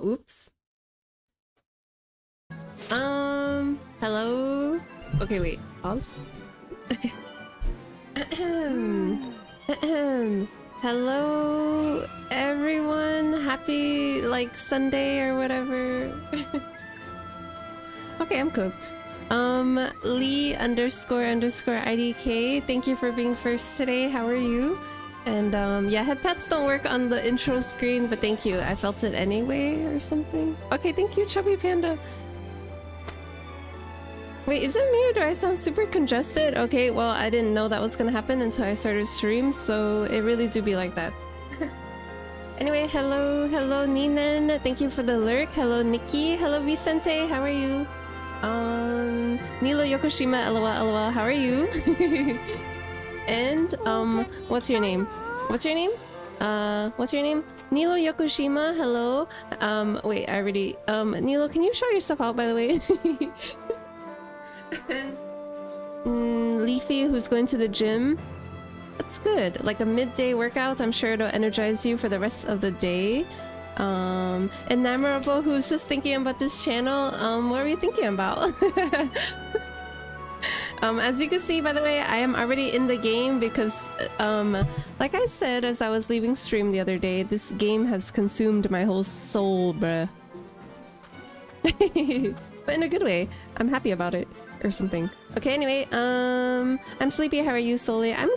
oops. Hello? Okay, wait. Pause. Hello, everyone. Happy, like, Sunday or whatever. Okay, I'm cooked. Lee _ IDK. Thank you for being first today. How are you? And, yeah, headpads don't work on the intro screen, but thank you. I felt it anyway or something. Okay, thank you, Chubby Panda. Wait, is it me or do I sound super congested? Okay, well, I didn't know that was gonna happen until I started stream, so it really do be like that. Anyway, hello Ninan. Thank you for the lurk. Hello Nikki. Hello Vicente. How are you? Nilo Yokoshima. LOL. How are you? And what's your name? What's your name? Nilo Yokoshima. Hello. Wait, I already Nilo, can you shout yourself out, by the way? Leafy, who's going to the gym. That's good. Like a midday workout, I'm sure it'll energize you for the rest of the day. And Namorable, who's just thinking about this channel. What are you thinking about? As you can see, by the way, I am already in the game because, like I said as I was leaving stream the other day, this game has consumed my whole soul, bruh. But in a good way. I'm happy about it. Or something. Okay, anyway, I'm sleepy. How are you, Solie? I'm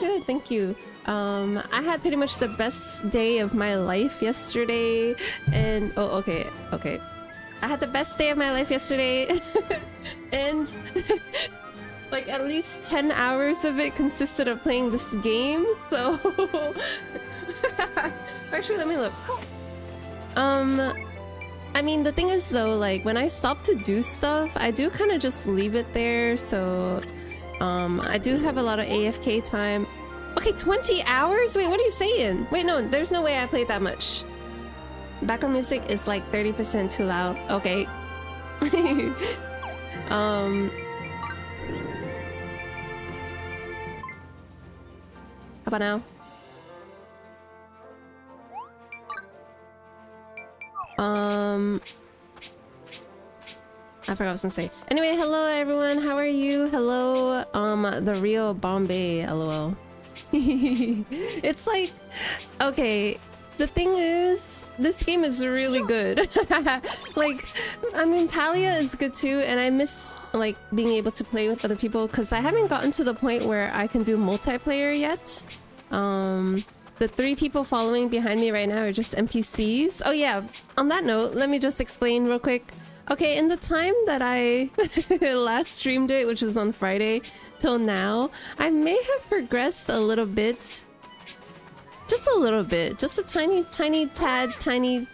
good, thank you. I had pretty much the best day of my life yesterday, and oh, okay. I had the best day of my life yesterday, and like at least 10 hours of it consisted of playing this game, so... Actually, let me look. I mean, the thing is though, like, when I stop to do stuff, I do kind of just leave it there, so... I do have a lot of AFK time. Okay, 20 hours? Wait, what are you saying? Wait, no, there's no way I played that much. Background music is like 30% too loud. Okay. How about now? I forgot what I was gonna say. Anyway, hello everyone, how are you? Hello, the real Bombay, lol. It's like, okay, the thing is, this game is really good. Like, I mean, Palia is good too, and I miss, like, being able to play with other people, because I haven't gotten to the point where I can do multiplayer yet. The 3 people following behind me right now are just NPCs. Oh yeah, on that note, let me just explain real quick. Okay, in the time that I last streamed it, which was on Friday, till now, I may have progressed a little bit. Just a little bit. Just a tiny tad. Tiny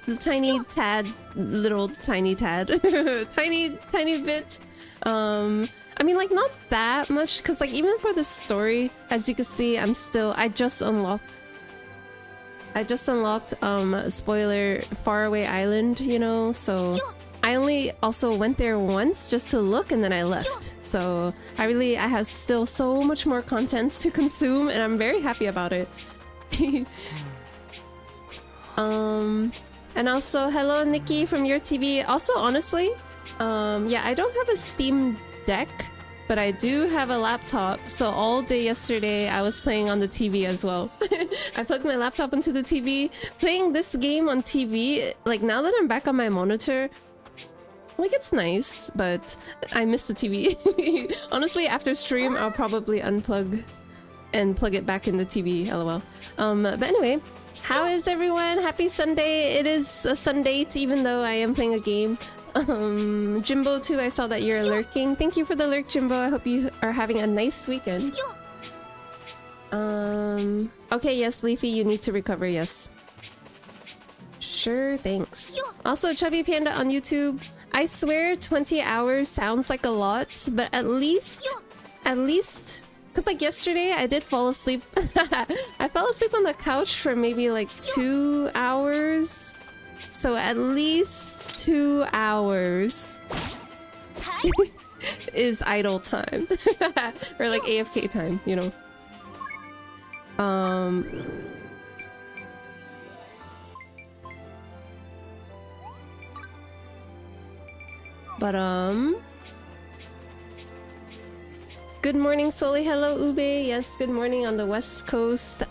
bit. I mean, like, not that much, because, like, even for the story, as you can see, I just unlocked, spoiler, Faraway Island, you know, so... I only also went there once just to look and then I left. So I have still so much more content to consume and I'm very happy about it. And also, hello Nikki from your TV. Also, honestly, yeah, I don't have a Steam Deck, but I do have a laptop. So all day yesterday I was playing on the TV as well. I plugged my laptop into the TV, playing this game on TV. Like, now that I'm back on my monitor, like, it's nice, but I miss the TV. Honestly, after stream, I'll probably unplug and plug it back in the TV, lol. But anyway, how is everyone? Happy Sunday. It is a Sundate, even though I am playing a game. Jimbo too, I saw that you're lurking. Thank you for the lurk, Jimbo. I hope you are having a nice weekend. Okay, yes, Leafy, you need to recover, yes. Sure, thanks. Also, Chubby Panda on YouTube. I swear 20 hours sounds like a lot, but at least, because like yesterday I did fall asleep. I fell asleep on the couch for maybe like 2 hours. So at least 2 hours is idle time. Or like AFK time, you know. But good morning, Solie. Hello, Ube. Yes, good morning on the West Coast.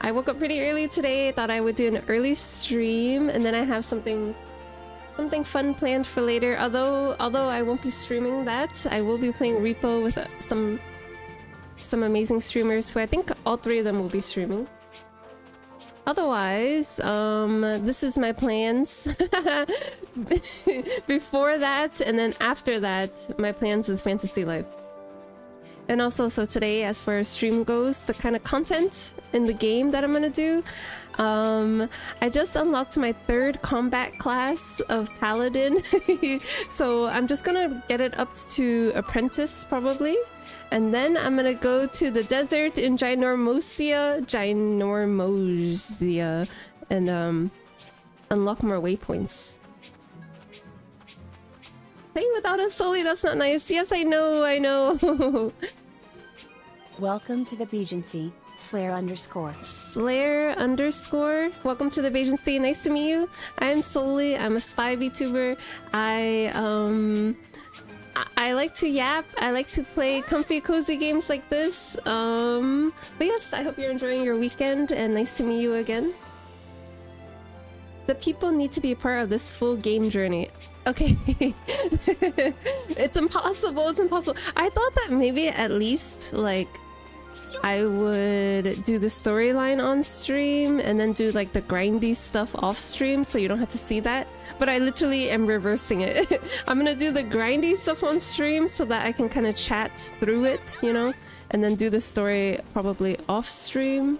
I woke up pretty early today. Thought I would do an early stream, and then I have something fun planned for later. Although I won't be streaming that, I will be playing Repo with some amazing streamers who I think all three of them will be streaming. Otherwise, this is my plans. Before that, and then after that, my plans is Fantasy Life. And also, so today, as far as stream goes, the kind of content in the game that I'm gonna do, I just unlocked my 3rd combat class of Paladin. So I'm just gonna get it up to Apprentice, probably. And then I'm gonna go to the desert in Ginormosia, and unlock more waypoints. Playing without a Solie, that's not nice. Yes, I know. Welcome to the Begency, Slayer_. Slayer_. Welcome to the Begency. Nice to meet you. I'm Solie. I'm a spy VTuber. I like to yap. I like to play comfy, cozy games like this. But yes, I hope you're enjoying your weekend, and nice to meet you again. The people need to be part of this full game journey. Okay. It's impossible. It's impossible. I thought that maybe at least, like, I would do the storyline on stream and then do like the grindy stuff off stream so you don't have to see that. But I literally am reversing it. I'm gonna do the grindy stuff on stream so that I can kind of chat through it, you know, and then do the story probably off stream.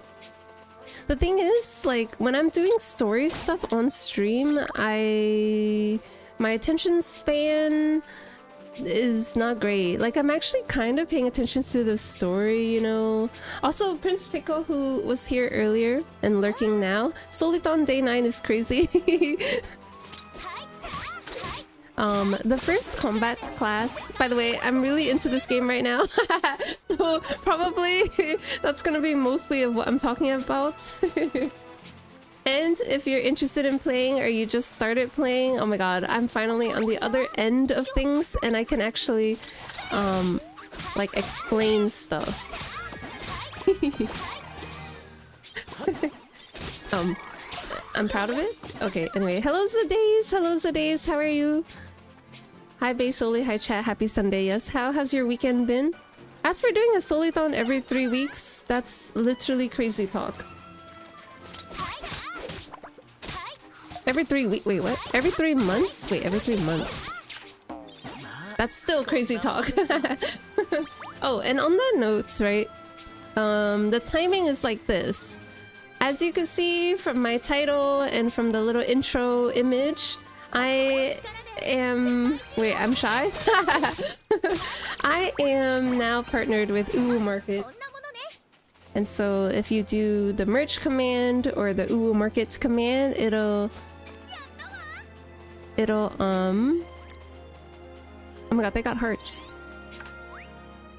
The thing is, like, when I'm doing story stuff on stream, my attention span is not great. Like, I'm actually kind of paying attention to the story, you know. Also, Prince Pico, who was here earlier and lurking now. Solithon Day 9 is crazy. The first combat class, by the way, I'm really into this game right now. So probably that's gonna be mostly of what I'm talking about. And if you're interested in playing or you just started playing, oh my god, I'm finally on the other end of things and I can actually like explain stuff. I'm proud of it. Okay, anyway, hello Zadays, how are you? Hi Bay Solie, hi chat, happy Sunday. Yes, how's your weekend been? As for doing a Solithon every 3 weeks, that's literally crazy talk. Every 3 weeks? Wait, what? Every 3 months? Wait, every 3 months. That's still crazy talk. Oh, and on that note, right? The timing is like this. As you can see from my title and from the little intro image, I am... Wait, I'm shy? I am now partnered with UwuMarket. And so if you do the merch command or the UwuMarket command, it'll oh my god, they got hearts.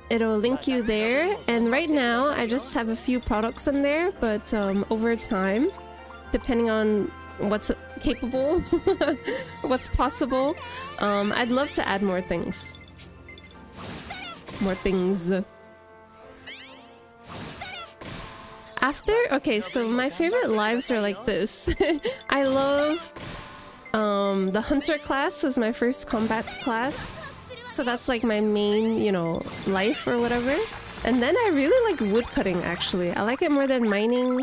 It'll link you there, and right now I just have a few products in there, but over time, depending on what's capable, what's possible, I'd love to add more things. More things. After, okay, so my favorite lives are like this. I love the hunter class was my first combat class. So that's like my main, you know, life or whatever. And then I really like woodcutting actually. I like it more than mining.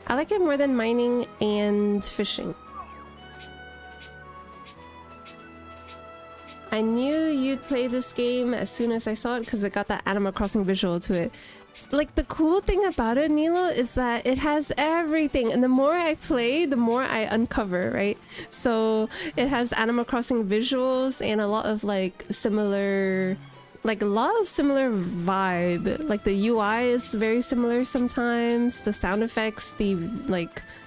I like it more than mining and fishing. I knew you'd play this game as soon as I saw it because it got that Animal Crossing visual to it. Like, the cool thing about it, Nilo, is that it has everything, and the more I play, the more I uncover, right? So it has Animal Crossing visuals and a lot of like similar vibe. Like the UI is very similar sometimes, the sound effects, the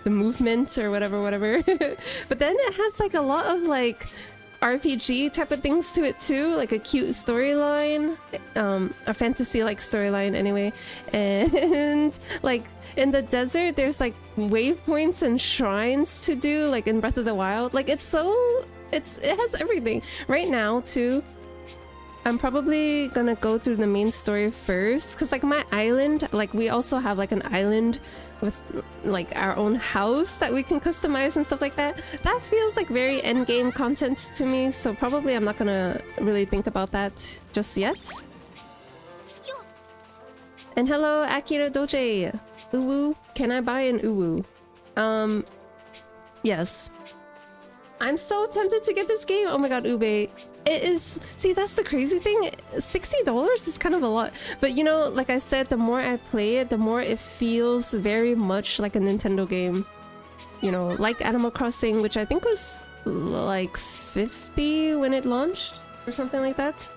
movement or whatever. But then it has like a lot of like RPG type of things to it too, like a cute storyline, a fantasy like storyline anyway. And like in the desert there's like waypoints and shrines to do, like in Breath of the Wild. Like it's so it has everything. Right now too, I'm probably gonna go through the main story first, because like my island, like we also have like an island with like our own house that we can customize and stuff like that. That feels like very end game content to me, so probably I'm not gonna really think about that just yet. And hello, Akira Doje. Uwu, can I buy an Uwu? Yes. I'm so tempted to get this game. Oh my god, Ube. It is... See, that's the crazy thing. $60 is kind of a lot. But you know, like I said, the more I play it, the more it feels very much like a Nintendo game. You know, like Animal Crossing, which I think was like 50 when it launched or something like that.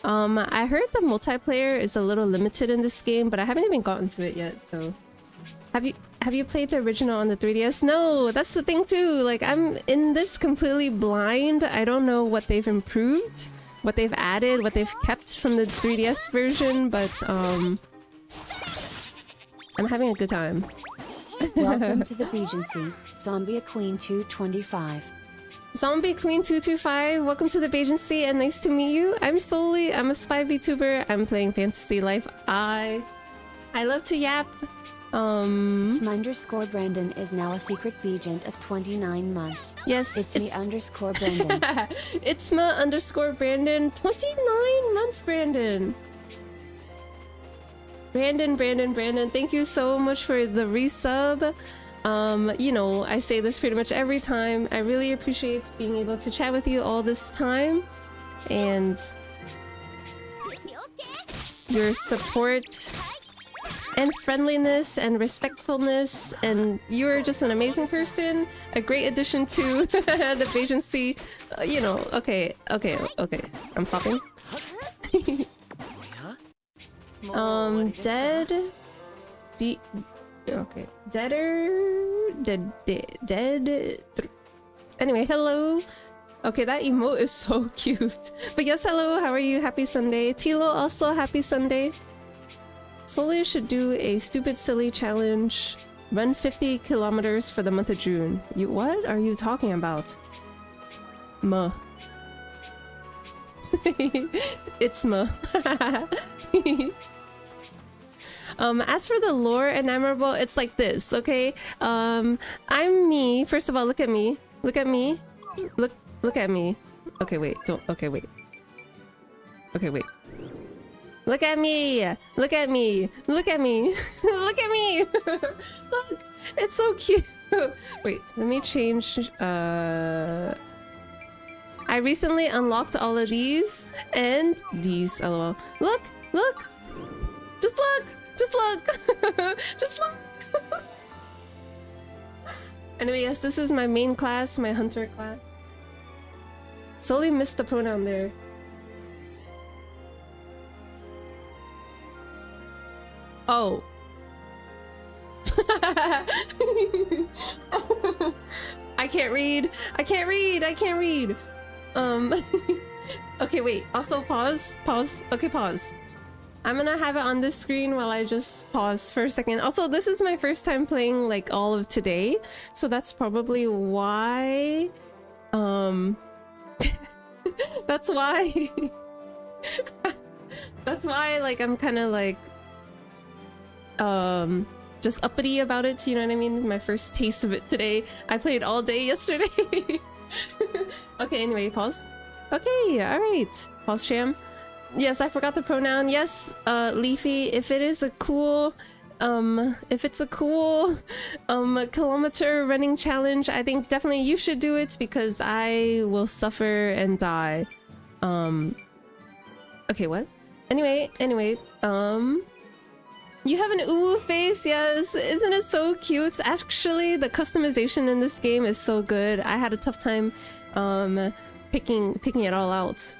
I heard the multiplayer is a little limited in this game, but I haven't even gotten to it yet, so... Have you played the original on the 3DS? No, that's the thing too. Like, I'm in this completely blind. I don't know what they've improved, what they've added, what they've kept from the 3DS version, but I'm having a good time. Welcome to the Beagency, Zombie Queen 225. Zombie Queen 225, welcome to the Beagency and nice to meet you. I'm Solie, I'm a spy VTuber. I'm playing Fantasy Life. I love to yap. Sm_Brandon is now a secret Beagent of 29 months. Yes, it's me_Brandon. It's _Brandon. 29 months, Brandon. Brandon, thank you so much for the resub. You know, I say this pretty much every time. I really appreciate being able to chat with you all this time. And your support and friendliness and respectfulness, and you're just an amazing person, a great addition to the Beagency. You know, okay, I'm stopping. Anyway, hello. Okay, that emote is so cute. But yes, hello, how are you? Happy Sunday. Tilo, also happy Sunday. Solie should do a stupid silly challenge. Run 50 kilometers for the month of June. What are you talking about? It's as for the lore enamorable, it's like this, okay? I'm me. First of all, look at me. Look at me. Look at me. Okay, wait. Okay, wait. Look at me! Look at me! Look at me! Look at me! Look! It's so cute! Wait, let me change... I recently unlocked all of these and these, lol. Look! Look! Just look! Just look! Just look! Anyway, yes, this is my main class, my hunter class. Solely missed the pronoun there. Oh. I can't read. Okay, wait. Also pause. Okay, pause. I'm gonna have it on the screen while I just pause for a second. Also, this is my first time playing like all of today, so that's probably why that's why like I'm kind of like just uppity about it, you know what I mean? My first taste of it today. I played all day yesterday. Okay, anyway, pause. Okay, all right. Pause sham. Yes, I forgot the pronoun. Yes, Leafy, if it's a cool kilometer running challenge, I think definitely you should do it because I will suffer and die. Okay, what? Anyway, you have an Uwu face, yes. Isn't it so cute? Actually, the customization in this game is so good. I had a tough time picking it all out.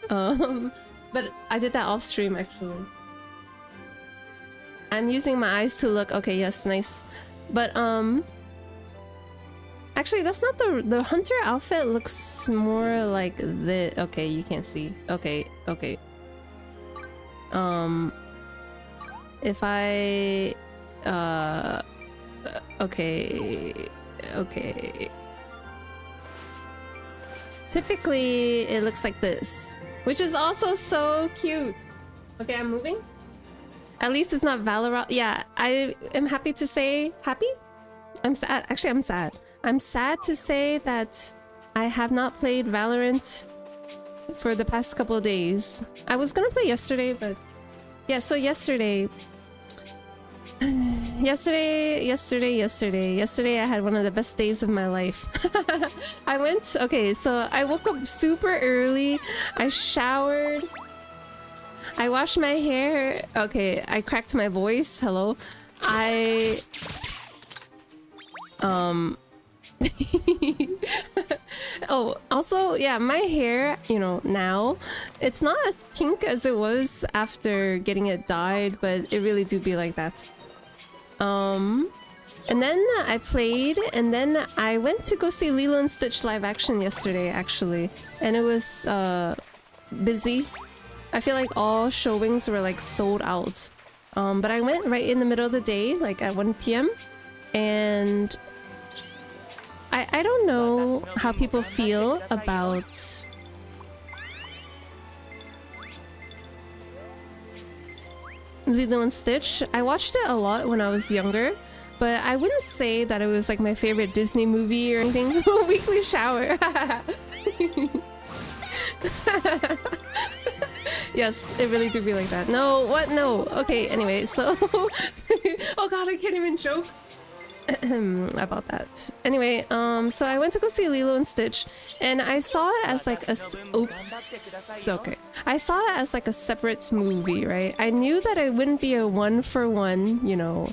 But I did that off stream actually. I'm using my eyes to look. Okay, yes, nice. But actually that's not the hunter outfit. Looks more like the... Okay, you can't see. Okay. If I okay, Okay. Typically, it looks like this, which is also so cute. Okay, I'm moving. At least it's not Valorant. Yeah, I am happy to say... Happy? I'm sad. Actually, I'm sad. I'm sad to say that I have not played Valorant for the past couple of days. I was gonna play yesterday, but... Yeah, so yesterday I had one of the best days of my life. Okay, so I woke up super early. I showered. I washed my hair. Okay, I cracked my voice. Hello. Oh, also, yeah, my hair, you know, now, it's not as pink as it was after getting it dyed, but it really do be like that. And then I played, and then I went to go see Lilo and Stitch live action yesterday, actually. And it was, busy. I feel like all showings were, like, sold out. But I went right in the middle of the day, like at 1 p.m. And I don't know how people feel about Lilo and Stitch. I watched it a lot when I was younger, but I wouldn't say that it was like my favorite Disney movie or anything. Weekly shower. Yes, it really do be like that. No, what? No. Okay, anyway, so... Oh god, I can't even joke about that. Anyway, so I went to go see Lilo and Stitch, and I saw it as like a... Oops. Okay. I saw it as like a separate movie, right? I knew that it wouldn't be a one-for-one, you know...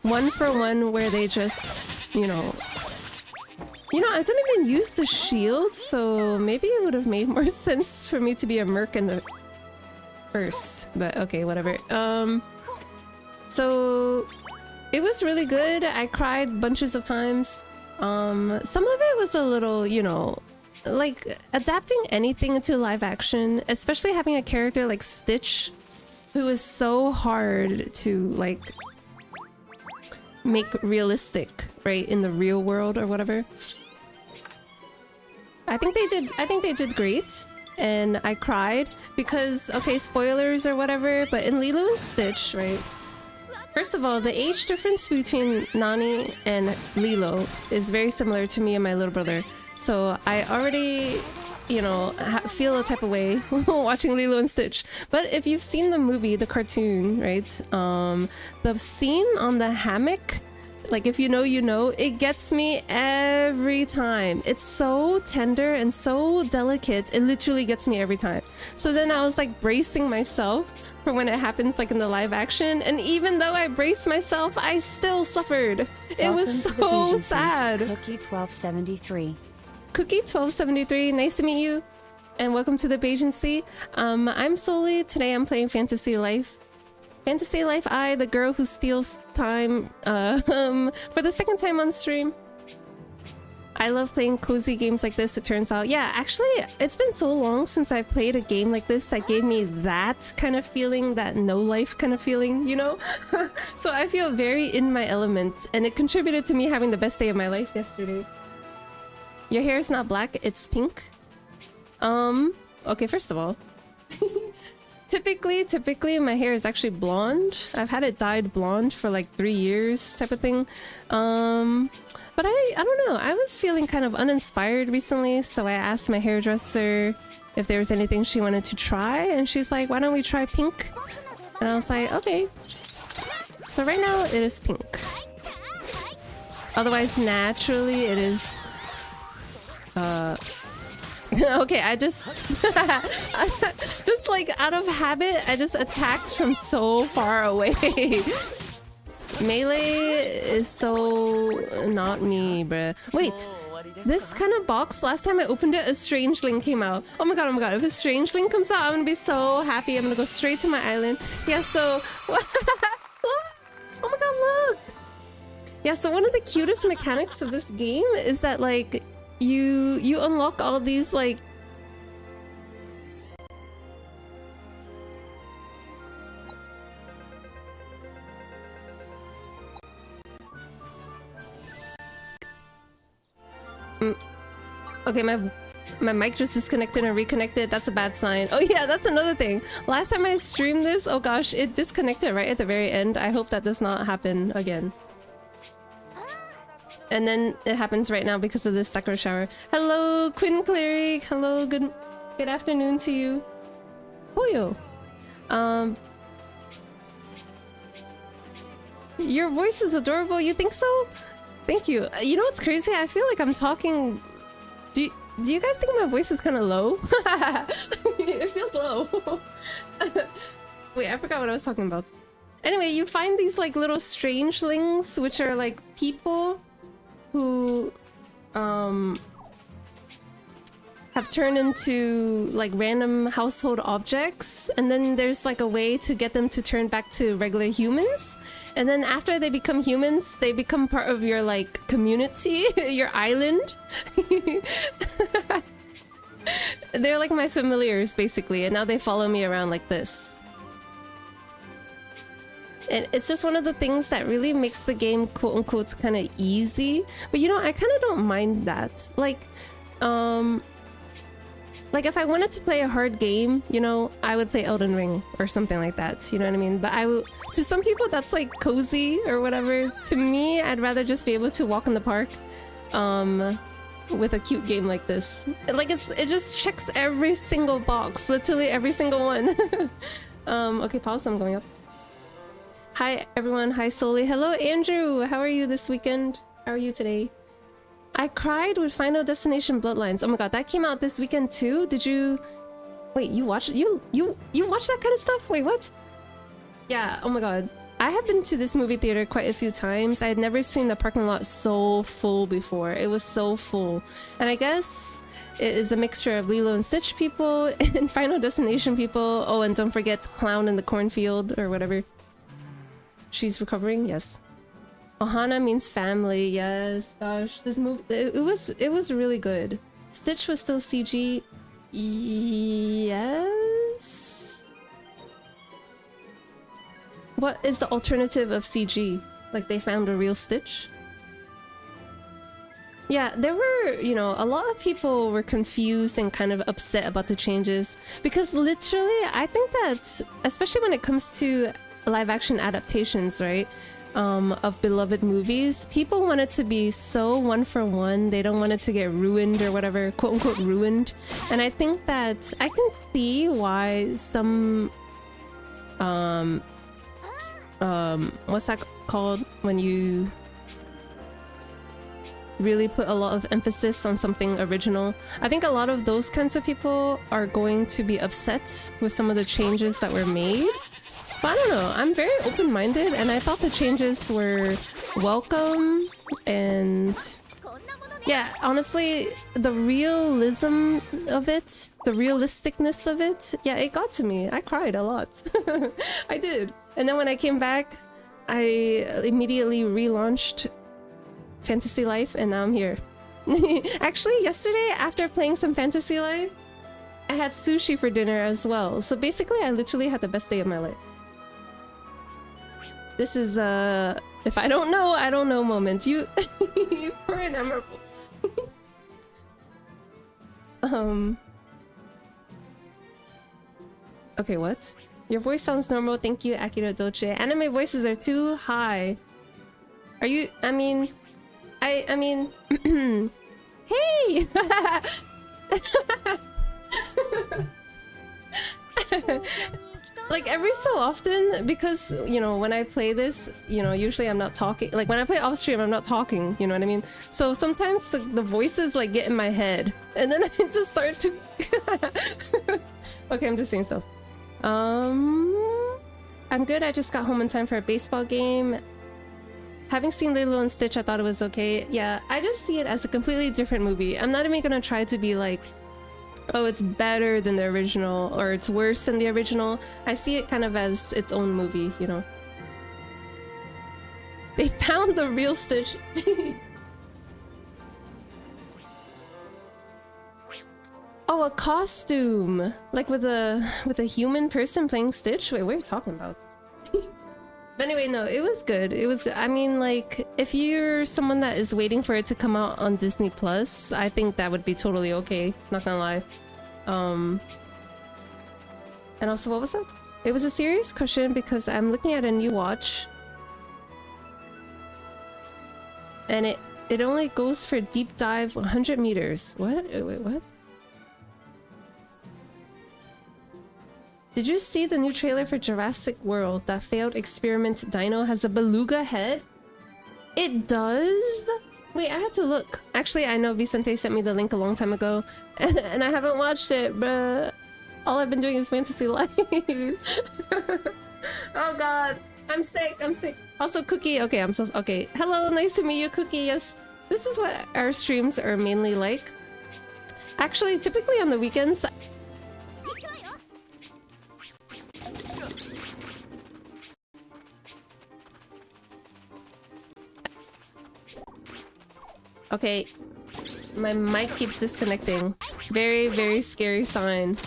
one-for-one where they just, you know... You know, I didn't even use the shield, so maybe it would have made more sense for me to be a merc in the first. But okay, whatever. So it was really good. I cried bunches of times. Some of it was a little, you know, like adapting anything into live action, especially having a character like Stitch, who is so hard to like make realistic, right, in the real world or whatever. I think they did great, and I cried because, okay, spoilers or whatever, but in Lilo and Stitch, right? First of all, the age difference between Nani and Lilo is very similar to me and my little brother. So I already, you know, feel a type of way watching Lilo and Stitch. But if you've seen the movie, the cartoon, right? The scene on the hammock, like if you know, you know, it gets me every time. It's so tender and so delicate. It literally gets me every time. So then I was like bracing myself for when it happens like in the live action. And even though I braced myself, I still suffered. It was so sad. Cookie 1273. Cookie 1273, nice to meet you. And welcome to the Agency. I'm Solie. Today I'm playing Fantasy Life. Fantasy Life I, the girl who steals time for the second time on stream. I love playing cozy games like this, it turns out. Yeah, actually, it's been so long since I played a game like this that gave me that kind of feeling, that no-life kind of feeling, you know? So I feel very in my element, and it contributed to me having the best day of my life yesterday. Your hair is not black, it's pink. Okay, first of all. Typically my hair is actually blonde. I've had it dyed blonde for like 3 years type of thing. But I don't know. I was feeling kind of uninspired recently, so I asked my hairdresser if there was anything she wanted to try, and she's like, why don't we try pink? And I was like, okay. So right now it is pink. Otherwise, naturally, it is... Okay, I just... just like out of habit, I just attacked from so far away. Melee is so not me, bruh. Wait, this kind of box, last time I opened it, a Strangeling came out. Oh my god, oh my god. If a Strangeling comes out, I'm gonna be so happy. I'm gonna go straight to my island. Yeah, so... Look! Oh my god, look! Yeah, so one of the cutest mechanics of this game is that, like, you unlock all these, like... Okay, my mic just disconnected and reconnected. That's a bad sign. Oh yeah, that's another thing. Last time I streamed this, oh gosh, it disconnected right at the very end. I hope that does not happen again. And then it happens right now because of this Sakura shower. Hello, Quinn Cleric. Hello, good afternoon to you. Hoyo. Your voice is adorable. You think so? Thank you. You know what's crazy? I feel like I'm talking. Do you guys think my voice is kind of low? It feels low. Wait, I forgot what I was talking about. Anyway, you find these like little strangelings, which are like people who have turned into like random household objects, and then there's like a way to get them to turn back to regular humans. And then after they become humans, they become part of your like community, your island. They're like my familiars basically, and now they follow me around like this. And it's just one of the things that really makes the game quote unquote kind of easy. But you know, I kind of don't mind that. Like if I wanted to play a hard game, you know, I would play Elden Ring or something like that. You know what I mean? But to some people that's like cozy or whatever. To me, I'd rather just be able to walk in the park with a cute game like this. Like it just checks every single box, literally every single one. Okay, pause. I'm going up. Hi everyone. Hi Solie. Hello Andrew. How are you this weekend? How are you today? I cried with Final Destination Bloodlines. Oh my god, that came out this weekend too? Did you... Wait, you watched... You watch that kind of stuff? Wait, what? Yeah, oh my god. I have been to this movie theater quite a few times. I had never seen the parking lot so full before. It was so full. And I guess it is a mixture of Lilo and Stitch people and Final Destination people. Oh, and don't forget Clown in the Cornfield or whatever. She's recovering? Yes. Ohana means family. Yes. Gosh, this movie it was really good. Stitch was still CG. Yes. What is the alternative of CG? Like they found a real Stitch? Yeah, there were, you know, a lot of people were confused and kind of upset about the changes because literally I think that especially when it comes to live action adaptations, right? Of beloved movies, people want it to be so one for one. They don't want it to get ruined or whatever, quote unquote ruined. And I think that I can see why some what's that called when you really put a lot of emphasis on something original. I think a lot of those kinds of people are going to be upset with some of the changes that were made. But I don't know, I'm very open-minded and I thought the changes were welcome and yeah, honestly, the realism of it, the realisticness of it, yeah, it got to me. I cried a lot. I did. And then when I came back, I immediately relaunched Fantasy Life and now I'm here. Actually, yesterday after playing some Fantasy Life, I had sushi for dinner as well. So basically, I literally had the best day of my life. This is if I don't know moment. You were memorable. Okay, what? Your voice sounds normal. Thank you, Akira Doche. Anime voices are too high. Are you? I mean, hey. Like every so often, because you know when I play this, you know usually I'm not talking. Like when I play off stream, I'm not talking. You know what I mean? So sometimes the voices like get in my head, and then I just start to. Okay, I'm just saying stuff. I'm good. I just got home in time for a baseball game. Having seen Lilo and Stitch, I thought it was okay. Yeah, I just see it as a completely different movie. I'm not even gonna try to be like, oh, it's better than the original or it's worse than the original. I see it kind of as its own movie, you know. They found the real Stitch. Oh, a costume, like with a human person playing Stitch. Wait, what are you talking about? But anyway, no, it was good. It was good. I mean, like, if you're someone that is waiting for it to come out on Disney Plus, I think that would be totally okay. Not gonna lie. And also, what was that? It was a serious question because I'm looking at a new watch. And it only goes for deep dive 100 meters. What? Wait, what? Did you see the new trailer for Jurassic World? That failed experiment dino has a beluga head? It does? Wait, I had to look. Actually, I know Vicente sent me the link a long time ago. And I haven't watched it, bruh. All I've been doing is Fantasy Life. Oh god. I'm sick, I'm sick. Also, Cookie. Okay, I'm so... Okay. Hello, nice to meet you, Cookie. Yes, this is what our streams are mainly like. Actually, typically on the weekends... Okay, my mic keeps disconnecting. Very, very scary sign.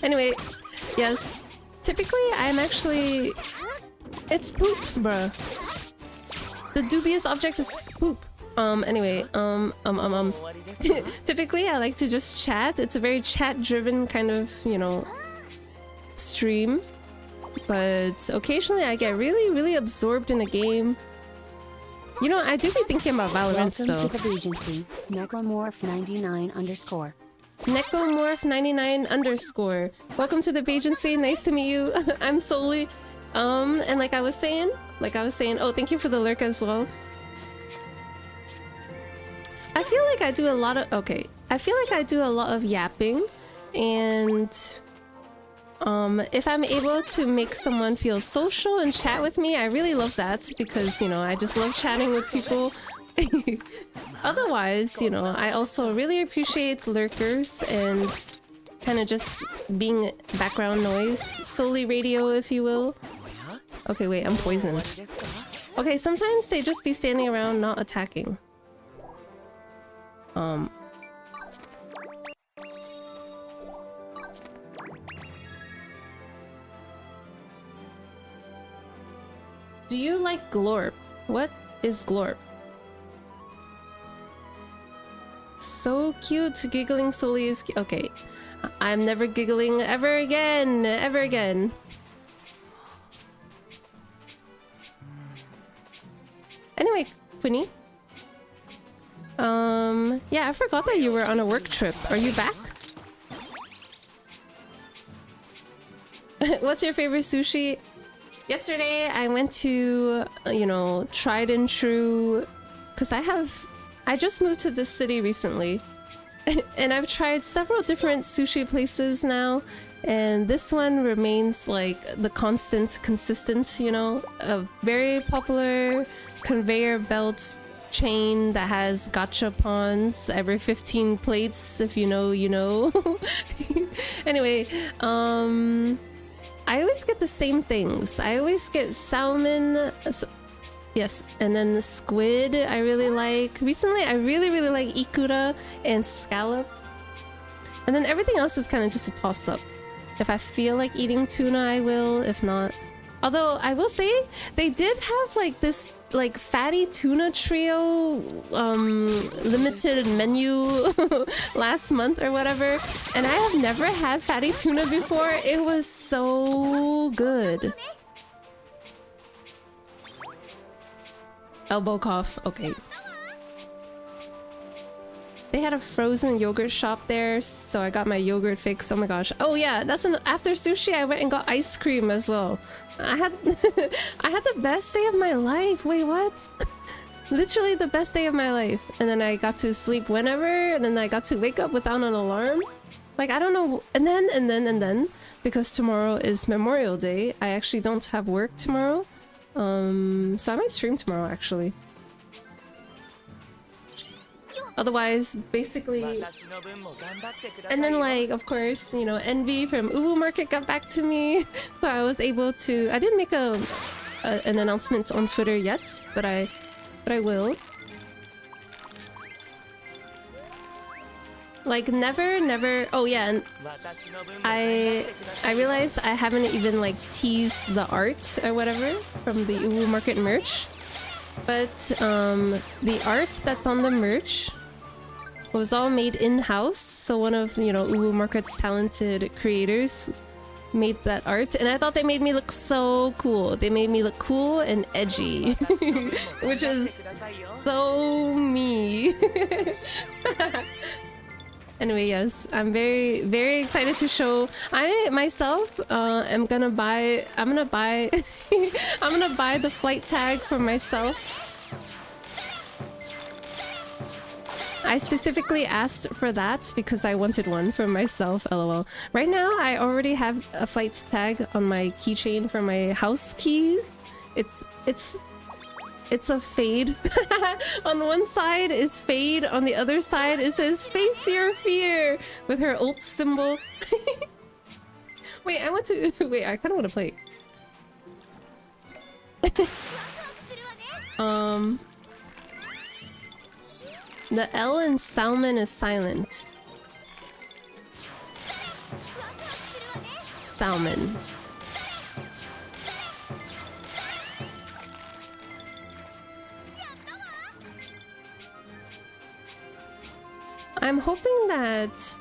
Anyway, yes. Typically, I'm actually... It's poop, bruh. The dubious object is poop. Anyway, typically, I like to just chat. It's a very chat-driven kind of, you know, stream. But occasionally, I get really, really absorbed in a game. You know, I do be thinking about Valorant though. Welcome to the Regency, Necromorph99_. Necromorph99_. Welcome to the Agency. Nice to meet you. I'm Solie. And like I was saying, oh, thank you for the lurk as well. I feel like I do a lot of, okay. I feel like I do a lot of yapping, and if I'm able to make someone feel social and chat with me, I really love that because, you know, I just love chatting with people. Otherwise, you know, I also really appreciate lurkers and kind of just being background noise, Solie radio, if you will. Okay, wait, I'm poisoned. Okay, sometimes they just be standing around not attacking. Do you like glorp? What is glorp? So cute, giggling Solie is okay. I'm never giggling ever again, ever again. Anyway, Quinny. Yeah, I forgot that you were on a work trip. Are you back? What's your favorite sushi? Yesterday, I went to, you know, tried and true, because I just moved to this city recently, and I've tried several different sushi places now, and this one remains like the consistent, you know, a very popular conveyor belt chain that has gachapons every 15 plates, if you know, you know. Anyway, I always get the same things. I always get salmon, yes, and then the squid I really like. Recently, I really like ikura and scallop. And then everything else is kind of just a toss-up. If I feel like eating tuna, I will. If not... Although, I will say, they did have like this like fatty tuna trio limited menu last month or whatever, and I have never had fatty tuna before. It was so good. Elbow cough. Okay. They had a frozen yogurt shop there, so I got my yogurt fix. Oh my gosh. Oh yeah, after sushi I went and got ice cream as well. I had I had the best day of my life. Wait, what? Literally the best day of my life. And then I got to sleep whenever, and then I got to wake up without an alarm. Like, I don't know. And then because tomorrow is Memorial Day, I actually don't have work tomorrow. So I might stream tomorrow actually. Otherwise, basically... And then, like, of course, you know, Envy from UwuMarket got back to me. So I was able to... I didn't make an announcement on Twitter yet, but I will. Like never. Oh yeah, and I realized I haven't even like teased the art or whatever from the UwuMarket merch. But the art that's on the merch was all made in-house. So one of, you know, UwuMarket's talented creators made that art, and I thought they made me look so cool. They made me look cool and edgy, which is so me. Anyway, yes, I'm very excited to show. I myself am gonna buy. I'm gonna buy. I'm gonna buy the flight tag for myself. I specifically asked for that because I wanted one for myself. LOL. Right now, I already have a flight tag on my keychain for my house keys. It's a fade. On one side is fade, on the other side it says face your fear with her ult symbol. Wait, I kind of want to play. The L in salmon is silent. Salmon. I'm hoping that...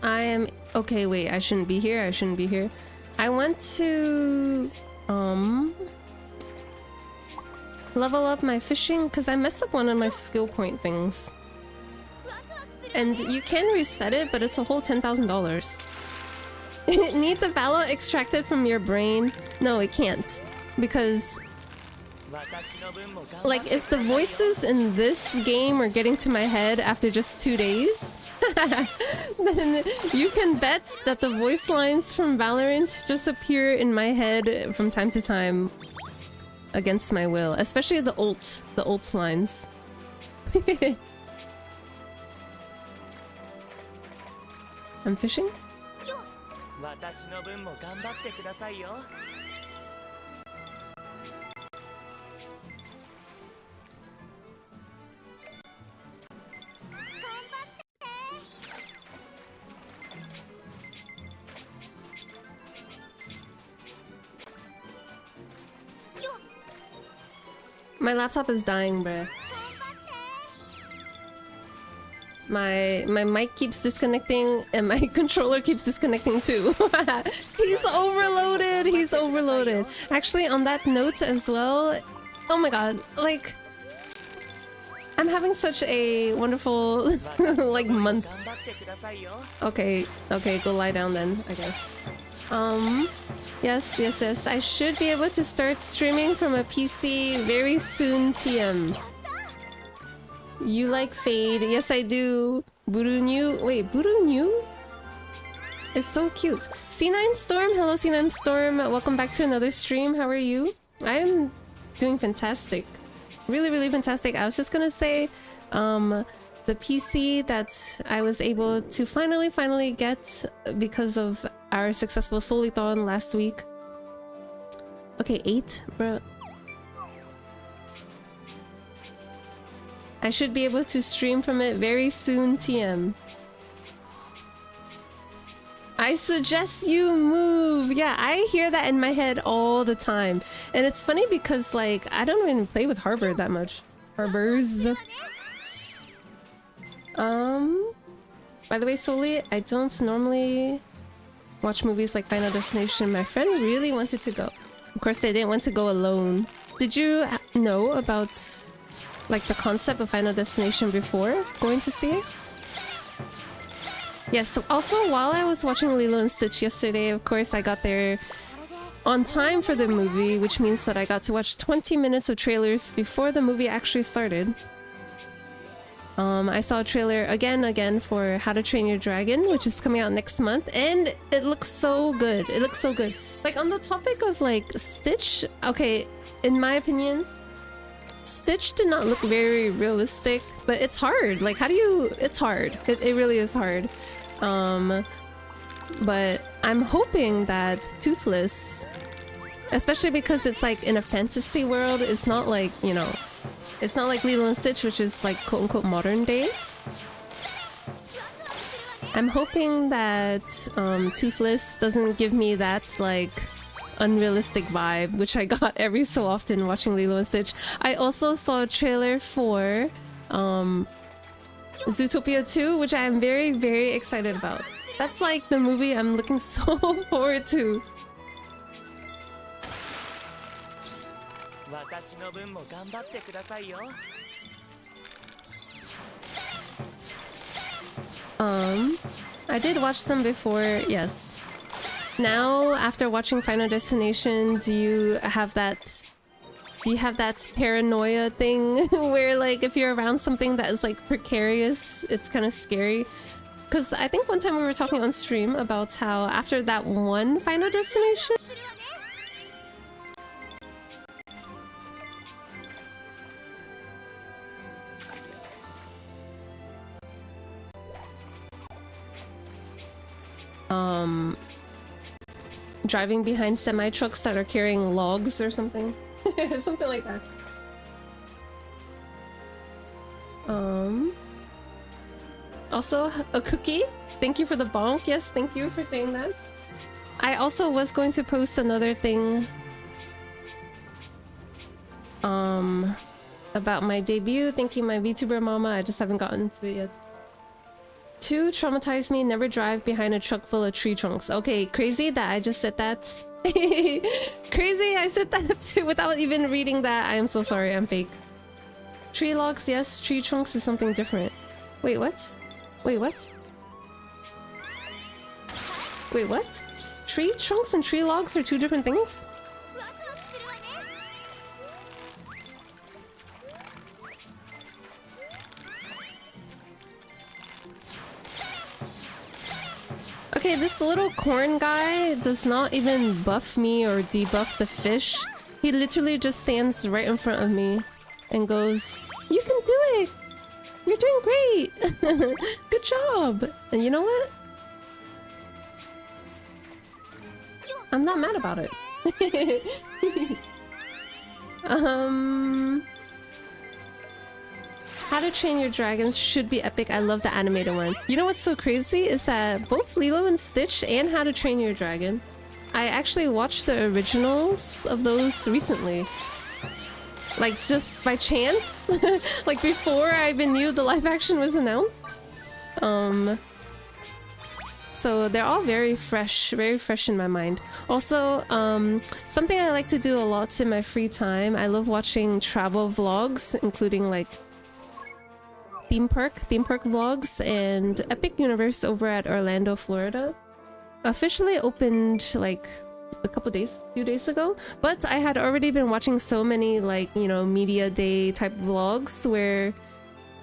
I am... Okay, wait, I shouldn't be here. I want to... level up my fishing, because I messed up one of my skill point things. And you can reset it, but it's a whole $10,000. Need the valor extracted from your brain? No, it can't. Because, like, if the voices in this game are getting to my head after just 2 days, then you can bet that the voice lines from Valorant just appear in my head from time to time against my will, especially the ult lines. I'm fishing? My laptop is dying, bruh. My mic keeps disconnecting and my controller keeps disconnecting too. He's overloaded. Actually, on that note as well, oh my god, like, I'm having such a wonderful like month. Okay, go lie down then, I guess. Yes. I should be able to start streaming from a PC very soon, TM. You like Fade? Yes, I do. Burunyu? Wait, Burunyu? It's so cute. C9 Storm? Hello, C9 Storm. Welcome back to another stream. How are you? I am doing fantastic. Really fantastic. I was just gonna say, the PC that I was able to finally get because of our successful Solie-thon last week. Okay, 8, bro. I should be able to stream from it very soon, TM. I suggest you move. Yeah, I hear that in my head all the time. And it's funny because, like, I don't even play with Harbor that much. Harbors. By the way, Solie, I don't normally watch movies like Final Destination. My friend really wanted to go. Of course, they didn't want to go alone. Did you know about, like, the concept of Final Destination before going to see it? Yes, also, while I was watching Lilo and Stitch yesterday, of course, I got there on time for the movie, which means that I got to watch 20 minutes of trailers before the movie actually started. I saw a trailer again for How to Train Your Dragon, which is coming out next month, and it looks so good. It looks so good. Like, on the topic of, like, Stitch, okay, in my opinion, Stitch did not look very realistic, but it's hard. Like, how do you... It's hard. It really is hard. But I'm hoping that Toothless Especially because it's like in a fantasy world. It's not like, you know, it's not like Lilo and Stitch, which is like quote-unquote modern day. I'm hoping that Toothless doesn't give me that like unrealistic vibe, which I got every so often watching Lilo and Stitch. I also saw a trailer for Zootopia 2, which I am very, very excited about. That's like the movie I'm looking so forward to. I did watch some before, yes. Now, after watching Final Destination, do you have that paranoia thing where like if you're around something that is like precarious, it's kind of scary? Because I think one time we were talking on stream about how after that one Final Destination, driving behind semi-trucks that are carrying logs or something. Something like that. Also, a cookie. Thank you for the bonk. Yes, thank you for saying that. I also was going to post another thing about my debut. Thank you, my VTuber mama. I just haven't gotten to it yet. 2 traumatized me. Never drive behind a truck full of tree trunks. Okay, crazy that I just said that. Crazy, I said that too without even reading that. I am so sorry, I'm fake. Tree logs, yes. Tree trunks is something different. Wait, what? Wait, what? Wait, what? Tree trunks and tree logs are 2 different things? Okay, this little corn guy does not even buff me or debuff the fish. He literally just stands right in front of me and goes, "You can do it! You're doing great! Good job!" And you know what? I'm not mad about it. How to Train Your Dragons should be epic. I love the animated one. You know what's so crazy is that both Lilo and Stitch and How to Train Your Dragon, I actually watched the originals of those recently. Like just by chance. Like before I even knew the live action was announced. So they're all very fresh in my mind. Also, something I like to do a lot in my free time, I love watching travel vlogs, including like theme park vlogs, and Epic Universe over at Orlando, Florida officially opened like a few days ago, but I had already been watching so many like, you know, media day type vlogs where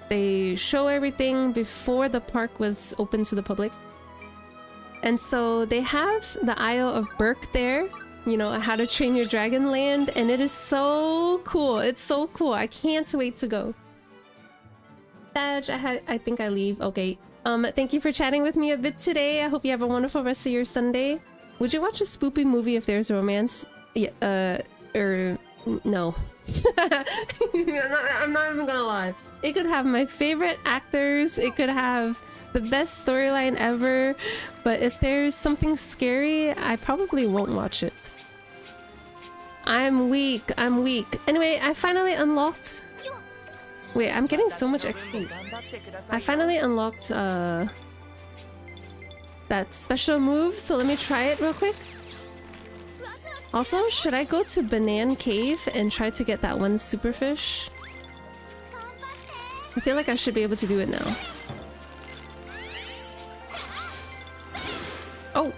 they show everything before the park was open to the public. And so they have the Isle of Berk there, you know, How to Train Your Dragon land, and it is so cool. It's so cool. I can't wait to go. I think I leave. Okay. Thank you for chatting with me a bit today. I hope you have a wonderful rest of your Sunday. Would you watch a spoopy movie if there's romance? Yeah, no. I'm not even gonna lie. It could have my favorite actors. It could have the best storyline ever. But if there's something scary, I probably won't watch it. I'm weak. Anyway, I finally unlocked... Wait, I'm getting so much XP. I finally unlocked that special move, so let me try it real quick. Also, should I go to Banana Cave and try to get that one superfish? I feel like I should be able to do it now. Oh.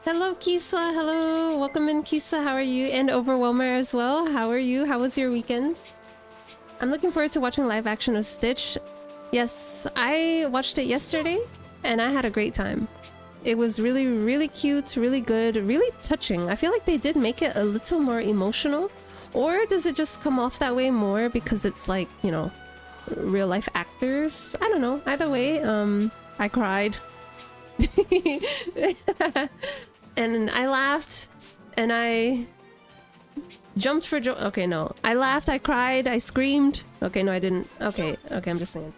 Hello Kisa, hello, welcome in Kisa, how are you? And Overwhelmer as well, how are you? How was your weekend? I'm looking forward to watching live action of Stitch. Yes, I watched it yesterday and I had a great time. It was really, really cute, really good, really touching. I feel like they did make it a little more emotional. Or does it just come off that way more because it's like, you know, real life actors. I don't know. Either way, I cried. And I laughed and I jumped for joy. Okay, no. I laughed, I cried, I screamed. Okay, no, I didn't. Okay, I'm just saying.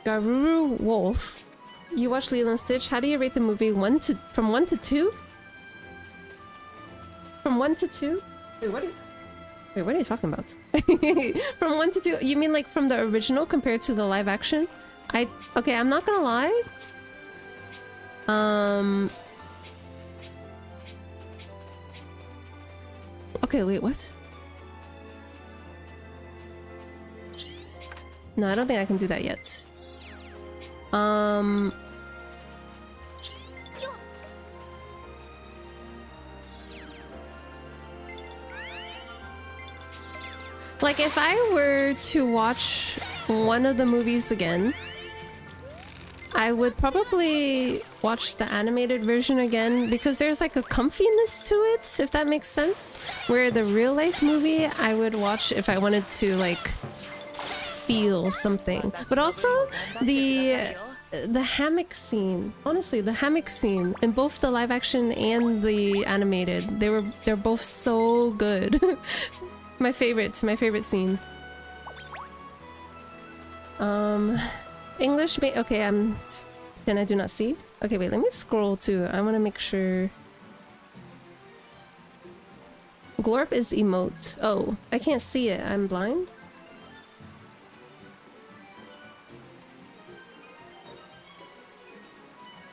Garuru Wolf. You watched Lilo and Stitch. How do you rate the movie from 1 to 2? From 1 to 2? Wait, what are you talking about? From 1 to 2? You mean like from the original compared to the live action? Okay, I'm not gonna lie. Okay, wait, what? No, I don't think I can do that yet. Like if I were to watch one of the movies again, I would probably watch the animated version again because there's like a comfiness to it, if that makes sense. Where the real life movie, I would watch if I wanted to like feel something. But also the hammock scene, honestly, the hammock scene in both the live action and the animated, they're both so good. My favorite scene. English okay, then I do not see. Okay, wait, let me scroll too. I want to make sure. Glorp is emote. Oh, I can't see it. I'm blind.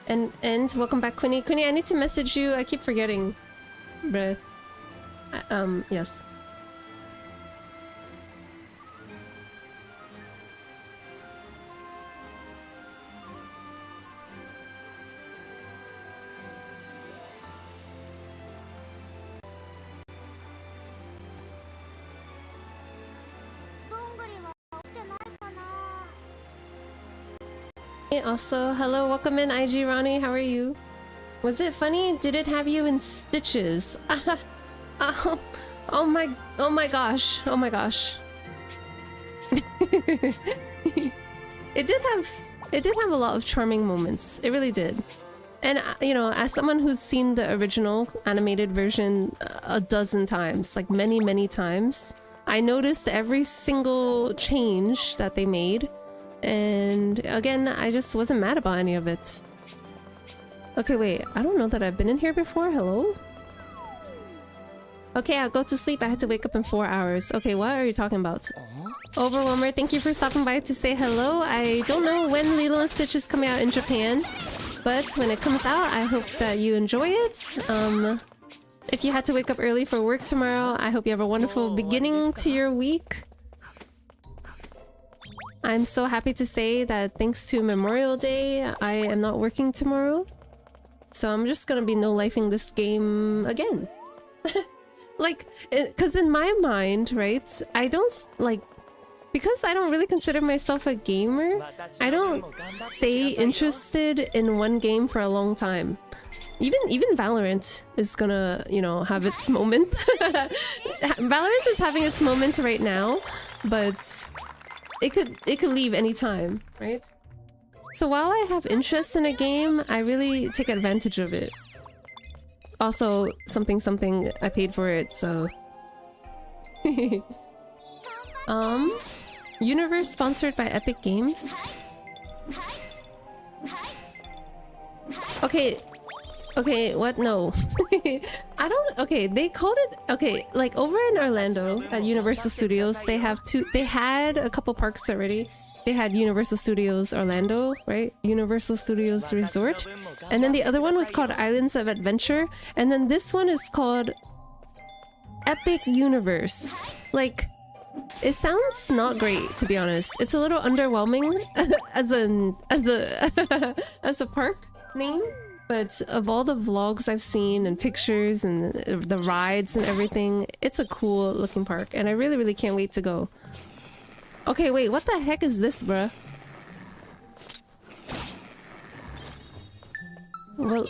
And welcome back, Quinny. Quinny, I need to message you. I keep forgetting. Bruh. Yes. Also, hello, welcome in, IG Ronnie. How are you? Was it funny? Did it have you in stitches? Oh my gosh! Oh my gosh! It did have a lot of charming moments. It really did. And you know, as someone who's seen the original animated version a dozen times, like many times, I noticed every single change that they made. And again, I just wasn't mad about any of it. Okay, wait. I don't know that I've been in here before. Hello? Okay, I'll go to sleep. I had to wake up in 4 hours. Okay, what are you talking about? Overwhelmer, thank you for stopping by to say hello. I don't know when Lilo and Stitch is coming out in Japan, but when it comes out, I hope that you enjoy it. If you had to wake up early for work tomorrow, I hope you have a wonderful beginning to your week. I'm so happy to say that thanks to Memorial Day, I am not working tomorrow. So I'm just gonna be no-lifing this game again. Like, because in my mind, right, I don't, like, because I don't really consider myself a gamer, I don't stay interested in one game for a long time. Even Valorant is gonna, you know, have its moment. Valorant is having its moment right now, but it could leave anytime, right? So while I have interest in a game, I really take advantage of it. Also, something I paid for it, so Universe sponsored by Epic Games. Okay, what? No. I don't. Okay, they called it. Okay, like over in Orlando at Universal Studios, they had a couple parks already. They had Universal Studios Orlando, right? Universal Studios Resort. And then the other one was called Islands of Adventure. And then this one is called Epic Universe. Like, it sounds not great, to be honest. It's a little underwhelming as a park name. But of all the vlogs I've seen and pictures and the rides and everything, it's a cool looking park. And I really, really can't wait to go. Okay, wait, what the heck is this, bruh? Well,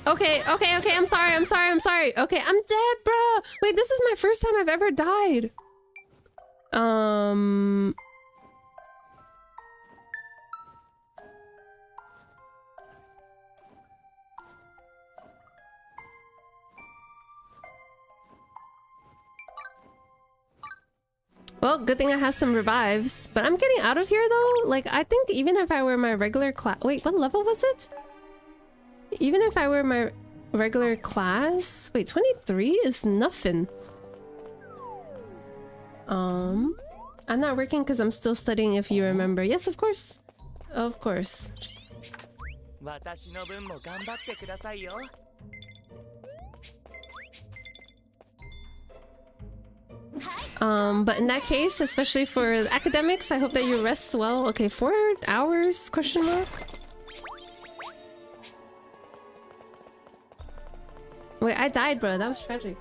Okay, I'm sorry. Okay, I'm dead, bro. Wait, this is my first time I've ever died. Well, good thing I have some revives. But I'm getting out of here though. Like, I think even if I were my regular class... Wait, what level was it? Even if I were my regular class... Wait, 23 is nothing. I'm not working because I'm still studying, if you remember. Yes, of course. Of course. But in that case, especially for academics, I hope that you rest well. Okay, 4 hours? Question mark? Wait, I died, bro. That was tragic.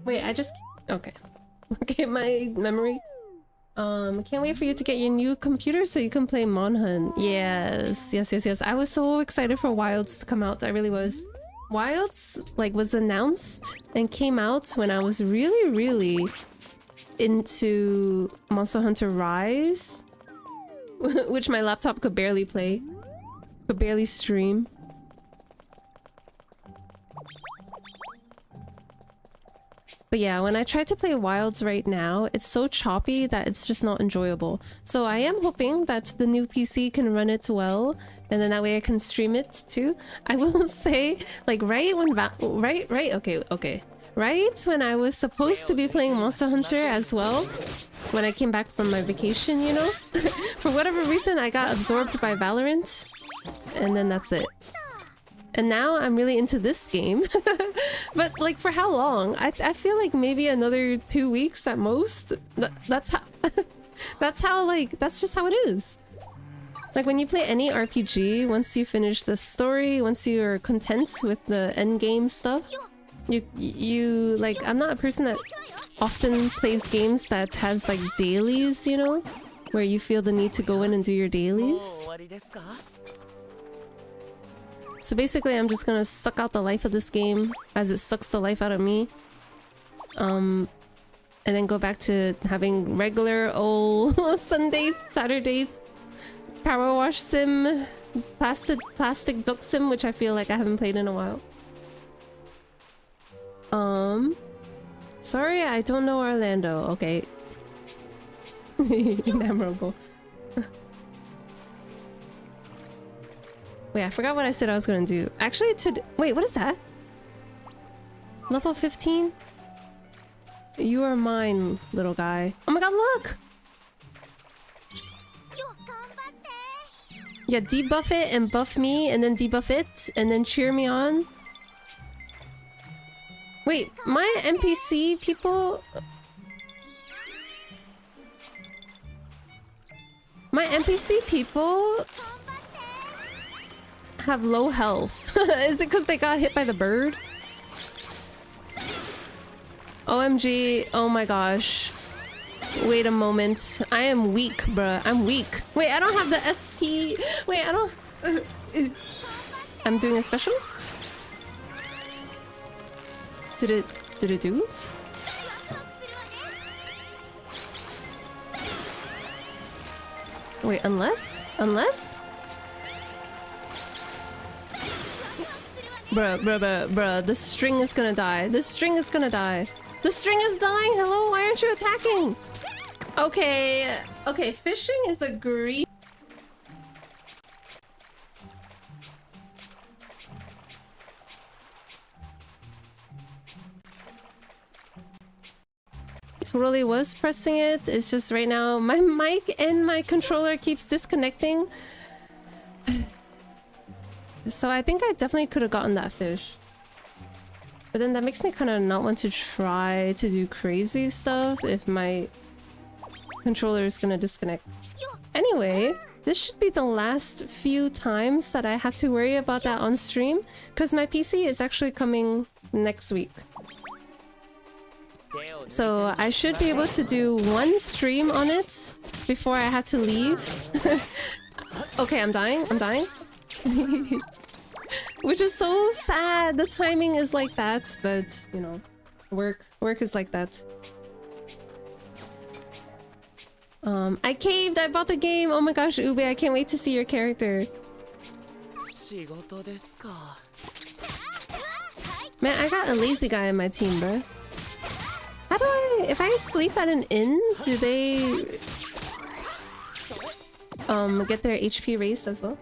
Wait, I just... Okay. Okay, my memory. Can't wait for you to get your new computer so you can play Monhunt. Yes. I was so excited for Wilds to come out. I really was. Wilds, like, was announced and came out when I was really into Monster Hunter Rise, which my laptop could barely play, could barely stream. But yeah, when I try to play Wilds right now, it's so choppy that it's just not enjoyable. So I am hoping that the new PC can run it well, and then that way I can stream it too. I will say, like, right when right when I was supposed to be playing Monster Hunter as well, when I came back from my vacation, you know, for whatever reason I got absorbed by Valorant, and then that's it. And now I'm really into this game. But like, for how long? I feel like maybe another 2 weeks at most. That's how that's just how it is. Like, when you play any RPG, once you finish the story, once you're content with the end game stuff, you like, I'm not a person that often plays games that has like dailies, you know, where you feel the need to go in and do your dailies. So basically, I'm just gonna suck out the life of this game as it sucks the life out of me. And then go back to having regular old Sundays, Saturdays, Power Wash Sim, Plastic Duck Sim, which I feel like I haven't played in a while. Sorry, I don't know Orlando. Okay. Memorable. Wait, I forgot what I said I was gonna do. Actually, wait, what is that? Level 15? You are mine, little guy. Oh my god, look! Yeah, debuff it and buff me, and then debuff it, and then cheer me on. Wait, my NPC people... My NPC people... have low health. Is it because they got hit by the bird? OMG, oh my gosh. Wait a moment. I am weak, bruh. I'm weak. Wait, I don't have the SP. Wait, I don't... I'm doing a special? Did it do? Wait, unless? Bruh, the string is gonna die. The string is gonna die. The string is dying! Hello, why aren't you attacking? Okay, fishing is a great... Totally was pressing it. It's just right now my mic and my controller keeps disconnecting. So I think I definitely could have gotten that fish. But then that makes me kind of not want to try to do crazy stuff if my controller is gonna disconnect. Anyway, this should be the last few times that I have to worry about that on stream, because my PC is actually coming next week. So I should be able to do one stream on it before I have to leave. Okay, I'm dying. which is so sad. The timing is like that, but you know, work is like that. I caved. I bought the game. Oh my gosh, Ube, I can't wait to see your character. Man, I got a lazy guy on my team, bro. How do I... If I sleep at an inn, do they... get their HP raised as well?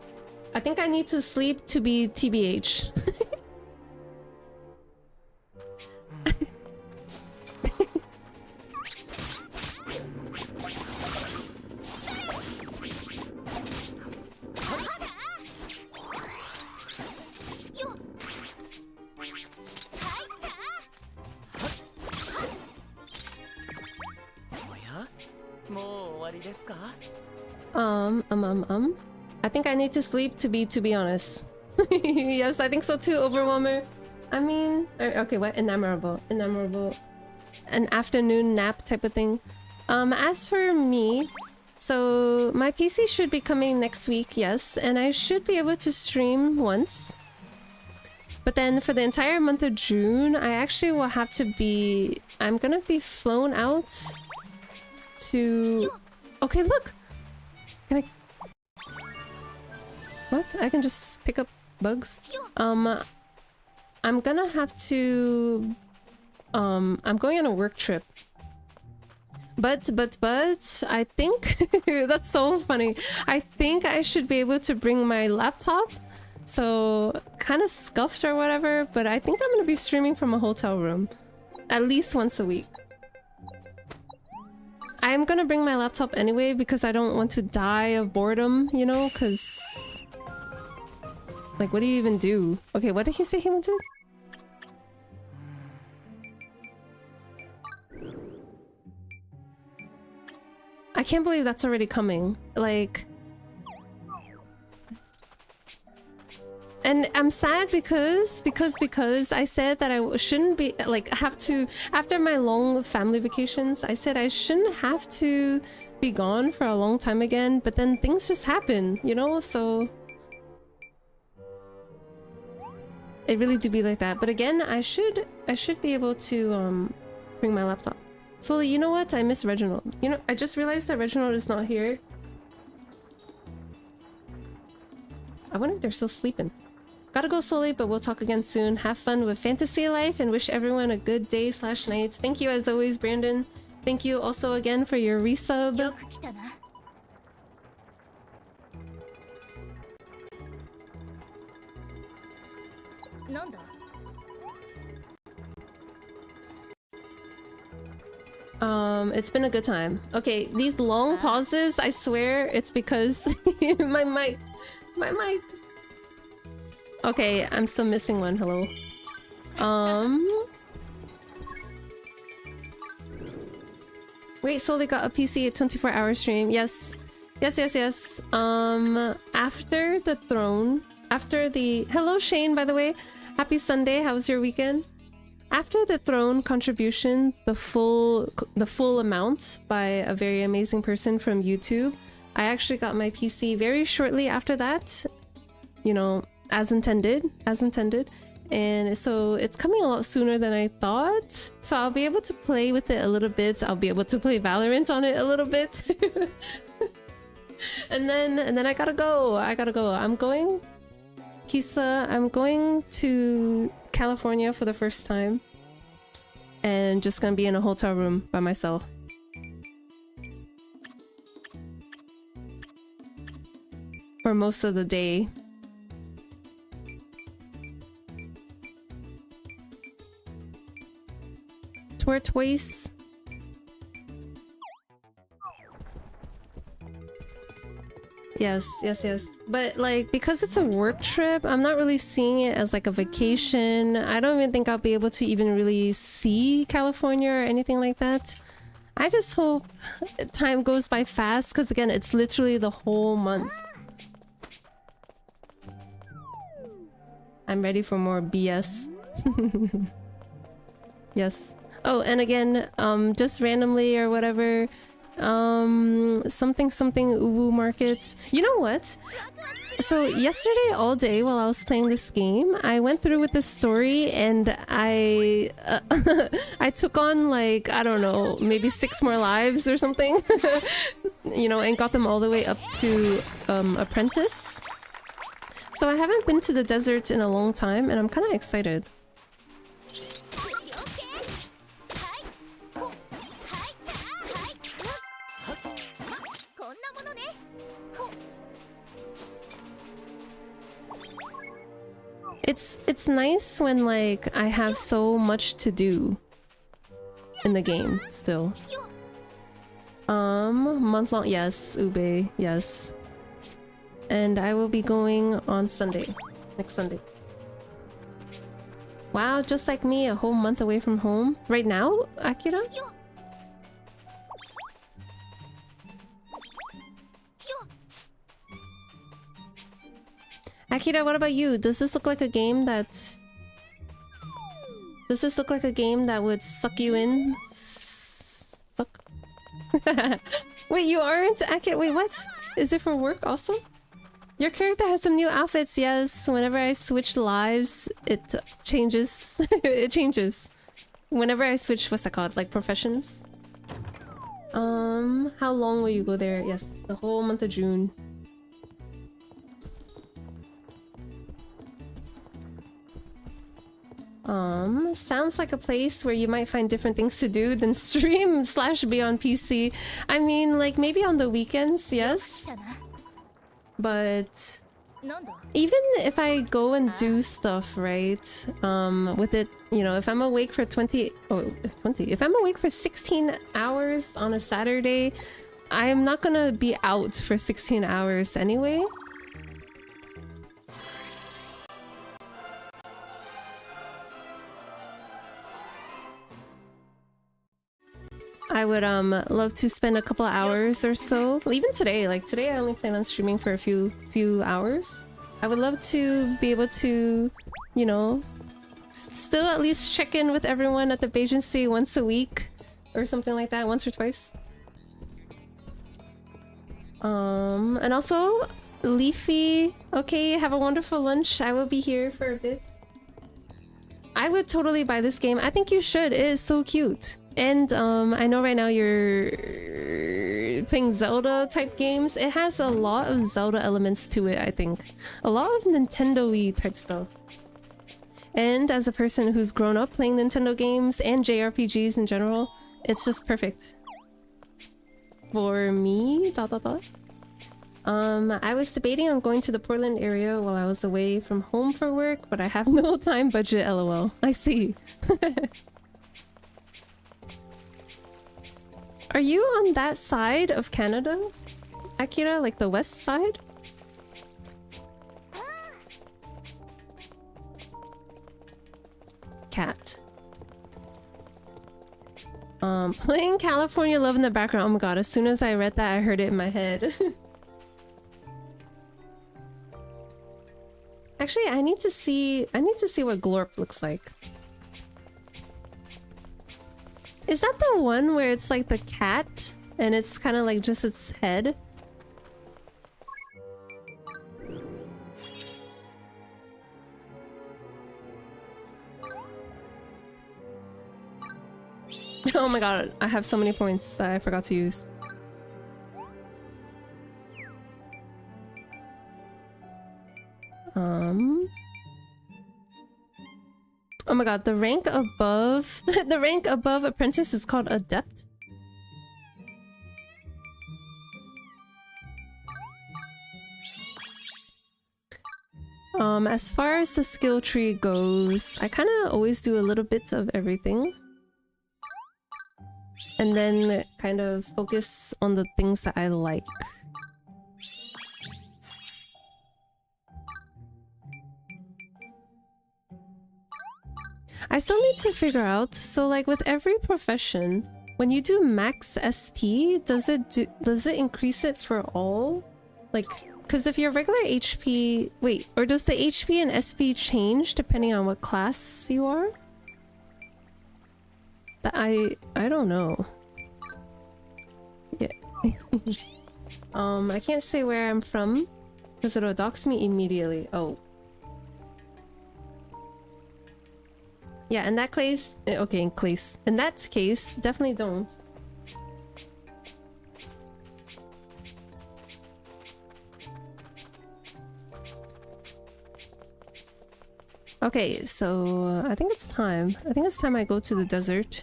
I think I need to sleep to be TBH. I think I need to sleep to be honest. Yes, I think so too, Overwhelmer. I mean, okay, what? Enamorable. An afternoon nap type of thing. As for me, so my PC should be coming next week, yes, and I should be able to stream once. But then for the entire month of June, I actually will have to be... I'm gonna be flown out to... Okay, look! Can I... What? I can just pick up bugs? I'm gonna have to... I'm going on a work trip. But, I think... That's so funny. I think I should be able to bring my laptop. So, kind of scuffed or whatever, but I think I'm gonna be streaming from a hotel room. At least once a week. I'm gonna bring my laptop anyway because I don't want to die of boredom, you know, because... Like, what do you even do? Okay, what did he say he wanted? I can't believe that's already coming. Like... And I'm sad because I said that I shouldn't be, like, have to... After my long family vacations, I said I shouldn't have to be gone for a long time again, but then things just happen, you know? So... It really do be like that. But again, I should be able to bring my laptop. Solie, you know what? I miss Reginald. You know, I just realized that Reginald is not here. I wonder if they're still sleeping. Gotta go, Solie, but we'll talk again soon. Have fun with fantasy life and wish everyone a good day/night. Thank you as always, Brandon. Thank you also again for your resub. It's been a good time. Okay, these long pauses, I swear it's because my mic. Okay, I'm still missing one. Hello. Wait, Solie got a PC at 24-hour stream. Yes. After the throne, after the... Hello, Shane, by the way. Happy Sunday. How was your weekend? After the throne contribution, the full amount by a very amazing person from YouTube, I actually got my PC very shortly after that. You know, as intended. And so it's coming a lot sooner than I thought. So I'll be able to play with it a little bit. I'll be able to play Valorant on it a little bit. and then I gotta go. I'm going... Kisa, I'm going to California for the first time. And just gonna be in a hotel room by myself. For most of the day. Tortoise. Yes. But like, because it's a work trip, I'm not really seeing it as like a vacation. I don't even think I'll be able to even really see California or anything like that. I just hope time goes by fast because again, it's literally the whole month. I'm ready for more BS. Yes. Oh, and again, just randomly or whatever, something UwuMarket. You know what? So yesterday all day while I was playing this game, I went through with the story and I I took on like, I don't know, maybe 6 more lives or something. You know, and got them all the way up to apprentice. So I haven't been to the desert in a long time and I'm kind of excited. It's nice when like I have so much to do in the game still. Month long, yes, Ube, yes. And I will be going on Sunday, next Sunday. Wow, just like me, a whole month away from home. Right now, Akira? Akira, what about you? Does this look like a game that... Does this look like a game that would suck you in? Suck? Wait, you aren't? Akira, wait, what? Is it for work also? Your character has some new outfits, yes. Whenever I switch lives, it changes. It changes. Whenever I switch, what's that called? Like professions? How long will you go there? Yes, the whole month of June. Sounds like a place where you might find different things to do than stream / be on PC. I mean, like maybe on the weekends, yes. But even if I go and do stuff, right? With it, you know, if I'm awake for if I'm awake for 16 hours on a Saturday, I'm not gonna be out for 16 hours anyway. I would love to spend a couple of hours or so. Well, even today, like today I only plan on streaming for a few hours. I would love to be able to, you know, still at least check in with everyone at the agency once a week or something like that, once or twice. And also Leafy, okay, have a wonderful lunch. I will be here for a bit. I would totally buy this game. I think you should. It is so cute. And I know right now you're playing Zelda type games. It has a lot of Zelda elements to it, I think. A lot of Nintendo-y type stuff. And as a person who's grown up playing Nintendo games and JRPGs in general, it's just perfect. For me, ... I was debating on going to the Portland area while I was away from home for work, but I have no time budget, lol. I see. Are you on that side of Canada, Akira? Like the west side? Cat. Playing California Love in the background. Oh my god, as soon as I read that, I heard it in my head. Actually, I need to see what Glorp looks like. Is that the one where it's like the cat and it's kind of like just its head? Oh my god, I have so many points that I forgot to use. Oh my god, the rank above the rank above apprentice is called adept. As far as the skill tree goes, I kind of always do a little bit of everything. And then kind of focus on the things that I like. I still need to figure out, so like with every profession, when you do max SP, does it increase it for all? Like, because if you're regular HP, wait, or does the HP and SP change depending on what class you are? That I don't know. Yeah. I can't say where I'm from, Because it'll dox me immediately. Oh. Yeah, in that case... Okay, in that case, definitely don't. Okay, so I think it's time. I think it's time I go to the desert.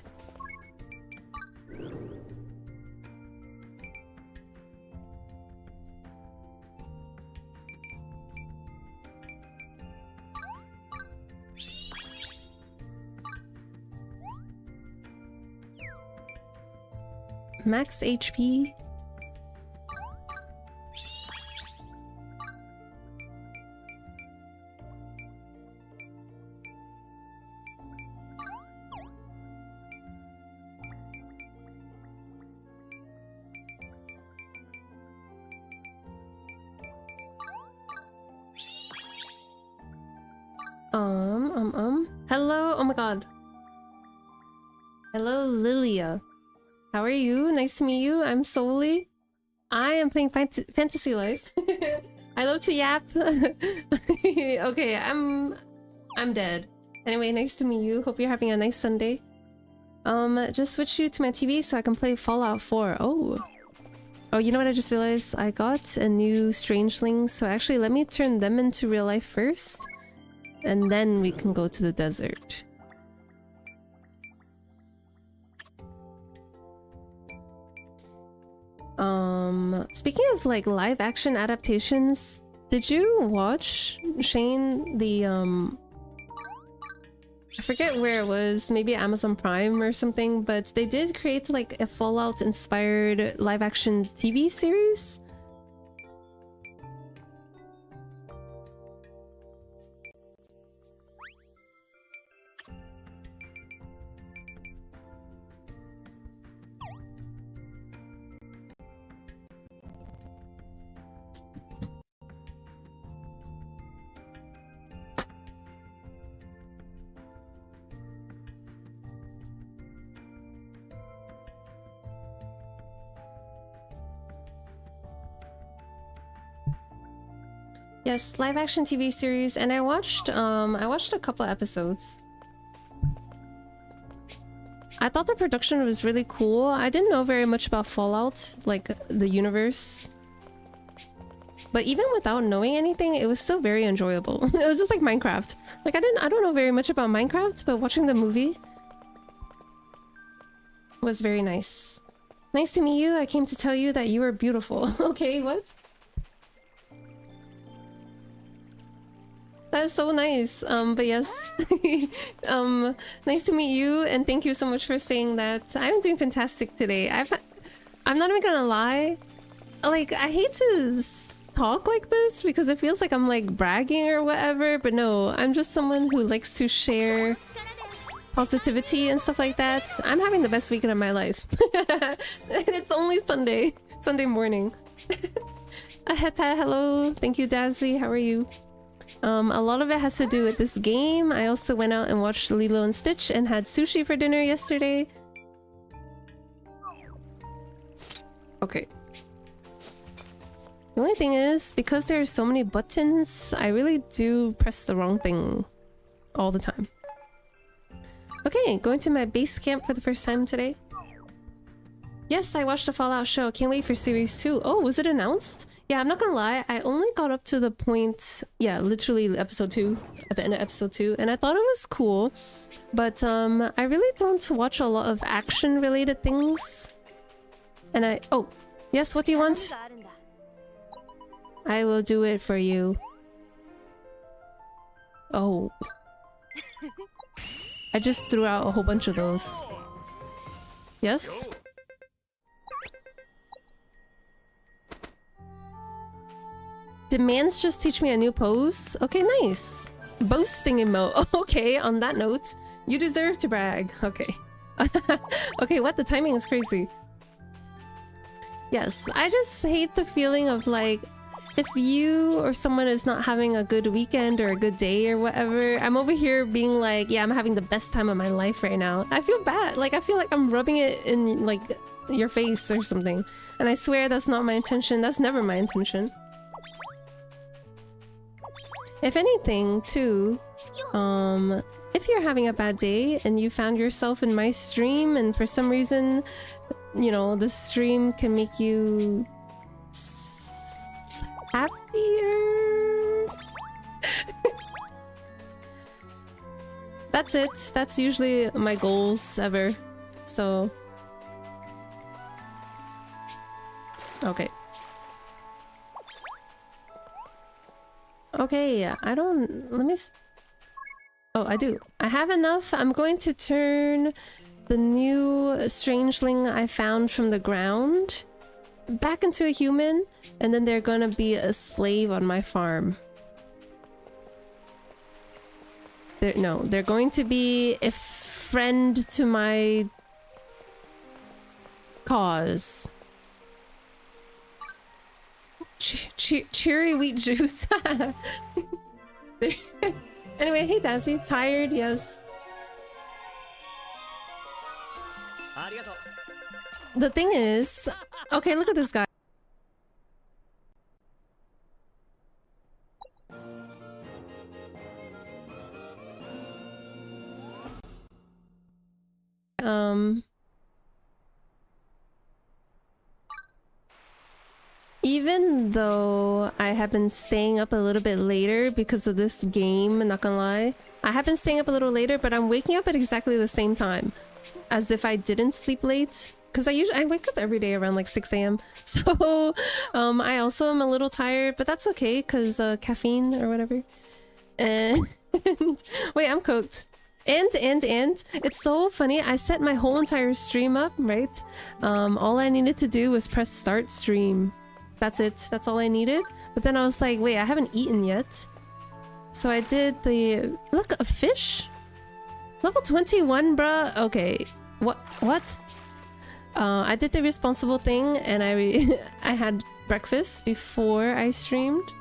Max HP. Hello, oh my god. Hello, Lilia. How are you? Nice to meet you. I'm Solie. I am playing Fantasy Life. I love to yap. Okay, I'm dead. Anyway, nice to meet you. Hope you're having a nice Sunday. Just switch you to my TV so I can play Fallout 4. Oh. Oh, you know what I just realized? I got a new Strangeling, so actually let me turn them into real life first. And then we can go to the desert. Speaking of like live action adaptations, did you watch, Shane, the I forget where it was, maybe Amazon Prime or something, but they did create like a Fallout inspired live action TV series? Yes, live action TV series, and I watched a couple episodes. I thought the production was really cool. I didn't know very much about Fallout, like the universe. But even without knowing anything, it was still very enjoyable. It was just like Minecraft. Like I don't know very much about Minecraft, but watching the movie was very nice. Nice to meet you. I came to tell you that you are beautiful. Okay, what? That is so nice. But yes. Nice to meet you, and thank you so much for saying that. I'm doing fantastic today. I'm not even gonna lie. Like, I hate to talk like this because it feels like I'm like bragging or whatever, but no, I'm just someone who likes to share positivity and stuff like that. I'm having the best weekend of my life. And it's only Sunday morning. Hepa, hello. Thank you, Dazzy. How are you? A lot of it has to do with this game. I also went out and watched Lilo and Stitch and had sushi for dinner yesterday. Okay. The only thing is, because there are so many buttons, I really do press the wrong thing all the time. Okay, going to my base camp for the first time today. Yes, I watched the Fallout show. Can't wait for series 2. Oh, was it announced? Yeah, I'm not gonna lie, I only got up to the point, yeah, literally episode 2, at the end of episode 2, and I thought it was cool, but I really don't watch a lot of action-related things, and oh, yes, what do you want? I will do it for you. Oh. I just threw out a whole bunch of those. Yes? Did Mans just teach me a new pose? Okay, nice. Boasting emote. Okay, on that note, you deserve to brag. Okay. Okay, what? The timing is crazy. Yes, I just hate the feeling of like, if you or someone is not having a good weekend or a good day or whatever, I'm over here being like, yeah, I'm having the best time of my life right now. I feel bad. Like, I feel like I'm rubbing it in like your face or something. And I swear that's not my intention. That's never my intention. If anything, too, if you're having a bad day and you found yourself in my stream and for some reason, you know, the stream can make you happier. That's it. That's usually my goals ever. So, okay. Okay, I don't... Let me... Oh, I do. I have enough. I'm going to turn the new strangeling I found from the ground back into a human, and then they're gonna be a slave on my farm. They're going to be a friend to my cause. Cheery wheat juice. Anyway, hey Dazzy, tired? Yes. The thing is, okay, look at this guy. Even though I have been staying up a little bit later because of this game, not gonna lie, I have been staying up a little later, but I'm waking up at exactly the same time, as if I didn't sleep late. Because I wake up every day around like 6 a.m. So I also am a little tired, but that's okay because caffeine or whatever. And wait, I'm cooked. And it's so funny. I set my whole entire stream up, right? All I needed to do was press start stream. That's it. That's all I needed. But then I was like, wait, I haven't eaten yet. So I did the... Look, a fish? Level 21, bruh? Okay. What? I did the responsible thing and I had breakfast before I streamed.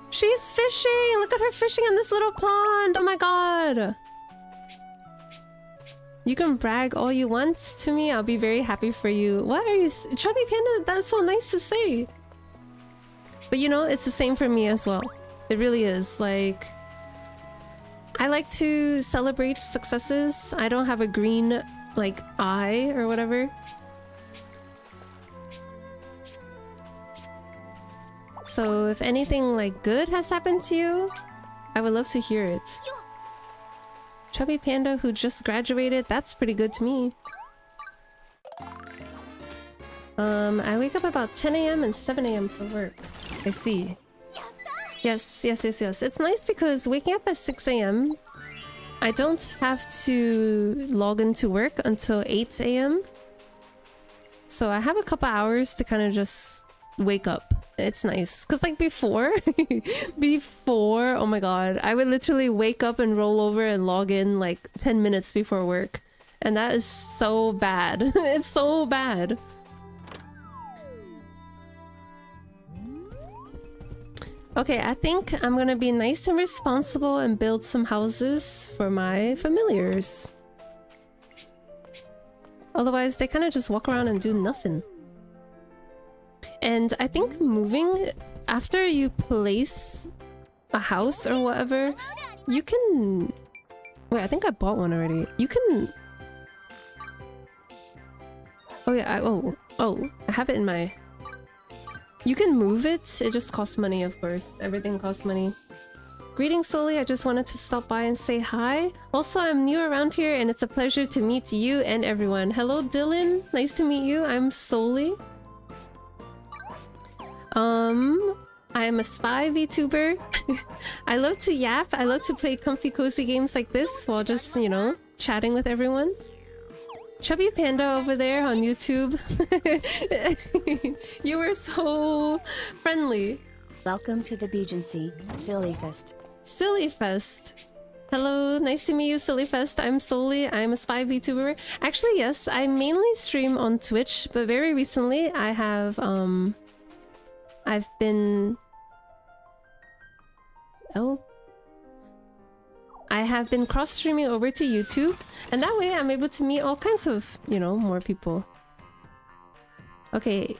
She's fishing! Look at her fishing in this little pond! Oh my god! You can brag all you want to me. I'll be very happy for you. What are you... Chubby Panda, that's so nice to say. But you know, it's the same for me as well. It really is. Like... I like to celebrate successes. I don't have a green, like, eye or whatever. So if anything, like, good has happened to you, I would love to hear it. Chubby Panda who just graduated, that's pretty good to me. I wake up about 10 a.m. and 7 a.m. for work. I see. Yes. It's nice because waking up at 6 a.m. I don't have to log into work until 8 a.m. So I have a couple hours to kind of just wake up. It's nice. Because like before, oh my god, I would literally wake up and roll over and log in like 10 minutes before work. And that is so bad. It's so bad. Okay, I think I'm gonna be nice and responsible and build some houses for my familiars. Otherwise, they kind of just walk around and do nothing. And I think moving, after you place a house or whatever, you can... Wait, I think I bought one already. You can... Oh yeah, I have it in my... You can move it, it just costs money, of course. Everything costs money. Greetings, Solie. I just wanted to stop by and say hi. Also, I'm new around here and it's a pleasure to meet you and everyone. Hello, Dylan. Nice to meet you. I'm Solie. I am a spy VTuber. I love to yap. I love to play comfy cozy games like this while just, you know, chatting with everyone. Chubby Panda over there on YouTube. You were so friendly. Welcome to the Beagency, Silly Fest. Silly Fest. Hello, nice to meet you, Silly Fest. I'm Solie. I'm a spy VTuber. Actually, yes, I mainly stream on Twitch, but very recently I have I've been... I have been cross-streaming over to YouTube, and that way I'm able to meet all kinds of, you know, more people. Okay,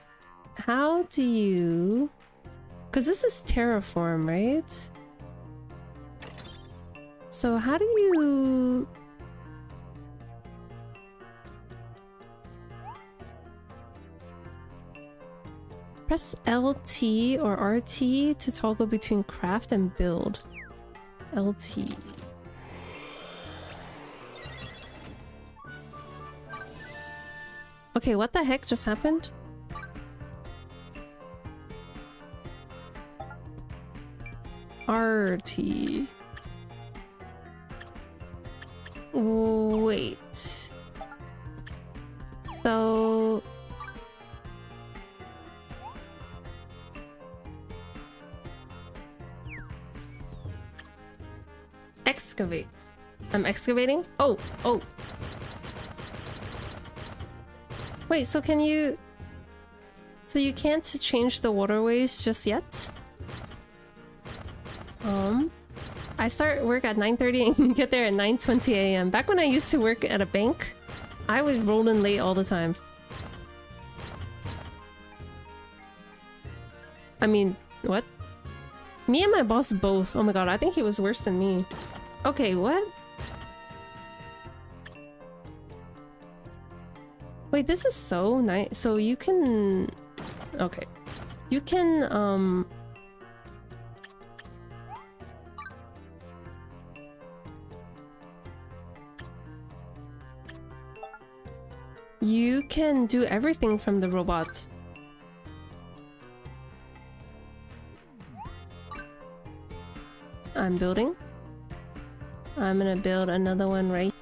how do you... Because this is terraform, right? So how do you... Press LT or RT to toggle between craft and build. LT. Okay, what the heck just happened? RT. Wait. So... Excavate. I'm excavating? Oh, oh. Wait, so can you... So you can't change the waterways just yet? I start work at 9:30 and get there at 9:20 a.m. Back when I used to work at a bank, I was rolling late all the time. I mean, what? Me and my boss both. Oh my god, I think he was worse than me. Okay, what? Wait, this is so nice. So you can... Okay. You can, you can do everything from the robot. I'm building. I'm gonna build another one right.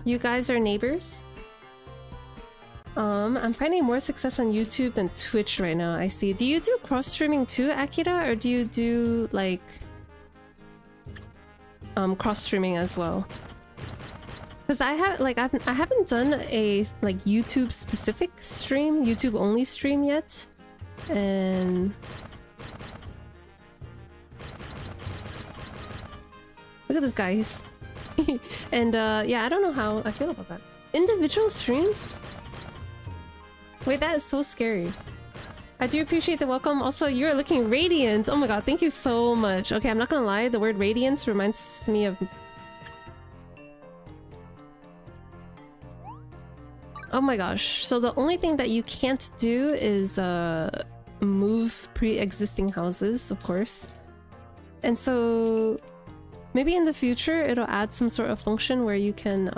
You guys are neighbors? I'm finding more success on YouTube than Twitch right now, I see. Do you do cross-streaming too, Akira? Or do you do, like... cross-streaming as well? Because I have, like, I haven't done a, like, YouTube-specific stream, YouTube-only stream yet. And... Look at this, guys. And, yeah, I don't know how I feel about that. Individual streams? Wait, that is so scary. I do appreciate the welcome. Also, you're looking radiant. Oh my god, thank you so much. Okay, I'm not gonna lie, the word radiance reminds me of... Oh my gosh. So the only thing that you can't do is move pre-existing houses, of course. And so maybe in the future it'll add some sort of function where you can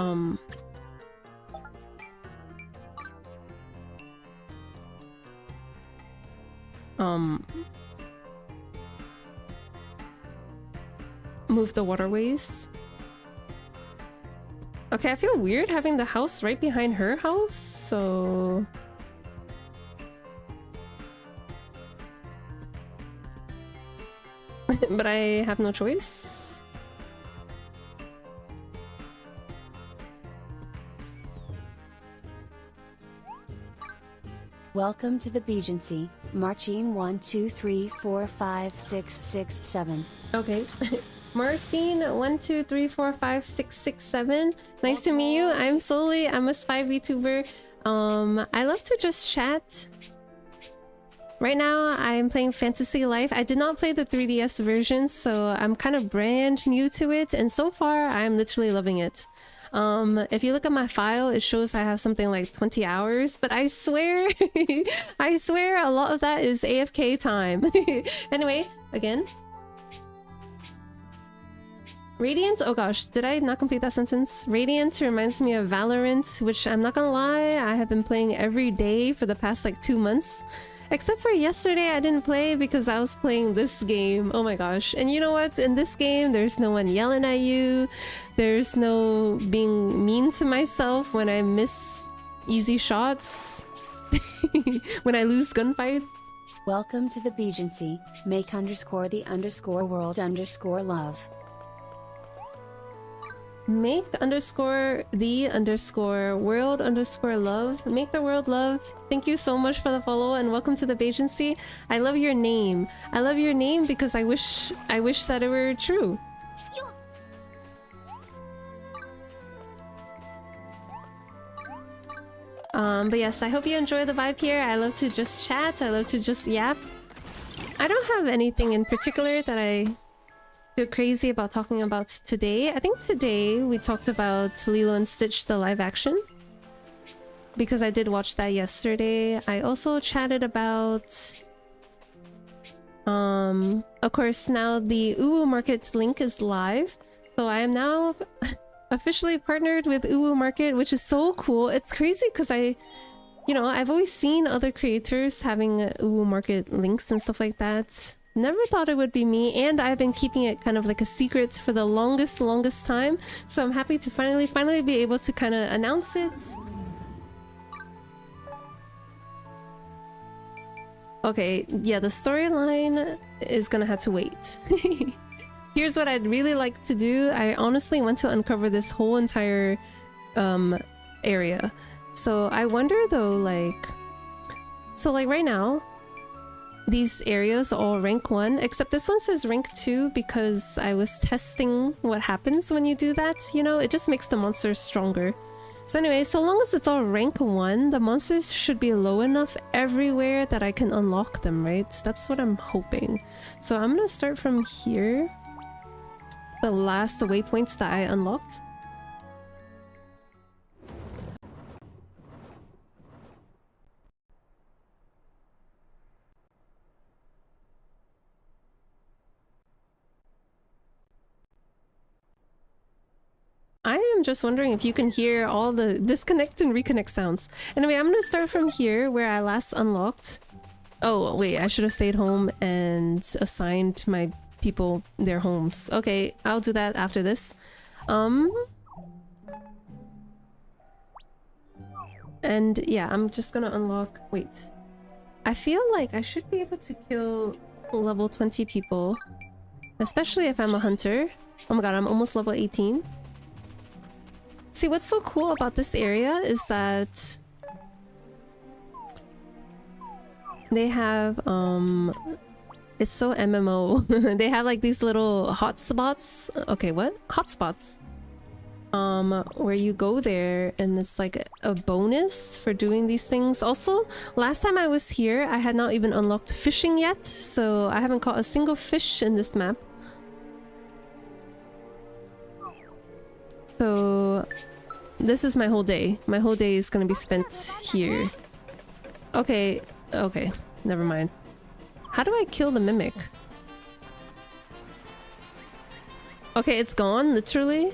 move the waterways. Okay, I feel weird having the house right behind her house, so... But I have no choice. Welcome to the Beagency. Marcin 1 2 3 4 5 6 6 7. Okay. Marcin 1 2 3 4 5 6 6 7. Nice to meet you. I'm Solie. I'm a spy VTuber. I love to just chat. Right now, I'm playing Fantasy Life. I did not play the 3DS version, so I'm kind of brand new to it, and so far, I'm literally loving it. If you look at my file, it shows I have something like 20 hours, but I swear, I swear a lot of that is AFK time. Anyway, again. Radiant? Oh gosh, did I not complete that sentence? Radiant reminds me of Valorant, which I'm not gonna lie, I have been playing every day for the past like 2 months. Except for yesterday, I didn't play because I was playing this game. Oh my gosh. And you know what? In this game, there's no one yelling at you. There's no being mean to myself when I miss easy shots. When I lose gunfights. Welcome to the Beagency. Make _the_world_love. Make _the_world_love. Make the world love. Thank you so much for the follow and welcome to the Beagency. I love your name. I love your name because I wish that it were true. But yes, I hope you enjoy the vibe here. I love to just chat. I love to just yap. I don't have anything in particular that I feel crazy about talking about today. I think today we talked about Lilo and Stitch, the live action, because I did watch that yesterday. I also chatted about... of course, now the UwuMarket link is live. So I am now officially partnered with UwuMarket, which is so cool. It's crazy because I've always seen other creators having UwuMarket links and stuff like that. Never thought it would be me, and I've been keeping it kind of like a secret for the longest time. So I'm happy to finally be able to kind of announce it. Okay, yeah, the storyline is gonna have to wait. Here's what I'd really like to do. I honestly want to uncover this whole entire area. So I wonder though, like right now, these areas all rank 1, except this one says rank 2 because I was testing what happens when you do that, it just makes the monsters stronger. So anyway, so long as it's all rank 1, the monsters should be low enough everywhere that I can unlock them, right? That's what I'm hoping. So I'm gonna start from here. The last waypoints that I unlocked. I am just wondering if you can hear all the disconnect and reconnect sounds. Anyway, I'm gonna start from here where I last unlocked. Oh, wait, I should have stayed home and assigned my people their homes. Okay, I'll do that after this. And yeah, I'm just gonna unlock... Wait. I feel like I should be able to kill level 20 people. Especially if I'm a hunter. Oh my god, I'm almost level 18. See, what's so cool about this area is that they have, it's so MMO. They have like these little hotspots. Okay, what? Hotspots. Where you go there and it's like a bonus for doing these things. Also, last time I was here, I had not even unlocked fishing yet, so I haven't caught a single fish in this map. So this is my whole day. My whole day is gonna be spent here. Okay, okay, never mind. How do I kill the mimic? Okay, it's gone, literally.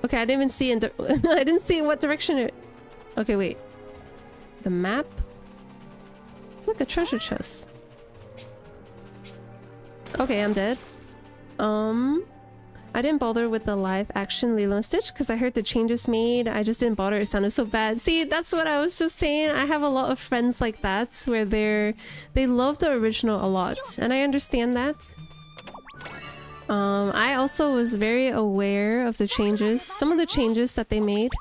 Okay, I didn't even see I didn't see what direction it... Okay, wait. The map? Look, a treasure chest. Okay, I'm dead. I didn't bother with the live action Lilo and Stitch because I heard the changes made. I just didn't bother. It sounded so bad. See, that's what I was just saying. I have a lot of friends like that where they love the original a lot, and I understand that. I also was very aware of the changes, some of the changes that they made.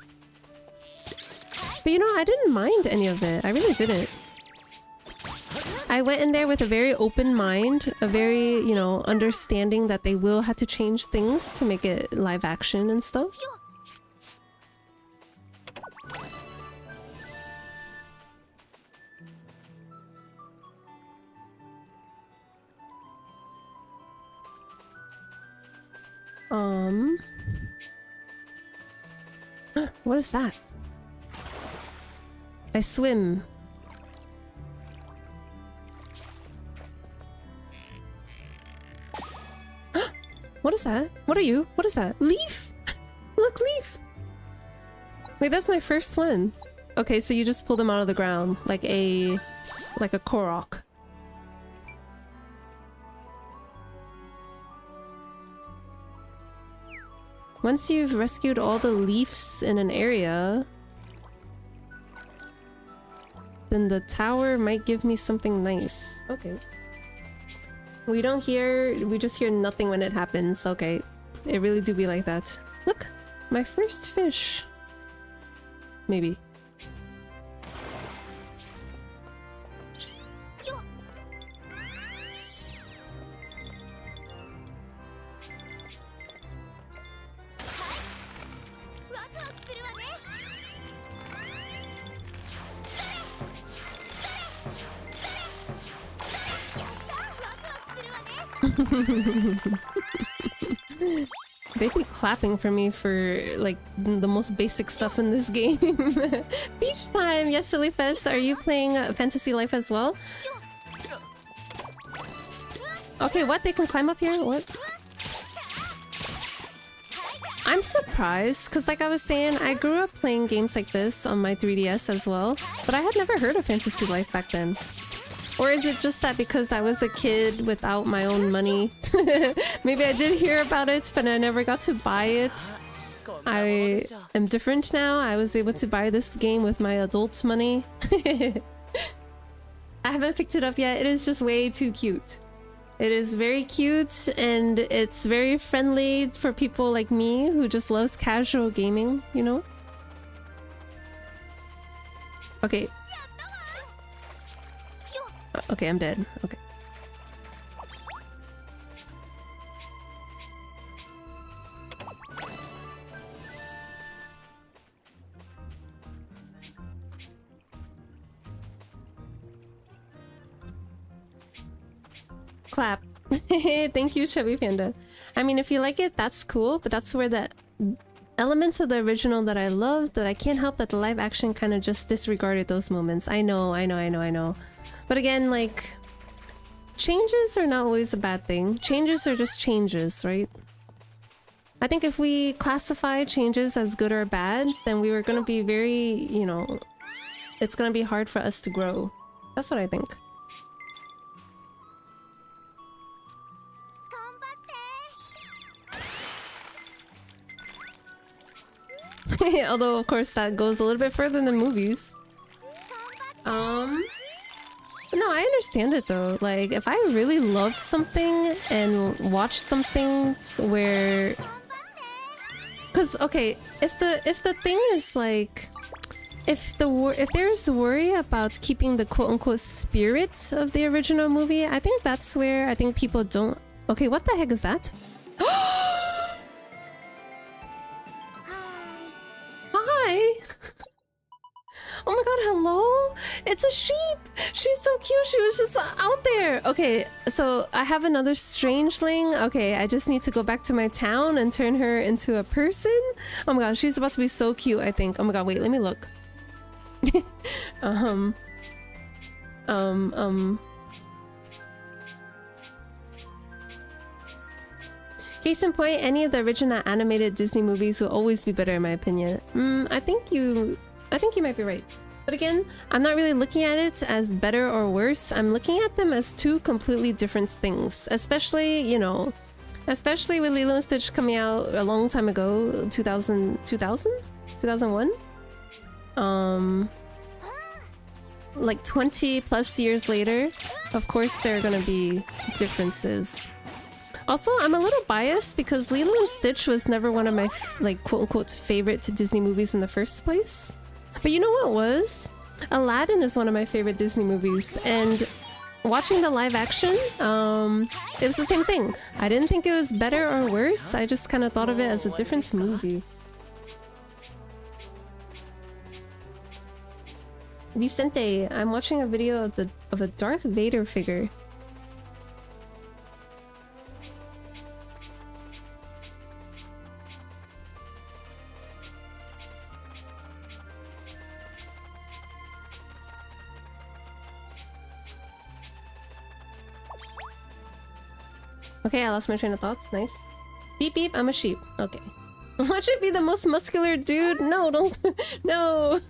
But I didn't mind any of it. I really didn't. I went in there with a very open mind, a very, understanding that they will have to change things to make it live action and stuff. What is that? I swim. What is that? What are you? What is that? Leaf? Look, leaf! Wait, that's my first one. Okay, so you just pull them out of the ground like a Korok. Once you've rescued all the leaves in an area, then the tower might give me something nice. Okay. We just hear nothing when it happens. Okay. It really do be like that. Look! My first fish. Maybe. They be clapping for me for like the most basic stuff in this game. Beach time! Yes, Silly Fest. Are you playing Fantasy Life as well? Okay, what? They can climb up here? What? I'm surprised, because like I was saying, I grew up playing games like this on my 3DS as well, but I had never heard of Fantasy Life back then. Or is it just that because I was a kid without my own money? Maybe I did hear about it, but I never got to buy it. I am different now. I was able to buy this game with my adult money. I haven't picked it up yet. It is just way too cute. It is very cute and it's very friendly for people like me who just loves casual gaming, you know? Okay. Okay, I'm dead. Okay. Clap. Thank you, Chubby Panda. I mean, if you like it, that's cool, but that's where the elements of the original that I loved, that I can't help that the live action kind of just disregarded those moments. I know. But again, like, changes are not always a bad thing. Changes are just changes, right? I think if we classify changes as good or bad, then we were gonna be very, you know, it's gonna be hard for us to grow. That's what I think. Although, of course, that goes a little bit further than movies. No, I understand it though. Like, if I really loved something and watched something where... Cause, okay, if the thing is like... If there's worry about keeping the quote-unquote spirit of the original movie, I think that's where I think people don't... Okay, what the heck is that? Hi! Oh my god, hello? It's a sheep! She's so cute, she was just out there! Okay, so I have another strangeling. Okay, I just need to go back to my town and turn her into a person? Oh my god, she's about to be so cute, I think. Oh my god, wait, let me look. Case in point, any of the original animated Disney movies will always be better in my opinion. I think you might be right. But again, I'm not really looking at it as better or worse. I'm looking at them as two completely different things. Especially, you know, especially with Lilo and Stitch coming out a long time ago, 2001? Like 20 plus years later, of course there are gonna be differences. Also, I'm a little biased because Lilo and Stitch was never one of my like quote-unquote favorite Disney movies in the first place. But you know what was? Aladdin is one of my favorite Disney movies, and watching the live action, it was the same thing. I didn't think it was better or worse, I just kind of thought of it as a different movie. Vicente, I'm watching a video of a Darth Vader figure. Okay, I lost my train of thought. Nice. Beep beep, I'm a sheep. Okay. Watch it be the most muscular dude? No, don't. No.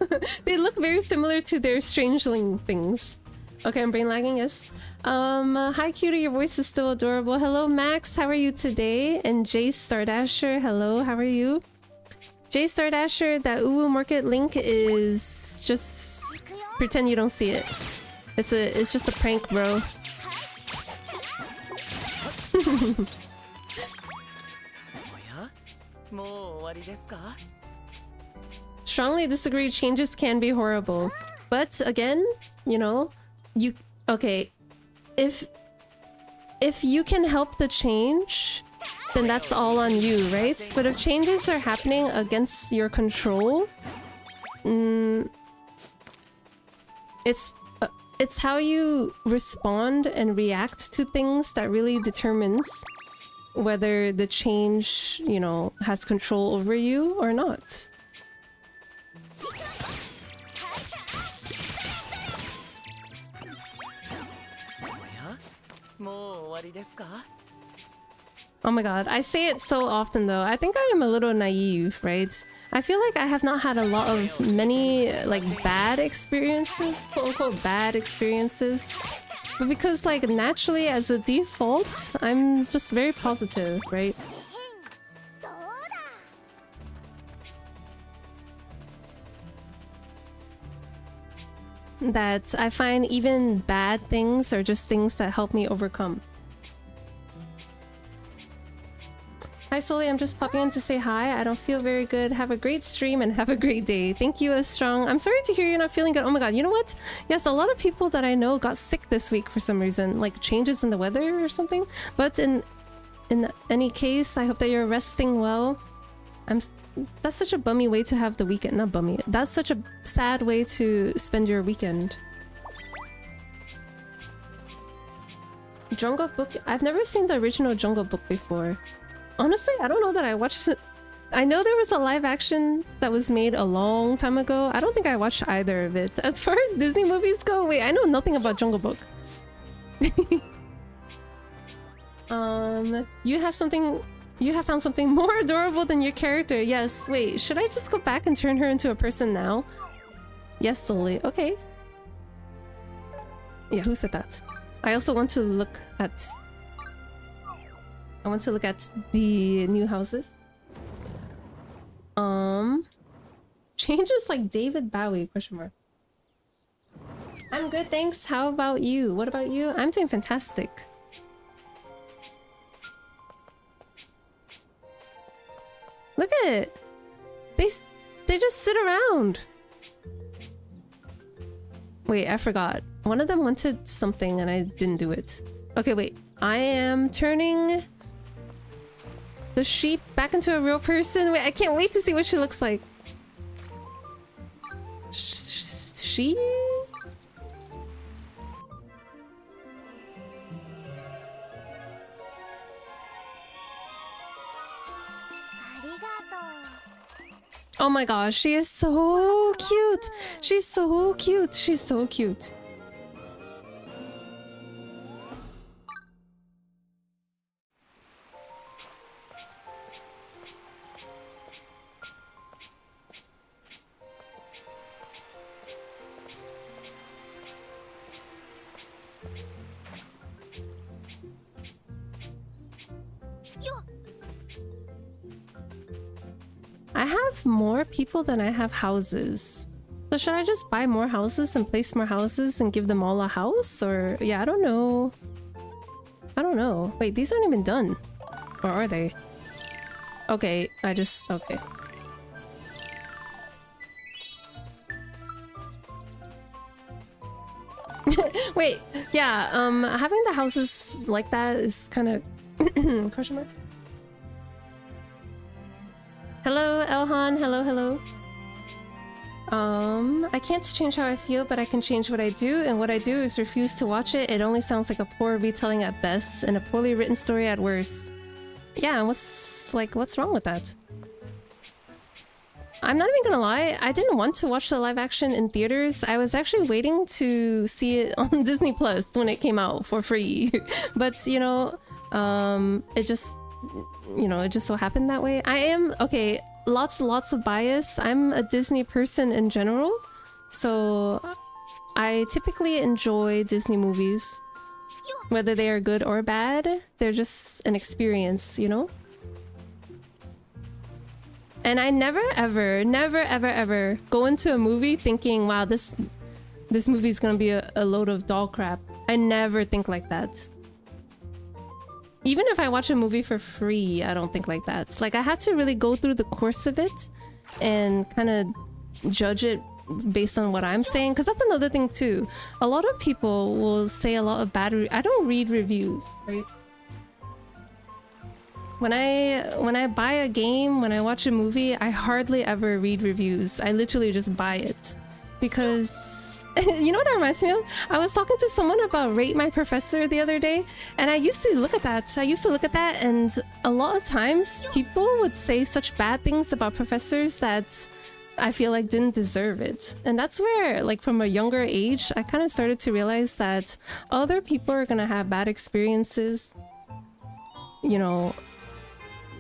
They look very similar to their strangeling things. Okay, I'm brain lagging, yes. Hi cutie, your voice is still adorable. Hello Max, how are you today? And Jay Stardasher, hello, how are you? Jay Stardasher, that UwuMarket link is just pretend you don't see it. It's just a prank, bro. Strongly disagree, changes can be horrible. But again, you know, okay, if you can help the change, then that's all on you, right? But if changes are happening against your it's it's how you respond and react to things that really determines whether the change, you know, has control over you or not. Oh my god, I say it so often though. I think I am a little naive, right? I feel like I have not had a lot of many like bad experiences, quote unquote bad experiences. But because like naturally as a default, I'm just very positive, right? That I find even bad things are just things that help me overcome. Hi Solie, I'm just popping in to say hi. I don't feel very good. Have a great stream and have a great day. Thank you, Strong. I'm sorry to hear you're not feeling good. Oh my god, you know what? Yes, a lot of people that I know got sick this week for some reason, like changes in the weather or something. But in any case, I hope that you're resting well. That's such a bummy way to have the weekend. Not bummy. That's such a sad way to spend your weekend. Jungle Book? I've never seen the original Jungle Book before. Honestly, I don't know that I watched it. I know there was a live action that was made a long time ago. I don't think I watched either of it. As far as Disney movies go, wait, I know nothing about Jungle Book. You have found something more adorable than your character. Yes, wait, should I just go back and turn her into a person now? Yes, Solie. Okay. Yeah, who said that? I also want to look at... I want to look at the new houses. Changes like David Bowie, question mark. I'm good, thanks. How about you? What about you? I'm doing fantastic. Look at it. They just sit around. Wait, I forgot. One of them wanted something and I didn't do it. Okay, wait. I am turning the sheep back into a real person. Wait, I can't wait to see what she looks like. She? Oh my gosh, she is so cute. She's so cute. She's so cute. I have more people than I have houses. So should I just buy more houses and place more houses and give them all a house? Or yeah, I don't know. I don't know. Wait, these aren't even done. Or are they? Okay, okay. Wait, yeah, having the houses like that is kind of question mark. Hello, Elhan. Hello, hello. I can't change how I feel, but I can change what I do, and what I do is refuse to watch it. It only sounds like a poor retelling at best, and a poorly written story at worst. Yeah, and what's wrong with that? I'm not even gonna lie, I didn't want to watch the live action in theaters. I was actually waiting to see it on Disney Plus when it came out for free. But, you know, it just so happened that way. I am, okay, lots of bias. I'm a Disney person in general. So I typically enjoy Disney movies. Whether they are good or bad, they're just an experience, you know? And I never ever go into a movie thinking, wow, this movie is gonna be a load of doll crap. I never think like that. Even if I watch a movie for free, I don't think like that. It's like I have to really go through the course of it and kind of judge it based on what I'm saying. Because that's another thing too. A lot of people will say a lot of bad... I don't read reviews, right? When I buy a game, when I watch a movie, I hardly ever read reviews. I literally just buy it. Because You know what that reminds me of? I was talking to someone about Rate My Professor the other day, and I used to look at that. And a lot of times people would say such bad things about professors that I feel like didn't deserve it. And that's where, like, from a younger age, I kind of started to realize that other people are gonna have bad experiences, you know,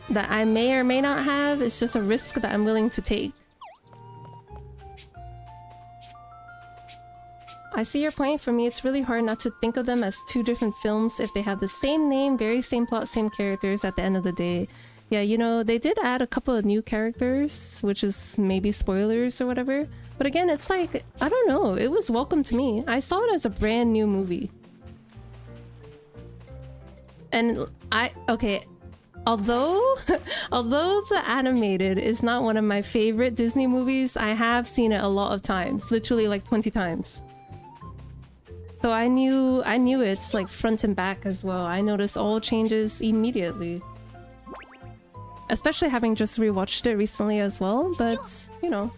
that I may or may not have. It's just a risk that I'm willing to take. I see your point. For me, it's really hard not to think of them as two different films if they have the same name, very same plot, same characters at the end of the day. Yeah, you know, they did add a couple of new characters, which is maybe spoilers or whatever. But again, it's like, I don't know, it was welcome to me. I saw it as a brand new movie. And okay, although the animated is not one of my favorite Disney movies, I have seen it a lot of times, literally like 20 times. So I knew it like front and back as well. I noticed all changes immediately. Especially having just rewatched it recently as well, but you know.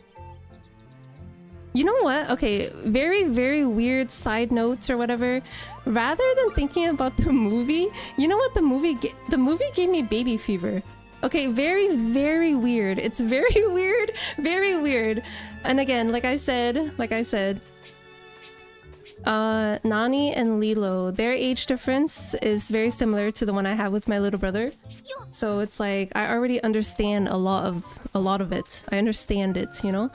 You know what? Okay, very, very weird side notes or whatever. Rather than thinking about the movie, you know what the movie gave me baby fever. Okay, very, very weird. It's very weird, very weird. And again, like I said, Nani and Lilo, their age difference is very similar to the one I have with my little brother. So it's like I already understand a lot of it. I understand it, you know?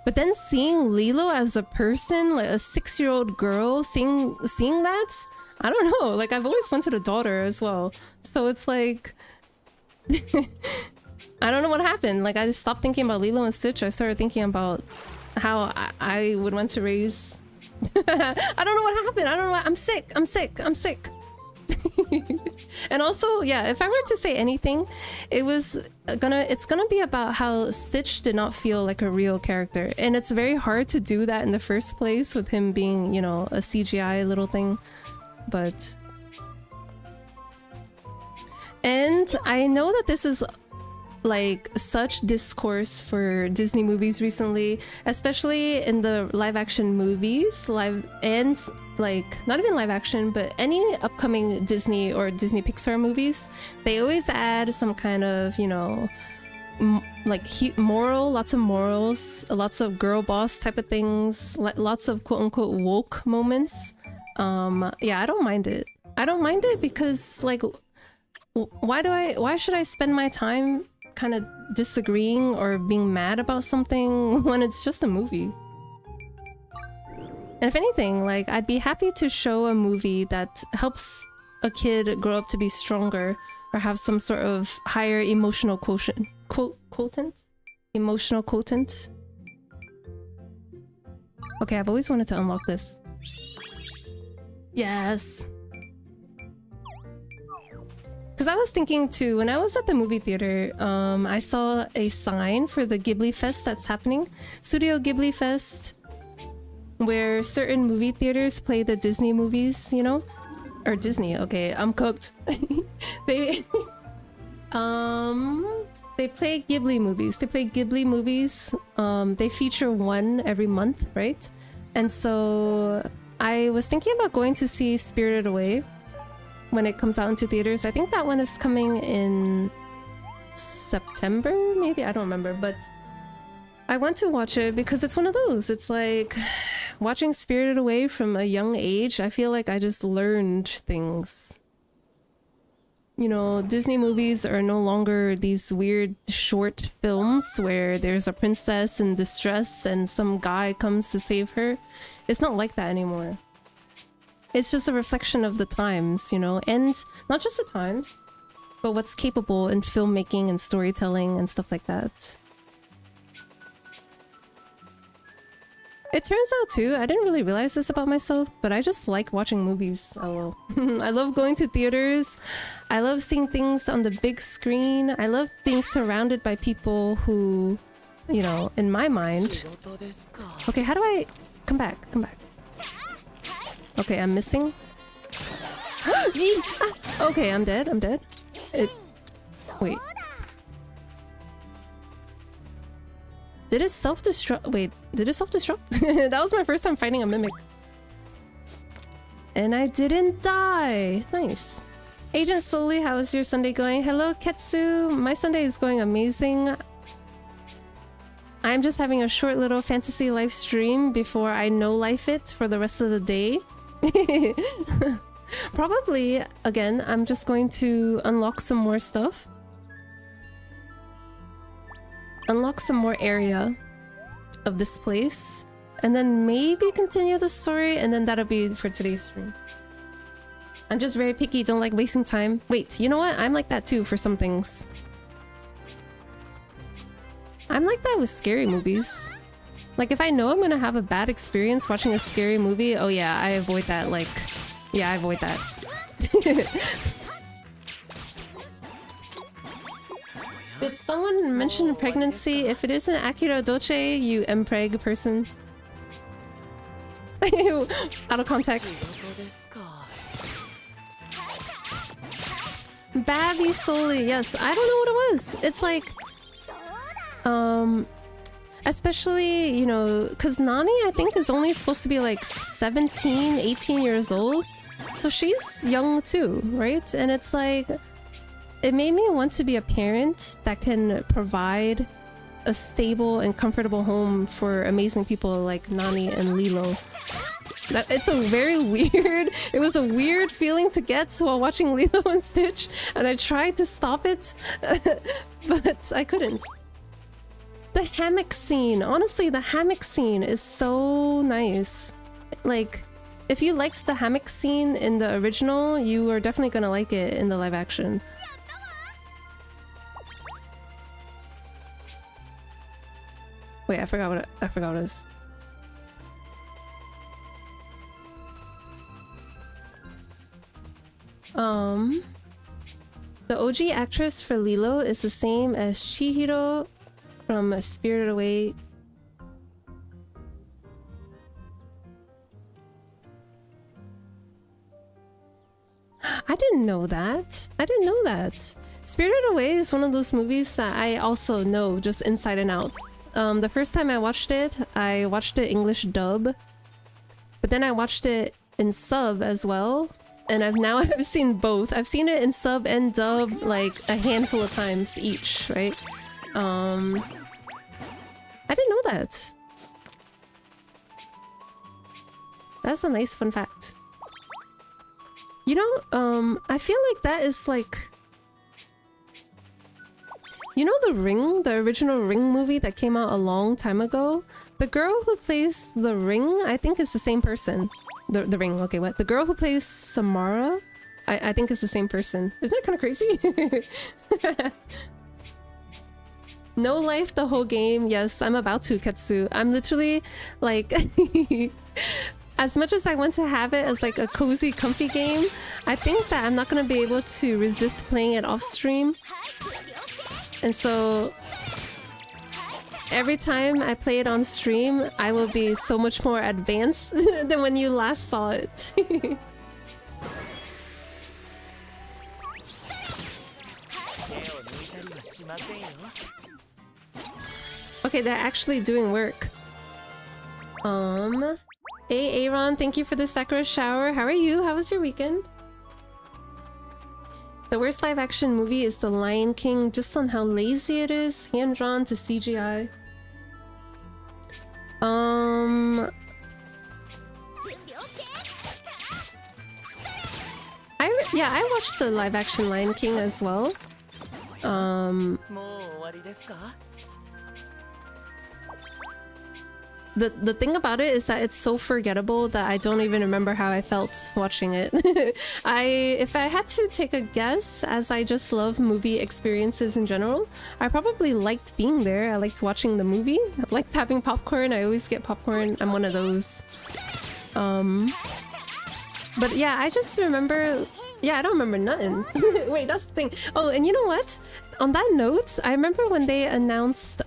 But then seeing Lilo as a person, like a 6-year-old girl, seeing that, I don't know. Like I've always wanted a daughter as well. So it's like I don't know what happened. Like I just stopped thinking about Lilo and Stitch. I started thinking about how I would want to raise. I don't know what happened. I don't know. I'm sick. And also, yeah, if I were to say anything, it's gonna be about how Stitch did not feel like a real character, and it's very hard to do that in the first place with him being, you know, a CGI little thing. But and I know that this is like such discourse for Disney movies recently, especially in the live action movies, and like not even live action, but any upcoming Disney or Disney Pixar movies, they always add some kind of, you know, moral, lots of morals, lots of girl boss type of things, lots of quote unquote woke moments. Yeah, I don't mind it because like why should I spend my time kind of disagreeing or being mad about something when it's just a movie? And if anything, like I'd be happy to show a movie that helps a kid grow up to be stronger or have some sort of higher emotional quotient. Emotional quotient. Okay, I've always wanted to unlock this. Yes. Because I was thinking too, when I was at the movie theater, I saw a sign for the Ghibli Fest that's happening. Studio Ghibli Fest, where certain movie theaters play the Disney movies, you know? Or Disney, okay, I'm cooked. They play Ghibli movies. They feature one every month, right? And so I was thinking about going to see Spirited Away when it comes out into theaters. I think that one is coming in September, maybe? I don't remember, but I want to watch it because it's one of those. It's like watching Spirited Away from a young age. I feel like I just learned things. You know, Disney movies are no longer these weird short films where there's a princess in distress and some guy comes to save her. It's not like that anymore. It's just a reflection of the times, you know, and not just the times, but what's capable in filmmaking and storytelling and stuff like that. It turns out too, I didn't really realize this about myself, but I just like watching movies. Oh well. I love going to theaters. I love seeing things on the big screen. I love being surrounded by people who, you know, in my mind. Okay, how do I come back? Okay, I'm missing. Okay, I'm dead. Wait. Did it self-destruct? Wait, did it self-destruct? That was my first time fighting a mimic. And I didn't die. Nice. Agent Solie, how is your Sunday going? Hello, Ketsu. My Sunday is going amazing. I'm just having a short little fantasy live stream before I no-life it for the rest of the day. Probably, again, I'm just going to unlock some more stuff. Unlock some more area of this place. And then maybe continue the story, and then that'll be for today's stream. I'm just very picky, don't like wasting time. Wait, you know what? I'm like that too for some things. I'm like that with scary movies. Like if I know I'm gonna have a bad experience watching a scary movie, oh yeah, I avoid that. Like, yeah, I avoid that. Did someone mention pregnancy? If it isn't Akira Doche, you mpreg person. Out of context. Babby Solie, yes, I don't know what it was. It's like, especially, you know, because Nani, I think, is only supposed to be like 17, 18 years old. So she's young too, right? And it's like, it made me want to be a parent that can provide a stable and comfortable home for amazing people like Nani and Lilo. It's a very weird, it was a weird feeling to get while watching Lilo and Stitch, and I tried to stop it, but I couldn't. The hammock scene, honestly, the hammock scene is so nice. Like, if you liked the hammock scene in the original, you are definitely gonna like it in the live action. Wait, I forgot what it is. The OG actress for Lilo is the same as Chihiro from Spirited Away. I didn't know that. I didn't know that. Spirited Away is one of those movies that I also know just inside and out. The first time I watched it English dub, but then I watched it in sub as well. And I've seen both. I've seen it in sub and dub like a handful of times each, right? I didn't know that. That's a nice fun fact. You know, I feel like that is like... You know The Ring? The original Ring movie that came out a long time ago? The girl who plays the Ring, I think is the same person. The Ring, okay, what? The girl who plays Samara, I think is the same person. Isn't that kind of crazy? No life the whole game. Yes, I'm about to, Ketsu. I'm literally like... As much as I want to have it as like a cozy, comfy game, I think that I'm not going to be able to resist playing it off stream. And so... every time I play it on stream, I will be so much more advanced than when you last saw it. Okay, they're actually doing work. Hey Aaron, thank you for the Sakura shower. How are you? How was your weekend? The worst live action movie is The Lion King, just on how lazy it is, hand-drawn to CGI. I watched the live action Lion King as well. The thing about it is that it's so forgettable that I don't even remember how I felt watching it. If I had to take a guess, as I just love movie experiences in general, I probably liked being there. I liked watching the movie. I liked having popcorn. I always get popcorn. I'm one of those. But yeah, I just remember... Yeah, I don't remember nothing. Wait, that's the thing. Oh, and you know what? On that note, I remember when they announced...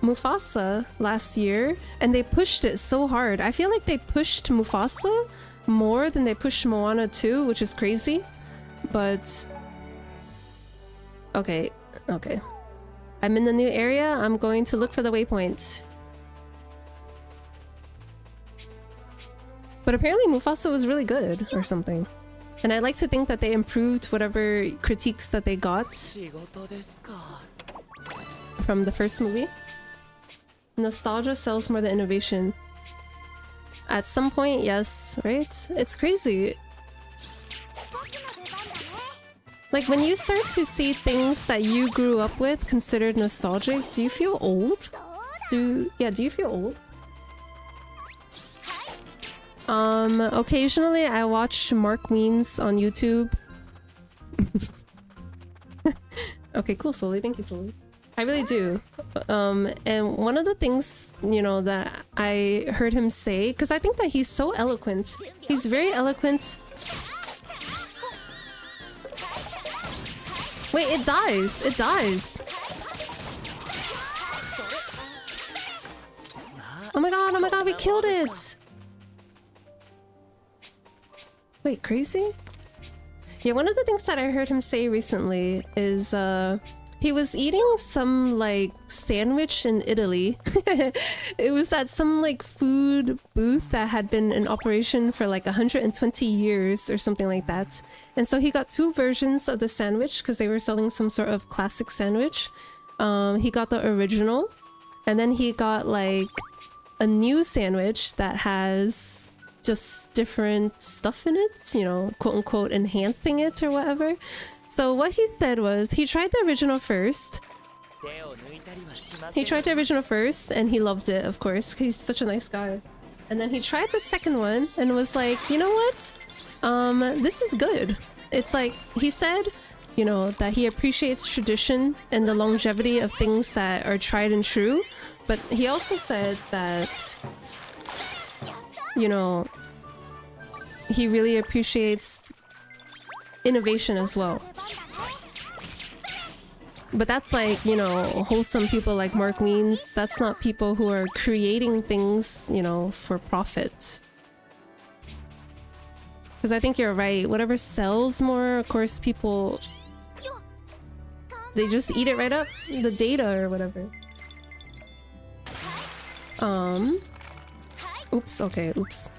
Mufasa last year, and they pushed it so hard. I feel like they pushed Mufasa more than they pushed Moana 2, which is crazy. But... Okay. I'm in the new area. I'm going to look for the waypoint. But apparently Mufasa was really good or something. And I like to think that they improved whatever critiques that they got from the first movie. Nostalgia sells more than innovation. At some point, yes, right? It's crazy. Like when you start to see things that you grew up with considered nostalgic, do you feel old? Do you feel old? Occasionally I watch Mark Weens on YouTube. Okay, cool, Solie. Thank you, Solie. I really do. And one of the things, you know, that I heard him say, because I think that he's so eloquent. He's very eloquent. Wait, it dies. It dies. Oh my god, we killed it! Wait, crazy? Yeah, one of the things that I heard him say recently is, he was eating some, like, sandwich in Italy. It was at some, like, food booth that had been in operation for, like, 120 years or something like that. And so he got two versions of the sandwich because they were selling some sort of classic sandwich. He got the original. And then he got, like, a new sandwich that has just different stuff in it, you know, quote-unquote enhancing it or whatever. So what he said was, he tried the original first. He tried the original first, and he loved it, of course. He's such a nice guy. And then he tried the second one, and was like, you know what? This is good. It's like, he said, you know, that he appreciates tradition and the longevity of things that are tried and true. But he also said that, you know, he really appreciates innovation as well. But that's like, you know, wholesome people like Mark Weens. That's not people who are creating things, you know, for profit. Because I think you're right. Whatever sells more, of course, people... they just eat it right up. The data or whatever. Oops, okay, oops.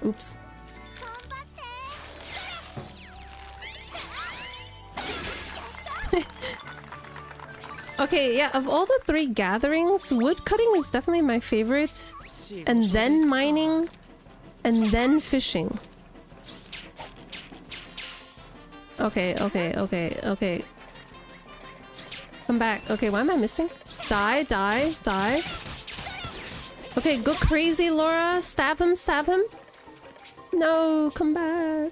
Okay, yeah, of all the three gatherings, wood cutting is definitely my favorite. And then mining, and then fishing. Okay. Come back. Okay, why am I missing? Die. Okay, go crazy, Laura. Stab him. No, come back.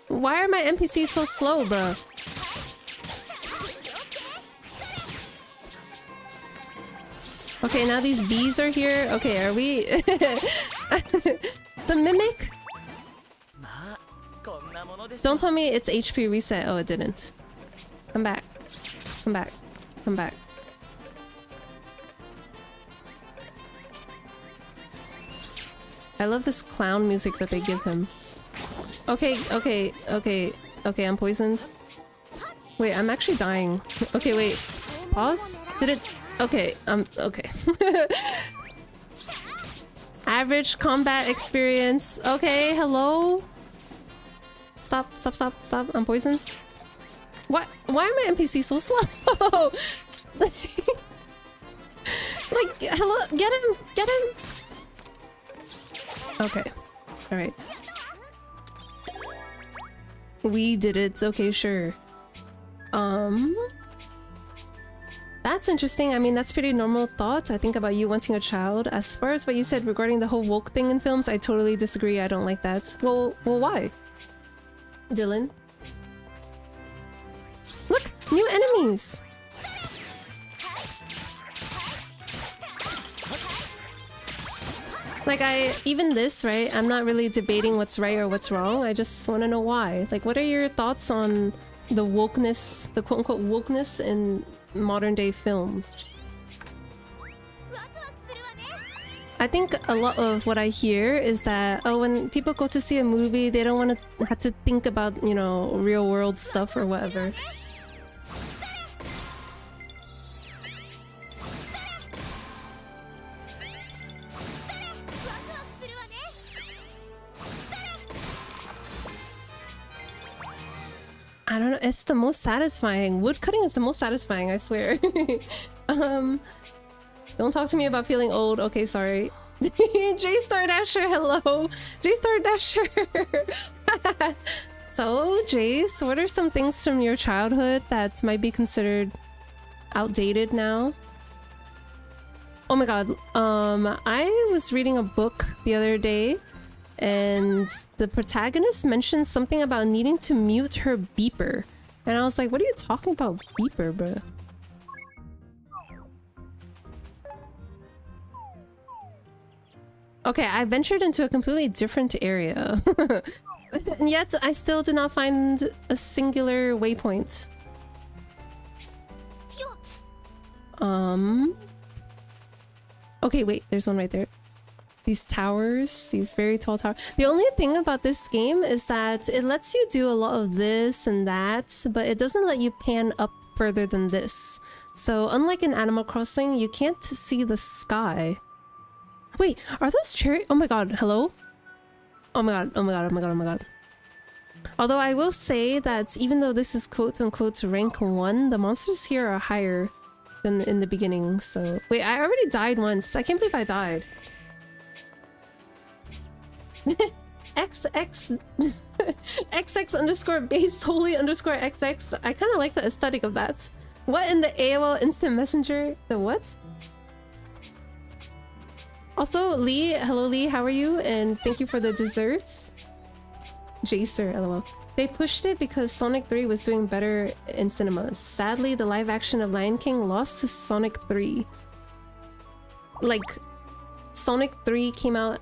Why are my NPCs so slow, bro? Okay, now these bees are here. Okay, are we... The mimic? Don't tell me it's HP reset. Oh, it didn't. Come back. I love this clown music that they give him. Okay, I'm poisoned. Wait, I'm actually dying. Okay, wait. Pause? Did it... Okay, okay. Average combat experience. Okay, hello? Stop. I'm poisoned. What? Why are my NPCs so slow? Like, hello? Get him! Okay. Alright. We did it. Okay, sure. That's interesting. I mean, that's pretty normal thought. I think about you wanting a child. As far as what you said regarding the whole woke thing in films, I totally disagree. I don't like that. Well, why? Dylan? Look! New enemies! Like, even this, right? I'm not really debating what's right or what's wrong. I just want to know why. Like, what are your thoughts on the wokeness, the quote-unquote wokeness in modern day films? I think a lot of what I hear is that, oh, when people go to see a movie, they don't want to have to think about, you know, real world stuff or whatever. I don't know. It's the most satisfying. Wood cutting is the most satisfying, I swear. Don't talk to me about feeling old. Okay, sorry. J-Star Dasher, hello. J-Star Dasher. So, Jace, what are some things from your childhood that might be considered outdated now? Oh my god. I was reading a book the other day, and the protagonist mentioned something about needing to mute her beeper. And I was like, what are you talking about, beeper, bro? Okay, I ventured into a completely different area. And yet, I still did not find a singular waypoint. Okay, wait, there's one right there. These towers, these very tall towers. The only thing about this game is that it lets you do a lot of this and that, but it doesn't let you pan up further than this. So unlike in Animal Crossing, you can't see the sky. Wait, are those cherry? Oh my god, hello? Oh my god, oh my god, oh my god, oh my god. Although I will say that even though this is quote-unquote rank 1, the monsters here are higher than in the beginning, so... Wait, I already died once. I can't believe I died. XX... XX underscore base Solie underscore XX. I kind of like the aesthetic of that. What in the AOL Instant Messenger? The what? Also, Lee, hello Lee, how are you? And thank you for the desserts. Jacer, lol. They pushed it because Sonic 3 was doing better in cinemas. Sadly, the live action of Lion King lost to Sonic 3. Like, Sonic 3 came out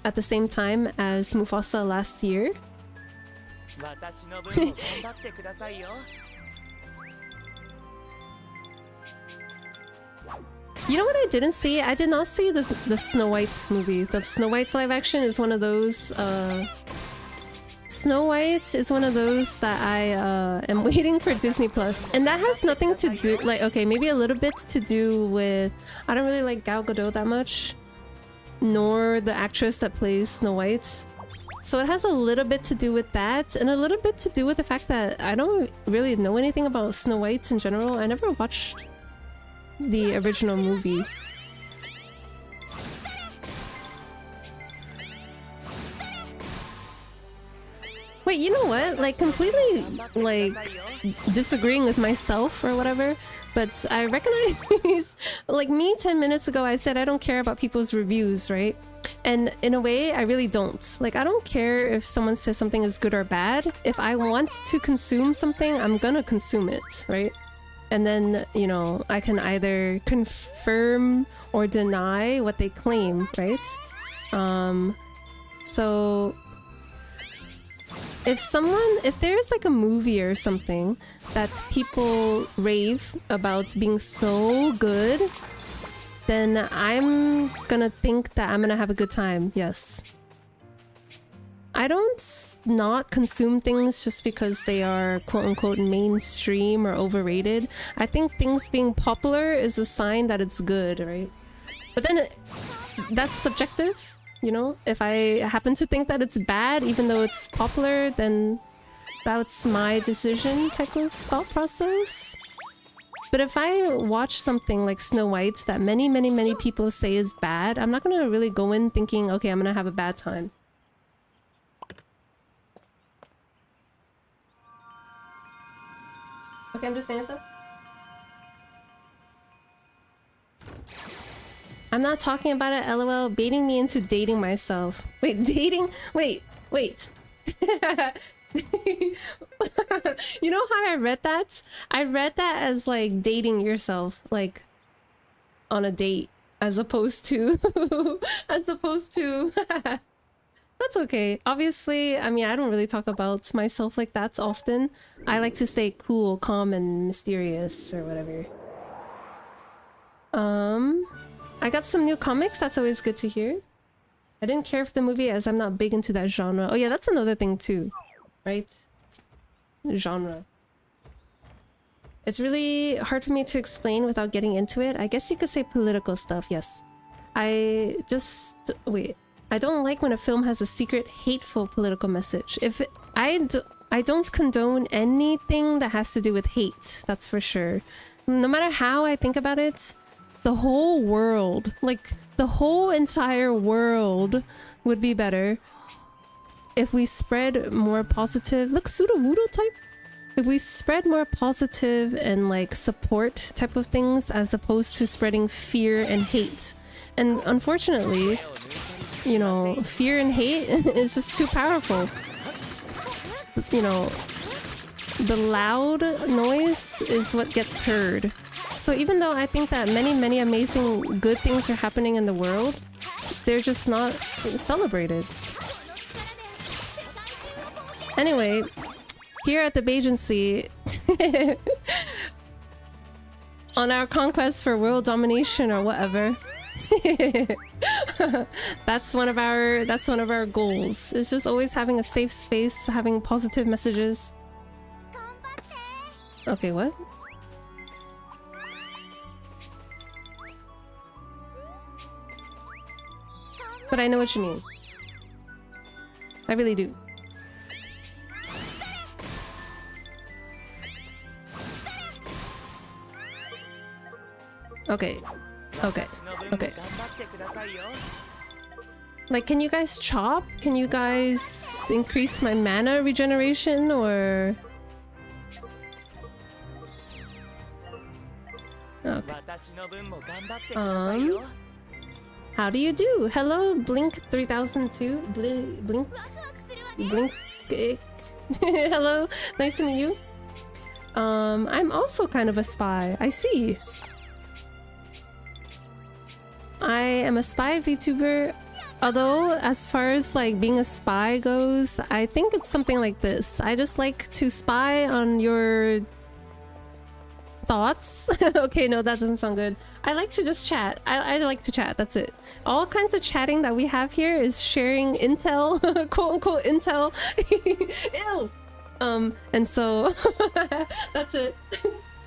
at the same time as Mufasa last year. You know what I didn't see? I did not see the Snow White movie. The Snow White live action is one of those... Snow White is one of those that I am waiting for Disney Plus. And that has nothing to do... Like, okay, maybe a little bit to do with... I don't really like Gal Gadot that much. Nor the actress that plays Snow White. So it has a little bit to do with that. And a little bit to do with the fact that I don't really know anything about Snow White in general. I never watched the original movie. Wait, you know what? Like, completely, like, disagreeing with myself or whatever, but I recognize, like, me 10 minutes ago, I said I don't care about people's reviews, right? And in a way, I really don't. Like, I don't care if someone says something is good or bad. If I want to consume something, I'm gonna consume it, right? And then, you know, I can either confirm or deny what they claim, right? So... if there's like a movie or something that people rave about being so good, then I'm gonna think that I'm gonna have a good time, yes. I don't not consume things just because they are quote-unquote mainstream or overrated. I think things being popular is a sign that it's good, right? But then that's subjective. You know, if I happen to think that it's bad, even though it's popular, then that's my decision type of thought process. But if I watch something like Snow White that many people say is bad, I'm not gonna really go in thinking, okay, I'm gonna have a bad time. Okay, I'm just saying stuff. I'm not talking about it, lol, baiting me into dating myself. Wait, dating? Wait. You know how I read that? I read that as like dating yourself, like on a date, as opposed to... That's okay. Obviously, I mean, I don't really talk about myself like that often. I like to stay cool, calm, and mysterious, or whatever. I got some new comics, that's always good to hear. I didn't care for the movie as I'm not big into that genre. Oh yeah, that's another thing too, right? Genre. It's really hard for me to explain without getting into it. I guess you could say political stuff, yes. I don't like when a film has a secret, hateful political message. I don't condone anything that has to do with hate, that's for sure. No matter how I think about it, the whole world, like the whole entire world would be better if we spread more positive, look, pseudo-voodoo type? If we spread more positive and like support type of things as opposed to spreading fear and hate. And unfortunately, you know, fear and hate is just too powerful. You know, the loud noise is what gets heard. So even though I think that many amazing good things are happening in the world, they're just not celebrated. Anyway, here at the Bagency, on our conquest for world domination or whatever, that's one of our goals. It's just always having a safe space, having positive messages. Okay, what? But I know what you mean. I really do. Okay. Okay. Okay. Like, can you guys chop? Can you guys increase my mana regeneration or... Okay. How do you do? Hello, Blink 3002. Blink. Hello, nice to meet you. I'm also kind of a spy. I see. I am a spy VTuber. Although, as far as like being a spy goes, I think it's something like this. I just like to spy on your thoughts. Okay, no, that doesn't sound good. I like to just chat. I like to chat, that's it. All kinds of chatting that we have here is sharing intel, quote unquote intel. Ew. And so that's it.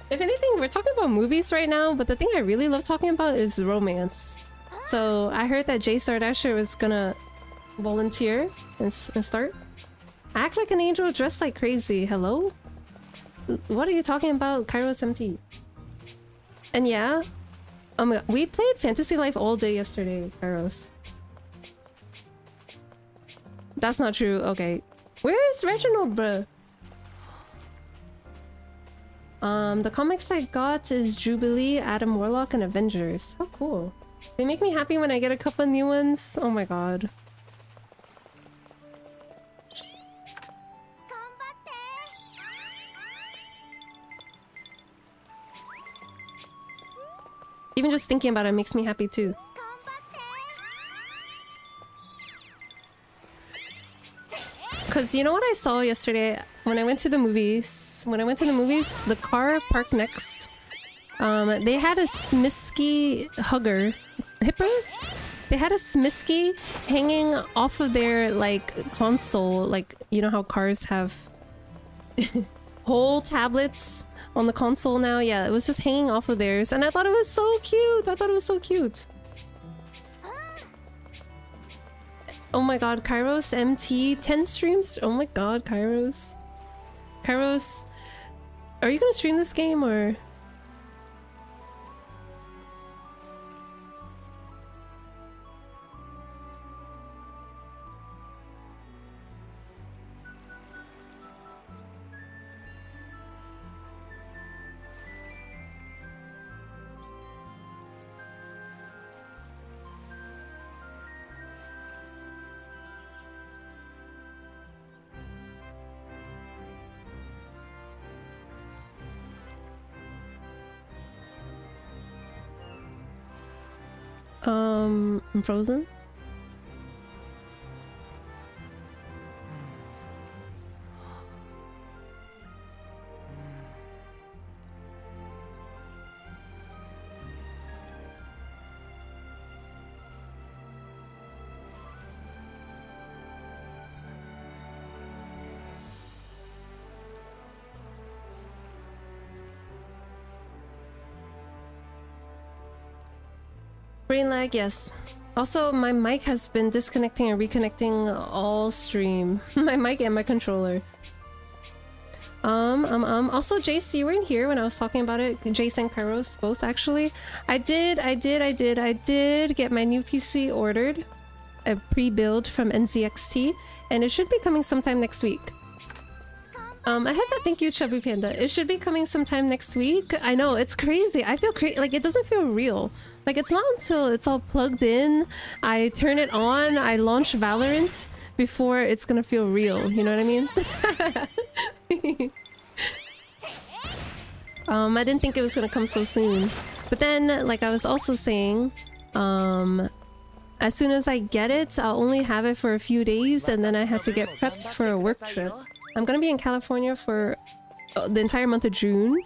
If anything, we're talking about movies right now, but the thing I really love talking about is romance. So I heard that Jay Stardasher was gonna volunteer and start. Act like an angel, dressed like crazy. Hello? What are you talking about, Kairos MT? And yeah, oh my god, we played Fantasy Life all day yesterday, Kairos. That's not true. Okay, where's Reginald, bruh? The comics I got is Jubilee, Adam Warlock, and Avengers. How cool. They make me happy when I get a couple new ones. Oh my god. Even just thinking about it makes me happy too. Cause you know what I saw yesterday when I went to the movies? The car parked next. They had a Smisky hugger. Hipper? They had a Smisky hanging off of their like console. Like, you know how cars have whole tablets on the console now? Yeah, it was just hanging off of theirs. And I thought it was so cute. Oh my god, Kairos MT 10 streams? Oh my god, Kairos. Kairos, are you gonna stream this game or? I'm frozen. Brain lag, yes. Also, my mic has been disconnecting and reconnecting all stream. My mic and my controller. Also, Jace, you were in here when I was talking about it. Jace and Kairos, both actually. I did get my new PC ordered, a pre-build from NZXT, and it should be coming sometime next week. I had that. Thank you, Chubby Panda. It should be coming sometime next week. I know, it's crazy. I feel crazy. Like, it doesn't feel real. Like, it's not until it's all plugged in, I turn it on, I launch Valorant, before it's gonna feel real. You know what I mean? I didn't think it was gonna come so soon. But then, like I was also saying, as soon as I get it, I'll only have it for a few days, and then I had to get prepped for a work trip. I'm gonna be in California for the entire month of June.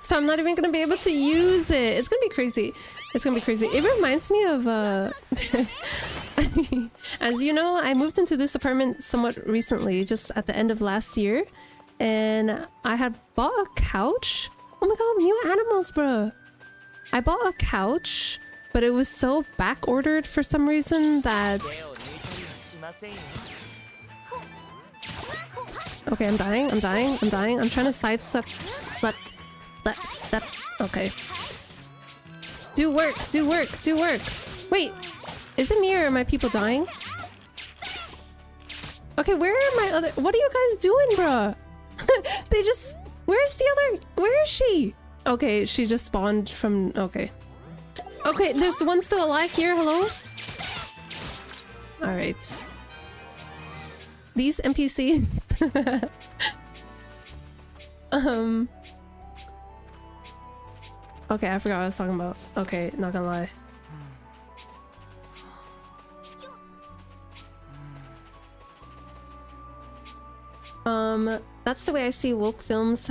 So I'm not even gonna be able to use it. It's gonna be crazy. It's gonna be crazy. It reminds me of as you know, I moved into this apartment somewhat recently, just at the end of last year, and I had bought a couch. Oh my god, new animals, bruh. I bought a couch, but it was so back ordered for some reason that... Okay, I'm dying. I'm trying to sidestep. Step. Okay. Do work. Wait, is it me or are my people dying? Okay, where are my other... What are you guys doing, bruh? They just... Where's the other... Where is she? Okay, she just spawned from... Okay. Okay, there's one still alive here. Hello? Alright. These NPCs... Okay, I forgot what I was talking about. Okay, not gonna lie. That's the way I see woke films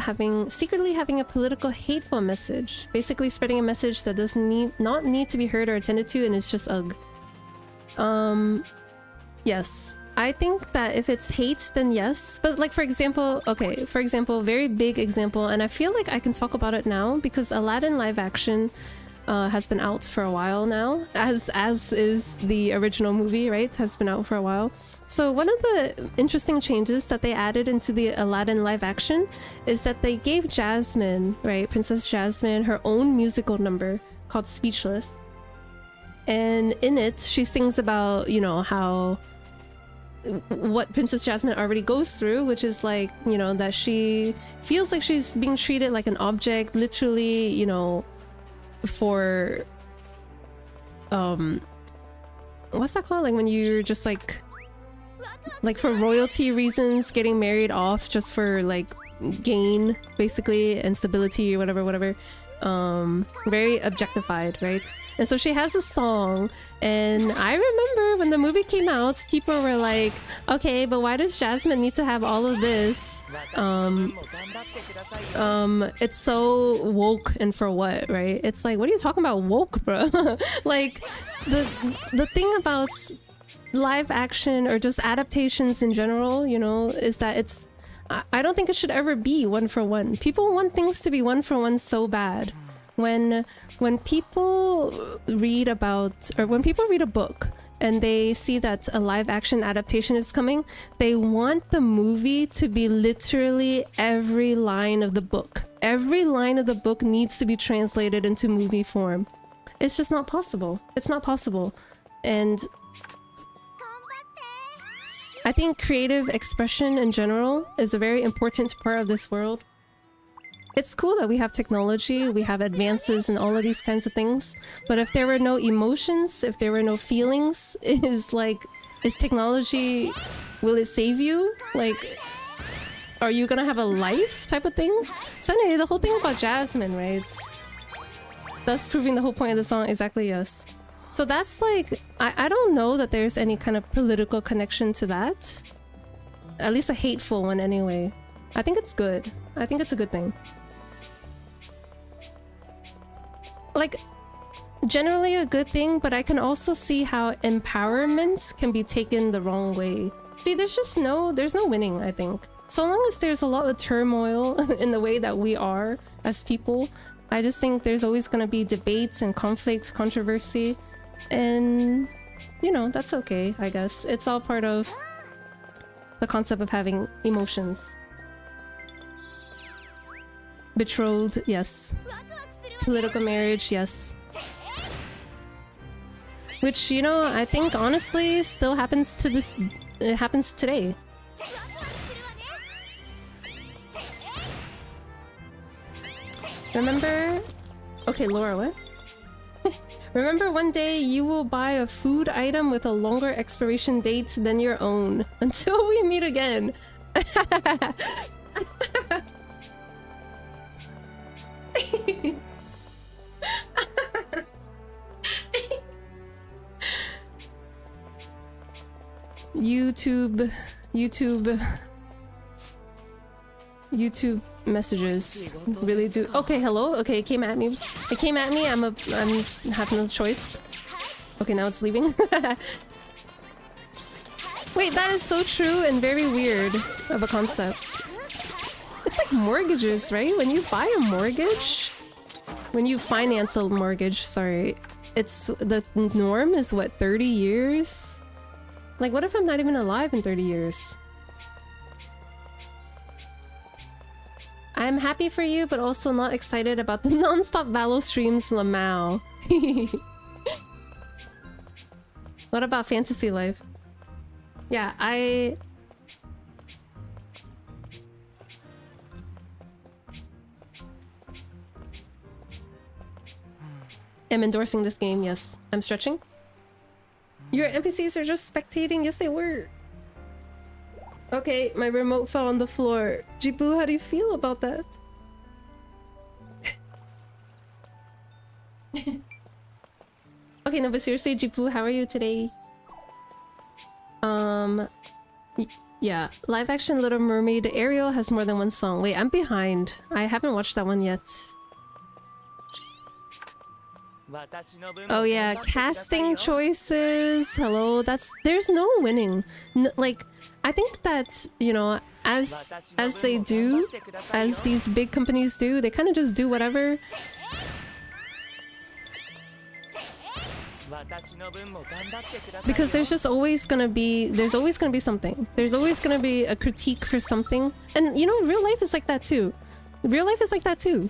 secretly having a political hateful message. Basically spreading a message that doesn't not need to be heard or attended to, and it's just ugh. Yes. I think that if it's hate, then yes. But like, for example, very big example, and I feel like I can talk about it now because Aladdin live action has been out for a while now, as is the original movie, right? Has been out for a while. So one of the interesting changes that they added into the Aladdin live action is that they gave Jasmine, right, Princess Jasmine, her own musical number called Speechless. And in it, she sings about, you know, how what Princess Jasmine already goes through, which is like, you know, that she feels like she's being treated like an object, literally, you know, for what's that called, like when you're just like for royalty reasons, getting married off just for like gain basically and stability or whatever. Very objectified, right? And so she has a song, and I remember when the movie came out, people were like, okay, but why does Jasmine need to have all of this? It's so woke, and for what, right? It's like, what are you talking about woke, bro? Like, the thing about live action or just adaptations in general, you know, is that I don't think it should ever be one for one. People want things to be one for one so bad. When people read about, or when people read a book and they see that a live action adaptation is coming, they want the movie to be literally every line of the book. Every line of the book needs to be translated into movie form. It's just not possible. It's not possible. And I think creative expression in general is a very important part of this world. It's cool that we have technology, we have advances and all of these kinds of things, but if there were no emotions, if there were no feelings, is technology, will it save you? Like, are you gonna have a life type of thing? So anyway, the whole thing about Jasmine, right? Thus proving the whole point of the song, exactly, yes. So that's like, I don't know that there's any kind of political connection to that. At least a hateful one anyway. I think it's good. I think it's a good thing. Like, generally a good thing, but I can also see how empowerment can be taken the wrong way. See, there's no winning, I think. So long as there's a lot of turmoil in the way that we are as people, I just think there's always gonna be debates and conflict, controversy. And yeah, you know, that's okay, I guess. It's all part of the concept of having emotions. Betrothed, yes. Political marriage, yes. Which, you know, I think honestly still happens to this. It happens today. Remember? Okay, Laura, what? Remember one day you will buy a food item with a longer expiration date than your own. Until we meet again. YouTube messages really do. Okay, hello. Okay, it came at me. It came at me. I'm have no choice. Okay, now it's leaving. Wait, that is so true and very weird of a concept. It's like mortgages, right? When you buy a mortgage, when you finance a mortgage, sorry, it's the norm is what, 30 years? Like, what if I'm not even alive in 30 years? I'm happy for you, but also not excited about the non-stop Valo streams, Lamau. What about fantasy life? Yeah, I am endorsing this game, yes. I'm stretching. Your NPCs are just spectating, yes they were. Okay, my remote fell on the floor. Jibu, how do you feel about that? Okay, no, but seriously, Jibu, how are you today? Yeah, live action Little Mermaid Ariel has more than one song. Wait, I'm behind. I haven't watched that one yet. Oh yeah, casting choices. Hello, there's no winning. Like, I think that, you know, as they do, as these big companies do, they kind of just do whatever. Because there's always gonna be something. There's always gonna be a critique for something. And you know, real life is like that too. Real life is like that too.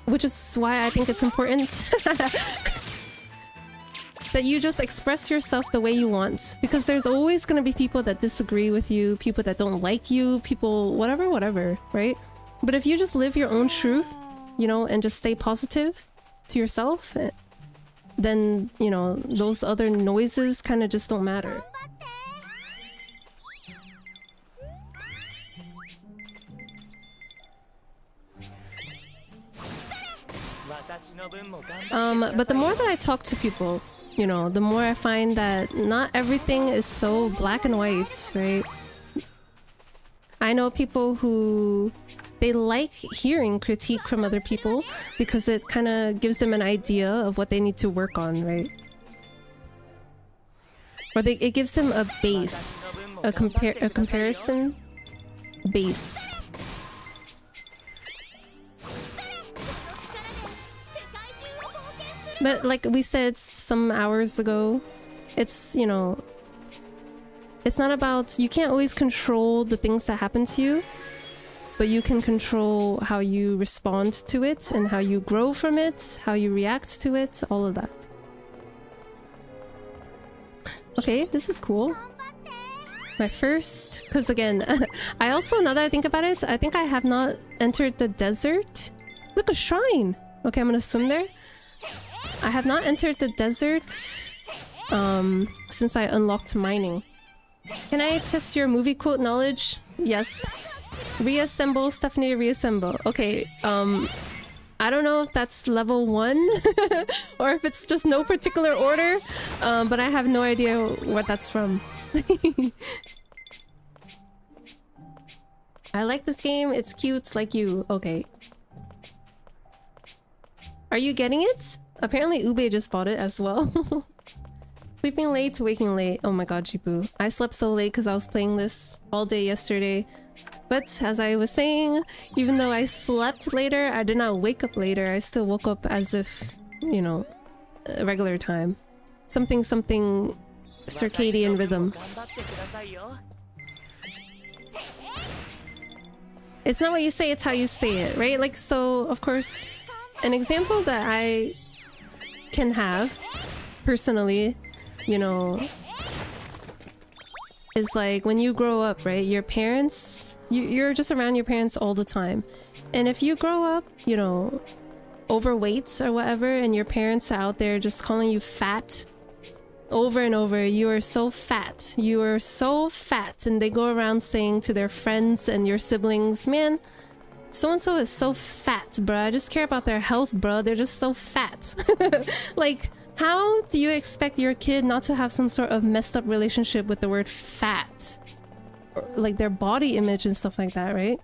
Which is why I think it's important that you just express yourself the way you want. Because there's always gonna be people that disagree with you, people that don't like you, people whatever, right? But if you just live your own truth, you know, and just stay positive to yourself, then, you know, those other noises kind of just don't matter. But the more that I talk to people, you know, the more I find that not everything is so black and white, right? I know people who they like hearing critique from other people because it kind of gives them an idea of what they need to work on, right? Or it gives them a base, a comparison base. But like we said some hours ago, it's, you know, it's not about, you can't always control the things that happen to you, but you can control how you respond to it and how you grow from it, how you react to it, all of that. Okay, this is cool. My first, because again, I also, now that I think about it, I think I have not entered the desert. Look, a shrine! Okay, I'm gonna swim there. I have not entered the desert since I unlocked mining. Can I test your movie quote knowledge? Yes. Reassemble, Stephanie, reassemble. Okay, I don't know if that's level 1 or if it's just no particular order, but I have no idea what that's from. I like this game, it's cute, it's like you. Okay. Are you getting it? Apparently Ube just bought it as well. Sleeping late, waking late. Oh my god, Jibu. I slept so late because I was playing this all day yesterday. But as I was saying, even though I slept later, I did not wake up later. I still woke up as if, you know, a regular time. something something circadian rhythm. It's not what you say, it's how you say it, right? Like, so, of course, an example that I can have, personally, you know, is like when you grow up, right? Your parents, you're just around your parents all the time. And if you grow up, you know, overweight or whatever, and your parents are out there just calling you fat over and over, you are so fat, you are so fat, and they go around saying to their friends and your siblings, man, so-and-so is so fat, bruh, I just care about their health, bruh, they're just so fat. Like, how do you expect your kid not to have some sort of messed up relationship with the word fat? Or, like, their body image and stuff like that, right?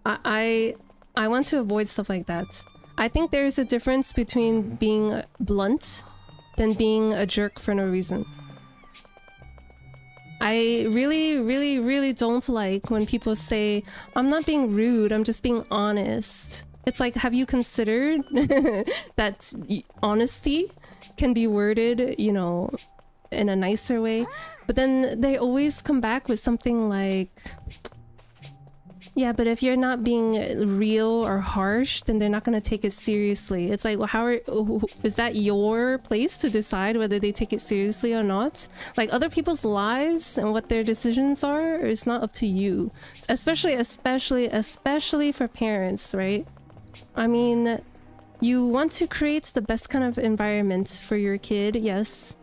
I want to avoid stuff like that. I think there's a difference between being blunt than being a jerk for no reason. I really don't like when people say, I'm not being rude, I'm just being honest. It's like, have you considered that honesty can be worded, you know, in a nicer way? But then they always come back with something like, yeah, but if you're not being real or harsh, then they're not going to take it seriously. It's like, well, is that your place to decide whether they take it seriously or not? Like, other people's lives and what their decisions are is not up to you. Especially for parents, right? I mean, you want to create the best kind of environment for your kid, yes.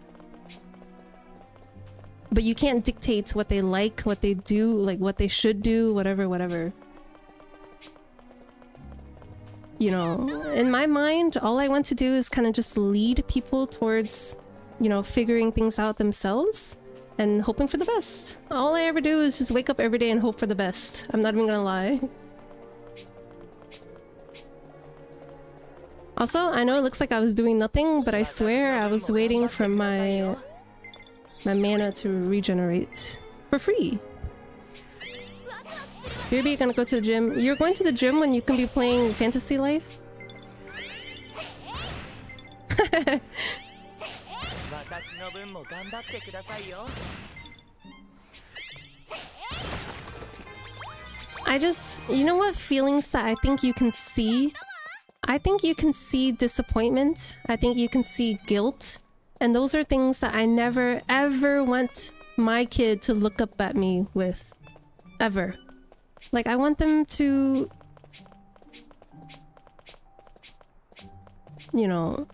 But you can't dictate what they like, what they do, like what they should do, whatever. You know, in my mind, all I want to do is kind of just lead people towards, you know, figuring things out themselves and hoping for the best. All I ever do is just wake up every day and hope for the best. I'm not even gonna lie. Also, I know it looks like I was doing nothing, but I swear I was waiting for my mana to regenerate for free. Maybe you're gonna go to the gym. You're going to the gym when you can be playing Fantasy Life? You know what feelings that I think you can see? I think you can see disappointment. I think you can see guilt. And those are things that I never ever want my kid to look up at me with. Ever. Like, I want them to, you know.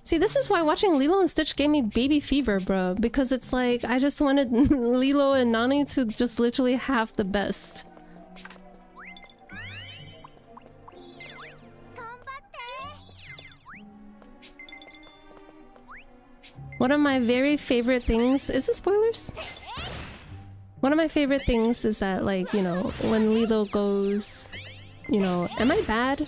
See, this is why watching Lilo and Stitch gave me baby fever, bro. Because it's like, I just wanted Lilo and Nani to just literally have the best. One of my very favorite things... Is this spoilers? One of my favorite things is that, like, you know, when Lilo goes, you know, am I bad?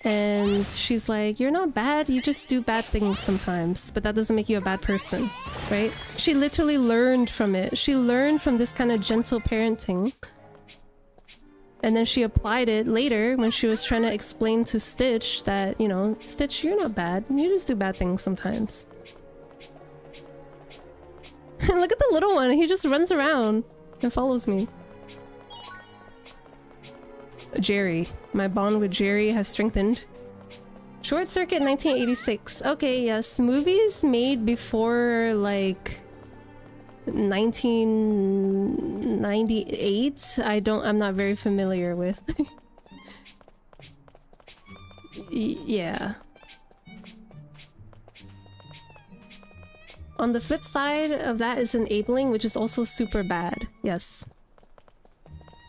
And she's like, you're not bad, you just do bad things sometimes, but that doesn't make you a bad person, right? She literally learned from it. She learned from this kind of gentle parenting. And then she applied it later when she was trying to explain to Stitch that, you know, Stitch, you're not bad. You just do bad things sometimes. Look at the little one. He just runs around and follows me. Jerry. My bond with Jerry has strengthened. Short Circuit 1986. Okay, yes. Movies made before, like, 1998. I'm not very familiar with. Yeah. On the flip side of that is enabling, which is also super bad. Yes.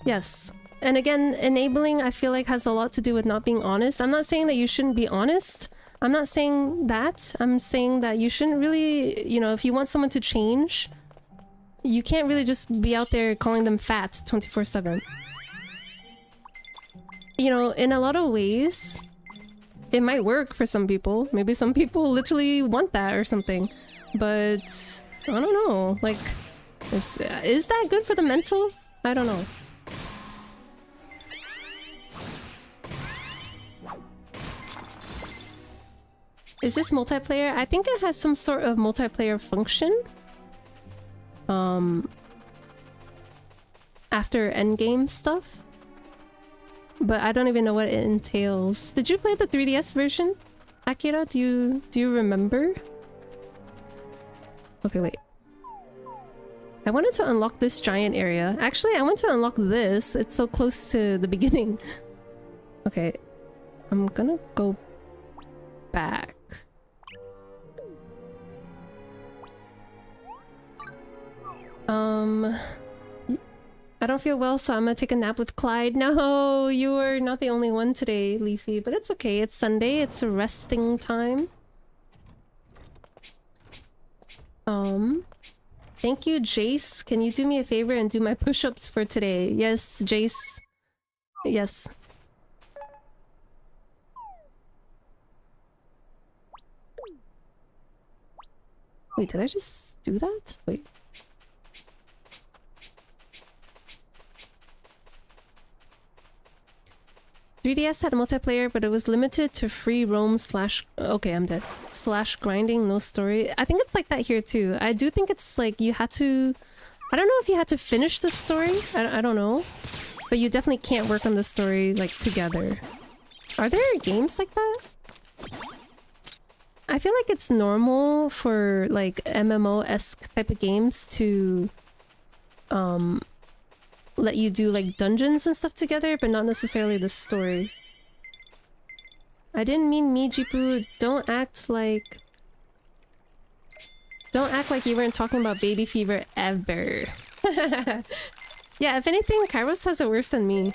Yes. And again, enabling, I feel like, has a lot to do with not being honest. I'm not saying that you shouldn't be honest. I'm not saying that. I'm saying that you shouldn't really, you know, if you want someone to change, you can't really just be out there calling them fat 24/7. You know, in a lot of ways, it might work for some people. Maybe some people literally want that or something. But I don't know. Like, is that good for the mental? I don't know. Is this multiplayer? I think it has some sort of multiplayer function. After endgame stuff. But I don't even know what it entails. Did you play the 3DS version? Akira, do you remember? Okay, wait. I wanted to unlock this giant area. Actually, I want to unlock this. It's so close to the beginning. Okay. I'm gonna go back. I don't feel well, so I'm gonna take a nap with Clyde. No, you are not the only one today, Leafy, but it's okay. It's Sunday. It's a resting time. Thank you, Jace. Can you do me a favor and do my push-ups for today? Yes, Jace. Yes. Wait, did I just do that? Wait. .3DS had multiplayer, but it was limited to free roam slash... Okay, I'm dead. Slash grinding, no story. I think it's like that here too. I do think it's like you had to... I don't know if you had to finish the story. I don't know. But you definitely can't work on the story like together. Are there games like that? I feel like it's normal for like MMO-esque type of games to... let you do like dungeons and stuff together, but not necessarily the story. I didn't mean Mijipu. Don't act like you weren't talking about baby fever ever. Yeah, if anything, Kairos has it worse than me.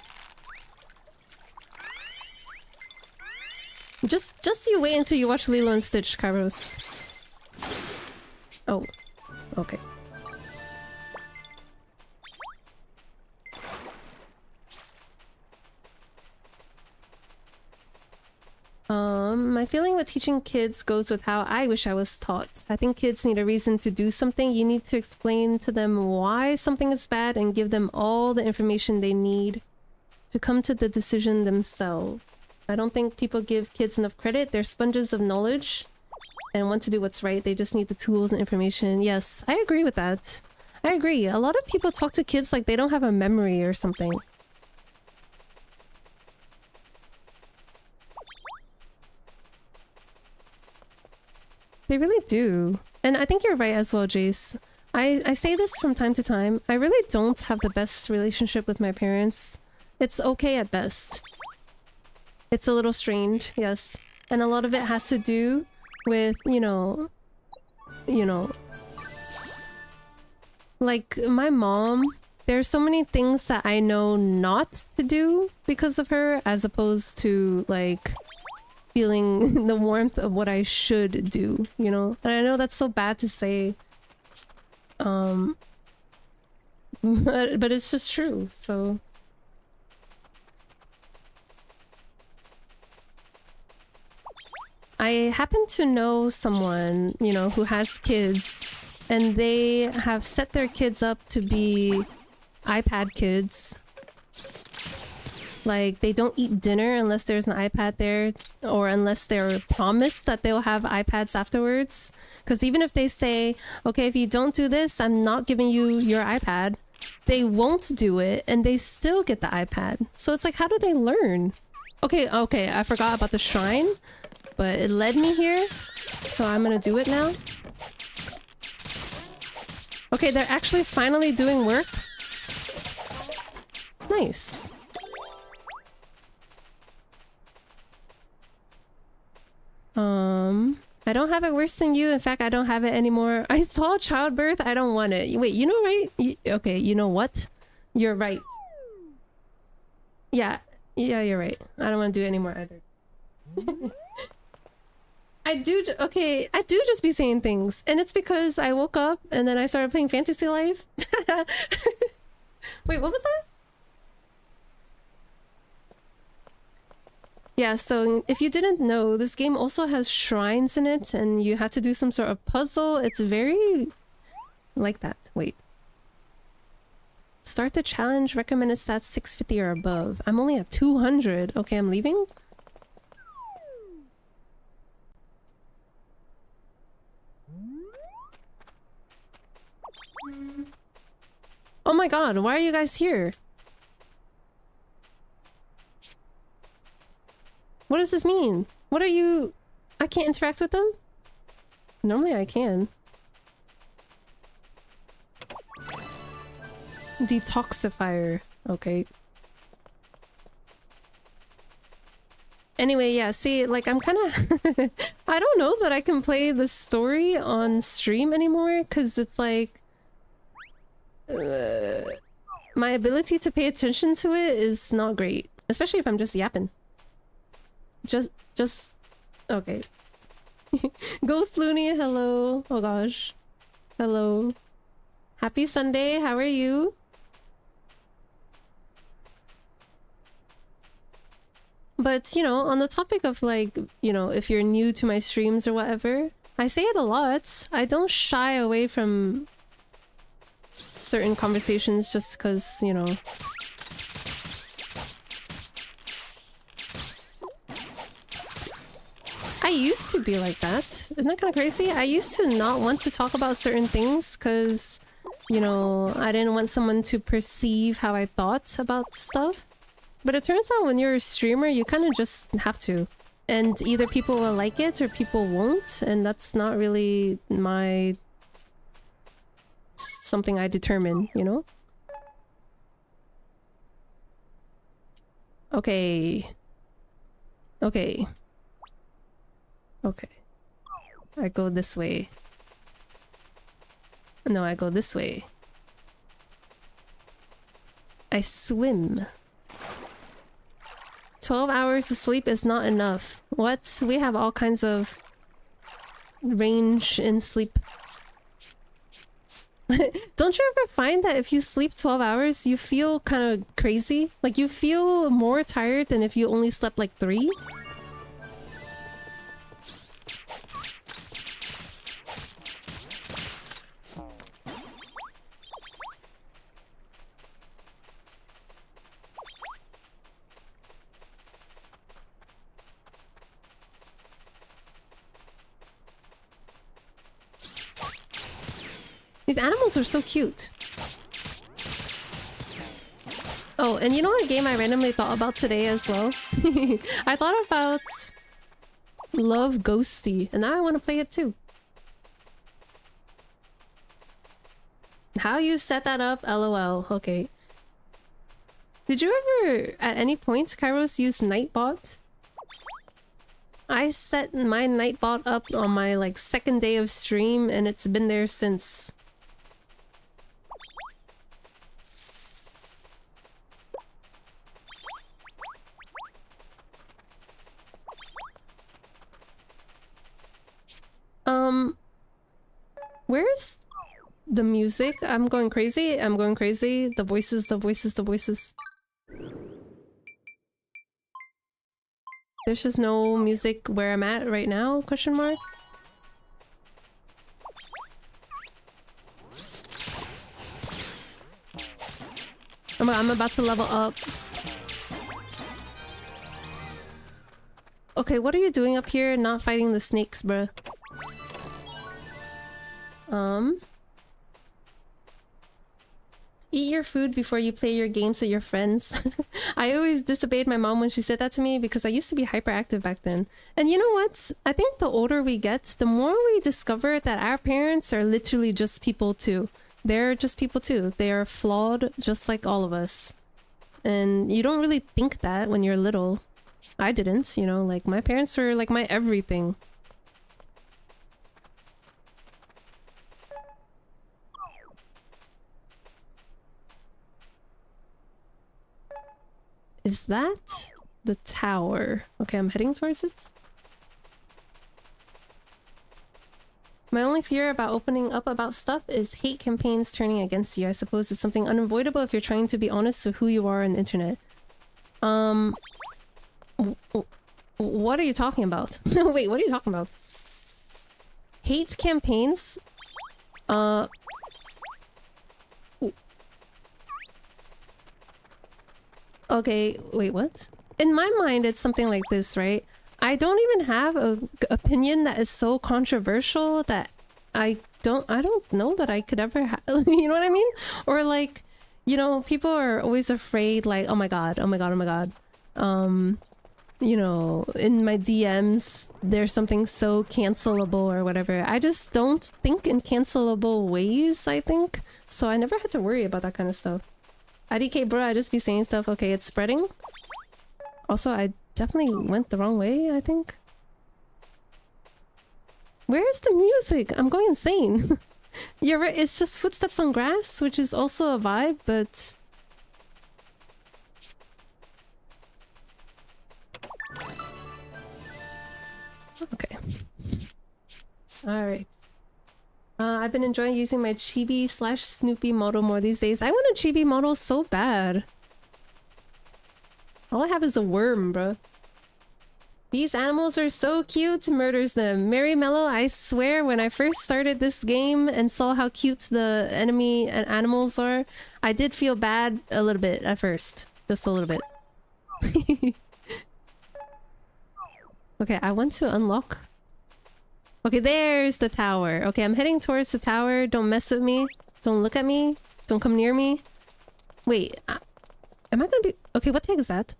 Just you wait until you watch Lilo and Stitch, Kairos. Oh, okay. My feeling with teaching kids goes with how I wish I was taught. I think kids need a reason to do something. You need to explain to them why something is bad and give them all the information they need to come to the decision themselves. I don't think people give kids enough credit. They're sponges of knowledge and want to do what's right. They just need the tools and information. Yes, I agree with that. I agree. A lot of people talk to kids like they don't have a memory or something. They really do. And I think you're right as well, Jace. I say this from time to time. I really don't have the best relationship with my parents. It's okay at best. It's a little strange, yes. And a lot of it has to do with, you know... Like, my mom, there's so many things that I know not to do because of her, as opposed to, like... feeling the warmth of what I should do, you know? And I know that's so bad to say. But it's just true, so... I happen to know someone, you know, who has kids, and they have set their kids up to be iPad kids. Like, they don't eat dinner unless there's an iPad there, or unless they're promised that they'll have iPads afterwards. Because even if they say, okay, if you don't do this, I'm not giving you your iPad, they won't do it, and they still get the iPad. So it's like, how do they learn? Okay, I forgot about the shrine, but it led me here, so I'm gonna do it now. Okay, they're actually finally doing work. Nice. I don't have it worse than you. In fact, I don't have it anymore. I saw childbirth. I don't want it. Wait, you know, right? Okay, you know what? You're right. Yeah, you're right. I don't want to do it anymore either. I do just be saying things. And it's because I woke up and then I started playing Fantasy Life. Wait, what was that? Yeah, so if you didn't know, this game also has shrines in it and you have to do some sort of puzzle. It's very... like that. Wait. Start the challenge, recommended stats 650 or above. I'm only at 200. Okay, I'm leaving? my god, why are you guys here? What does this mean? What are you... I can't interact with them? Normally I can. Detoxifier. Okay. Anyway, yeah, see, like, I'm kind of... I don't know that I can play the story on stream anymore, because it's like... my ability to pay attention to it is not great. Especially if I'm just yapping. Just... Okay. Ghost Looney, hello. Oh gosh. Hello. Happy Sunday, how are you? But, you know, on the topic of like, you know, if you're new to my streams or whatever, I say it a lot. I don't shy away from certain conversations just because, you know... I used to be like that. Isn't that kind of crazy? I used to not want to talk about certain things because, you know, I didn't want someone to perceive how I thought about stuff. But it turns out when you're a streamer, you kind of just have to. And either people will like it or people won't. And that's not really my... something I determine, you know? Okay. Okay. Okay. I go this way. No, I go this way. I swim. 12 hours of sleep is not enough. What? We have all kinds of range in sleep. Don't you ever find that if you sleep 12 hours, you feel kind of crazy? Like you feel more tired than if you only slept like 3? These animals are so cute. Oh, and you know what game I randomly thought about today as well? I thought about Love Ghosty, and now I want to play it too. How you set that up? LOL. Okay. Did you ever, at any point, Kairos, use Nightbot? I set my Nightbot up on my, like, second day of stream, and it's been there since. Where's the music? I'm going crazy. I'm going crazy. The voices, the voices, the voices. There's just no music where I'm at right now? Question mark? I'm about to level up. Okay, what are you doing up here? Not fighting the snakes, bruh. Eat your food before you play your games with your friends. I always disobeyed my mom when she said that to me because I used to be hyperactive back then. And you know what? I think the older we get, the more we discover that our parents are literally just people too. They're just people too. They are flawed just like all of us. And you don't really think that when you're little. I didn't, you know, like my parents were like my everything. Is that the tower? Okay, I'm heading towards it. My only fear about opening up about stuff is hate campaigns turning against you. I suppose it's something unavoidable if you're trying to be honest with who you are on the internet. What are you talking about? Wait, what are you talking about? Hate campaigns? Okay, wait, what? In my mind, it's something like this, right? I don't even have an opinion that is so controversial that I don't know that I could ever have, you know what I mean? Or like, You know, people are always afraid, like, oh my god, oh my god, oh my god. You know, in my DMs, there's something so cancelable or whatever. I just don't think in cancelable ways, I think. So I never had to worry about that kind of stuff. IDK bro, I just be saying stuff. Okay, it's spreading. Also, I definitely went the wrong way, I think. Where's the music? I'm going insane. You're right, it's just footsteps on grass, which is also a vibe, but... Okay. Alright. I've been enjoying using my Chibi/Snoopy model more these days. I want a Chibi model so bad. All I have is a worm, bro. These animals are so cute, murders them. Mary Mello, I swear, when I first started this game and saw how cute the enemy and animals are, I did feel bad a little bit at first. Just a little bit. Okay, I want to unlock. Okay, there's the tower. Okay, I'm heading towards the tower. Don't mess with me. Don't look at me. Don't come near me. Wait, am I gonna be... Okay, what the heck is that?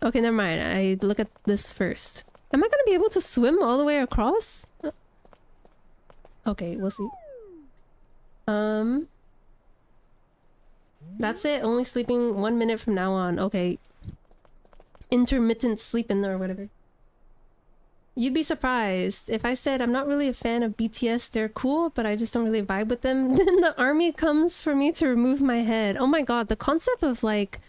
Okay, never mind. I look at this first. Am I gonna be able to swim all the way across? Okay, we'll see. That's it. Only sleeping 1 minute from now on. Okay. Intermittent sleeping or whatever. You'd be surprised if I said I'm not really a fan of BTS. They're cool, but I just don't really vibe with them. Then the army comes for me to remove my head. Oh my god, the concept of like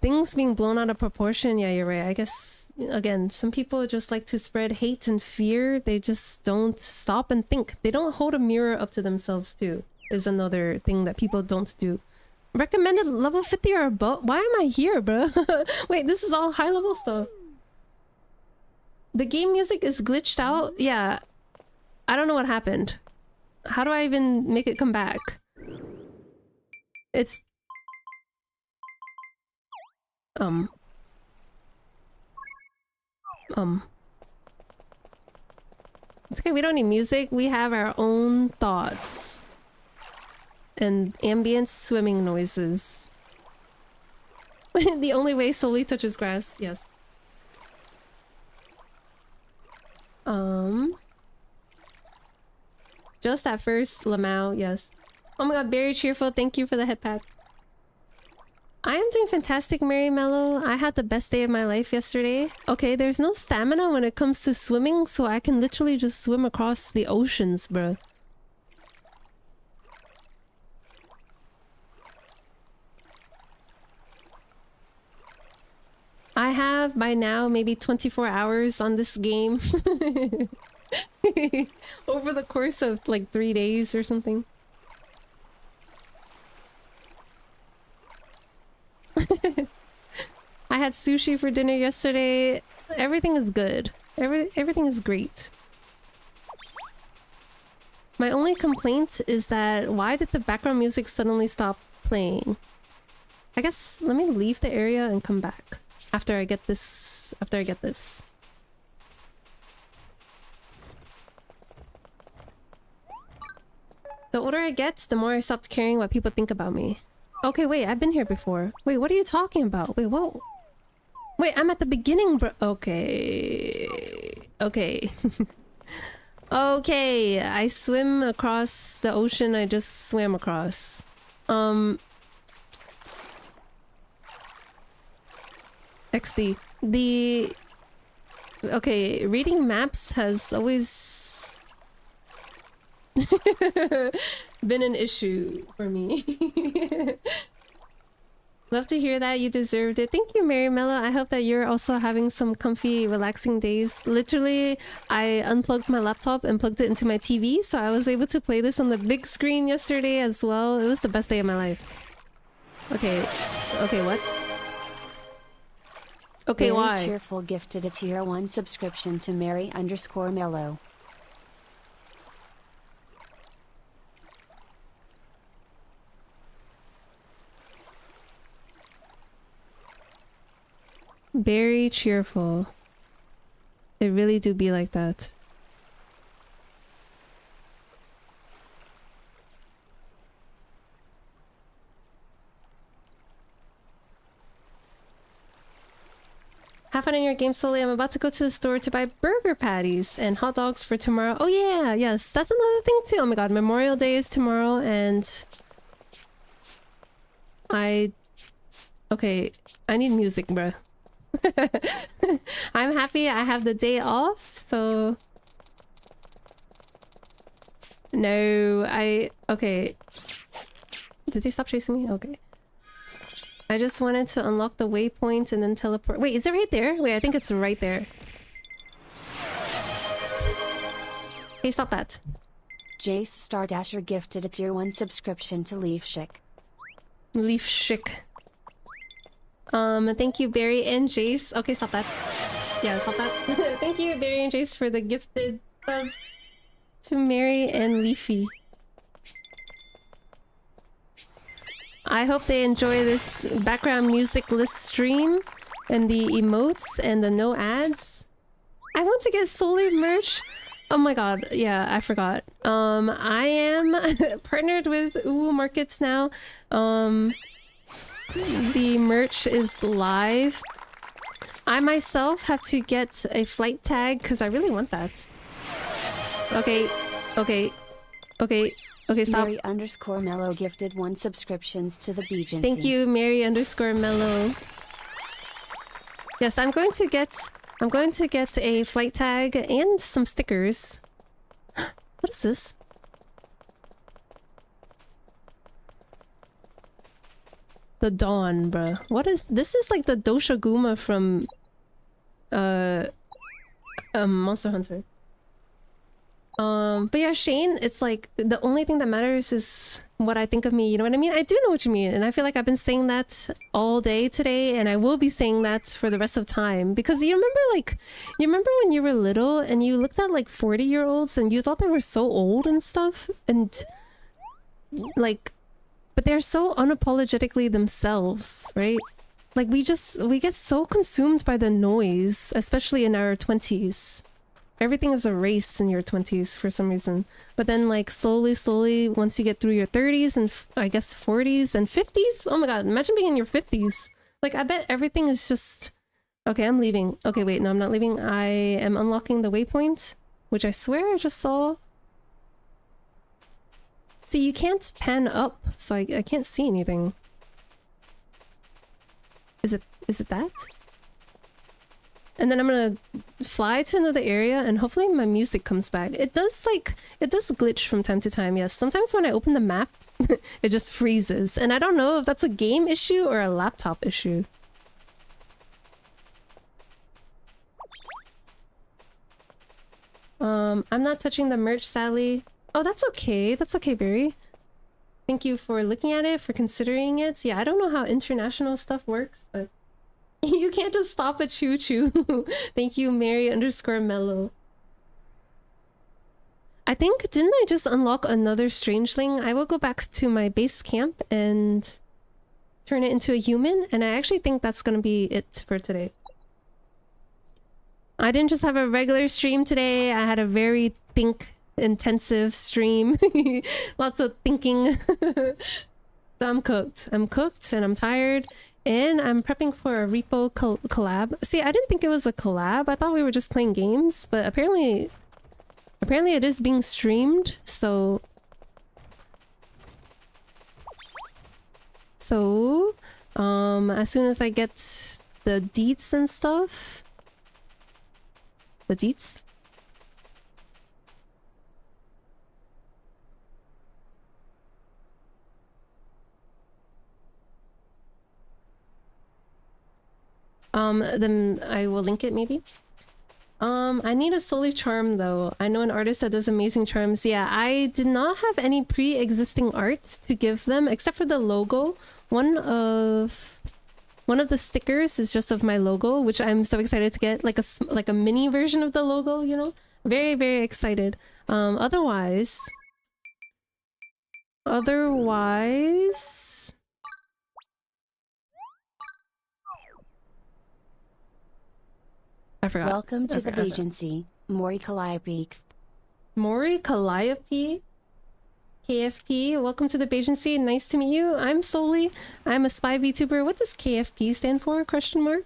things being blown out of proportion. Yeah, you're right. I guess, again, some people just like to spread hate and fear. They just don't stop and think. They don't hold a mirror up to themselves too, is another thing that people don't do. Recommended level 50 or above? Why am I here, bro? Wait, this is all high level stuff. The game music is glitched out? Yeah. I don't know what happened. How do I even make it come back? It's... It's okay, we don't need music. We have our own thoughts. And ambient swimming noises. The only way Solie touches grass, yes. Just at first, Lamau, yes. Oh my god, very cheerful. Thank you for the head pat. I am doing fantastic, Mary Mello. I had the best day of my life yesterday. Okay, there's no stamina when it comes to swimming, so I can literally just swim across the oceans, bro. I have, by now, maybe 24 hours on this game. Over the course of, like, 3 days or something. I had sushi for dinner yesterday. Everything is good. Everything is great. My only complaint is that why did the background music suddenly stop playing? I guess let me leave the area and come back after I get this. The older I get, the more I stopped caring what people think about me. Okay, wait, I've been here before. Wait, what are you talking about? Wait, whoa. Wait, I'm at the beginning, bro. Okay. Okay. Okay, I swim across the ocean I just swam across. XD. Okay, reading maps has always been an issue for me. Love to hear that. You deserved it. Thank you, Mary Mello. I hope that you're also having some comfy, relaxing days. Literally, I unplugged my laptop and plugged it into my TV, so I was able to play this on the big screen yesterday as well. It was the best day of my life. Okay. Okay, what? Okay, Very why? Cheerful gifted a tier 1 subscription to Mary_Mello. Very cheerful. It really do be like that. Have fun in your game, Solie. I'm about to go to the store to buy burger patties and hot dogs for tomorrow. Oh yeah, yes, that's another thing too. Oh my god, Memorial Day is tomorrow, and okay, I need music, bruh. I'm happy I have the day off, so no, okay. Did they stop chasing me? Okay. I just wanted to unlock the waypoint and then teleport. Wait, is it right there? Wait, I think it's right there. Hey, stop that. Jace Stardasher gifted a tier 1 subscription to Leaf Chic. Leaf Chic. Thank you, Barry and Jace. Okay, stop that. Yeah, stop that. Thank you, Barry and Jace, for the gifted subs to Mary and Leafy. I hope they enjoy this background music list stream and the emotes and the no ads. I want to get Solie merch. Oh my god, yeah, I forgot. I am partnered with UwuMarket now. The merch is live. I myself have to get a flight tag because I really want that. Okay, stop. Mary _ Mellow gifted 1 subscriptions to the Beagency. Thank you, Mary _ Mellow. Yes, I'm going to get a flight tag and some stickers. What is this? The Dawn, bruh. What is this? Is like the Dosha Guma from Monster Hunter. But yeah, Shane, it's like the only thing that matters is what I think of me, you know what I mean? I do know what you mean, and I feel like I've been saying that all day today, and I will be saying that for the rest of time. Because you remember when you were little and you looked at like 40-year-olds and you thought they were so old and stuff, and like, but they're so unapologetically themselves, right? Like we get so consumed by the noise, especially in our 20s. Everything is a race in your 20s for some reason. But then like slowly, once you get through your 30s and I guess 40s and 50s. Oh my god, imagine being in your 50s. Like I bet everything is just... Okay, I'm leaving. Okay, wait, no, I'm not leaving. I am unlocking the waypoint, which I swear I just saw. See, you can't pan up, so I can't see anything. Is it that? And then I'm gonna fly to another area and hopefully my music comes back. It does glitch from time to time, yes. Sometimes when I open the map, it just freezes. And I don't know if that's a game issue or a laptop issue. I'm not touching the merch, sadly. Oh, that's okay. That's okay, Barry. Thank you for looking at it, for considering it. Yeah, I don't know how international stuff works, but... You can't just stop at Choo Choo. Thank you, Mary _ Mellow. I think, didn't I just unlock another strangeling? I will go back to my base camp and turn it into a human, and I actually think that's gonna be it for today. I didn't just have a regular stream today, I had a very intensive stream. Lots of thinking. So I'm cooked and I'm tired. And I'm prepping for a repo collab. See, I didn't think it was a collab. I thought we were just playing games, but apparently it is being streamed. So as soon as I get the deets and stuff, the deets. Then I will link it maybe. I need a Solie charm though. I know an artist that does amazing charms. Yeah, I did not have any pre-existing art to give them except for the logo. One of the stickers is just of my logo, which I'm so excited to get, like a mini version of the logo, you know? Very, very excited. Otherwise I forgot. Welcome to the agency, Mori Calliope. Mori Calliope? KFP, welcome to the agency. Nice to meet you. I'm Solie. I'm a spy VTuber. What does KFP stand for? Question mark.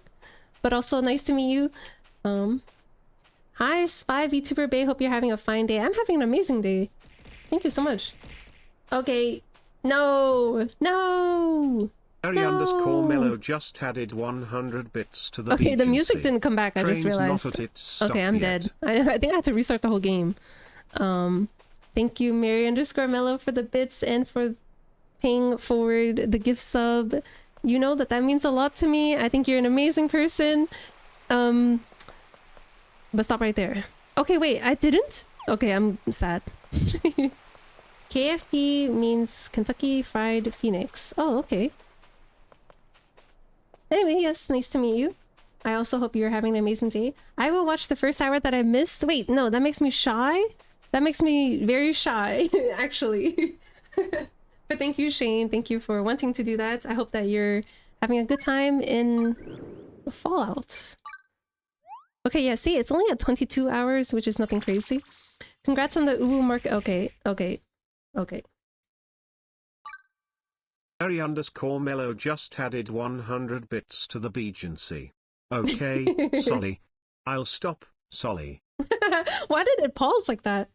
but also nice to meet you. Hi, Spy VTuber Bay. Hope you're having a fine day. I'm having an amazing day. Thank you so much. Okay. No. No. Harry_Mellow just added 100 bits to the Okay, the Regency. music didn't come back. I just realized. Not at its stop okay, I'm yet. dead. I think I had to restart the whole game. Thank you, Mary_Mellow, for the bits and for paying forward the gift sub. You know that means a lot to me. I think you're an amazing person. But stop right there. Okay, wait, I didn't? Okay, I'm sad. KFP means Kentucky Fried Phoenix. Oh, okay. Anyway, yes, nice to meet you. I also hope you're having an amazing day. I will watch the first hour that I missed. Wait, no, that makes me shy? That makes me very shy, actually. But thank you, Shane. Thank you for wanting to do that. I hope that you're having a good time in Fallout. Okay, yeah, see, it's only at 22 hours, which is nothing crazy. Congrats on the UwuMarket. Okay. Harry_Mellow just added 100 bits to the Regency. Okay, Solie. I'll stop, Solie. Why did it pause like that?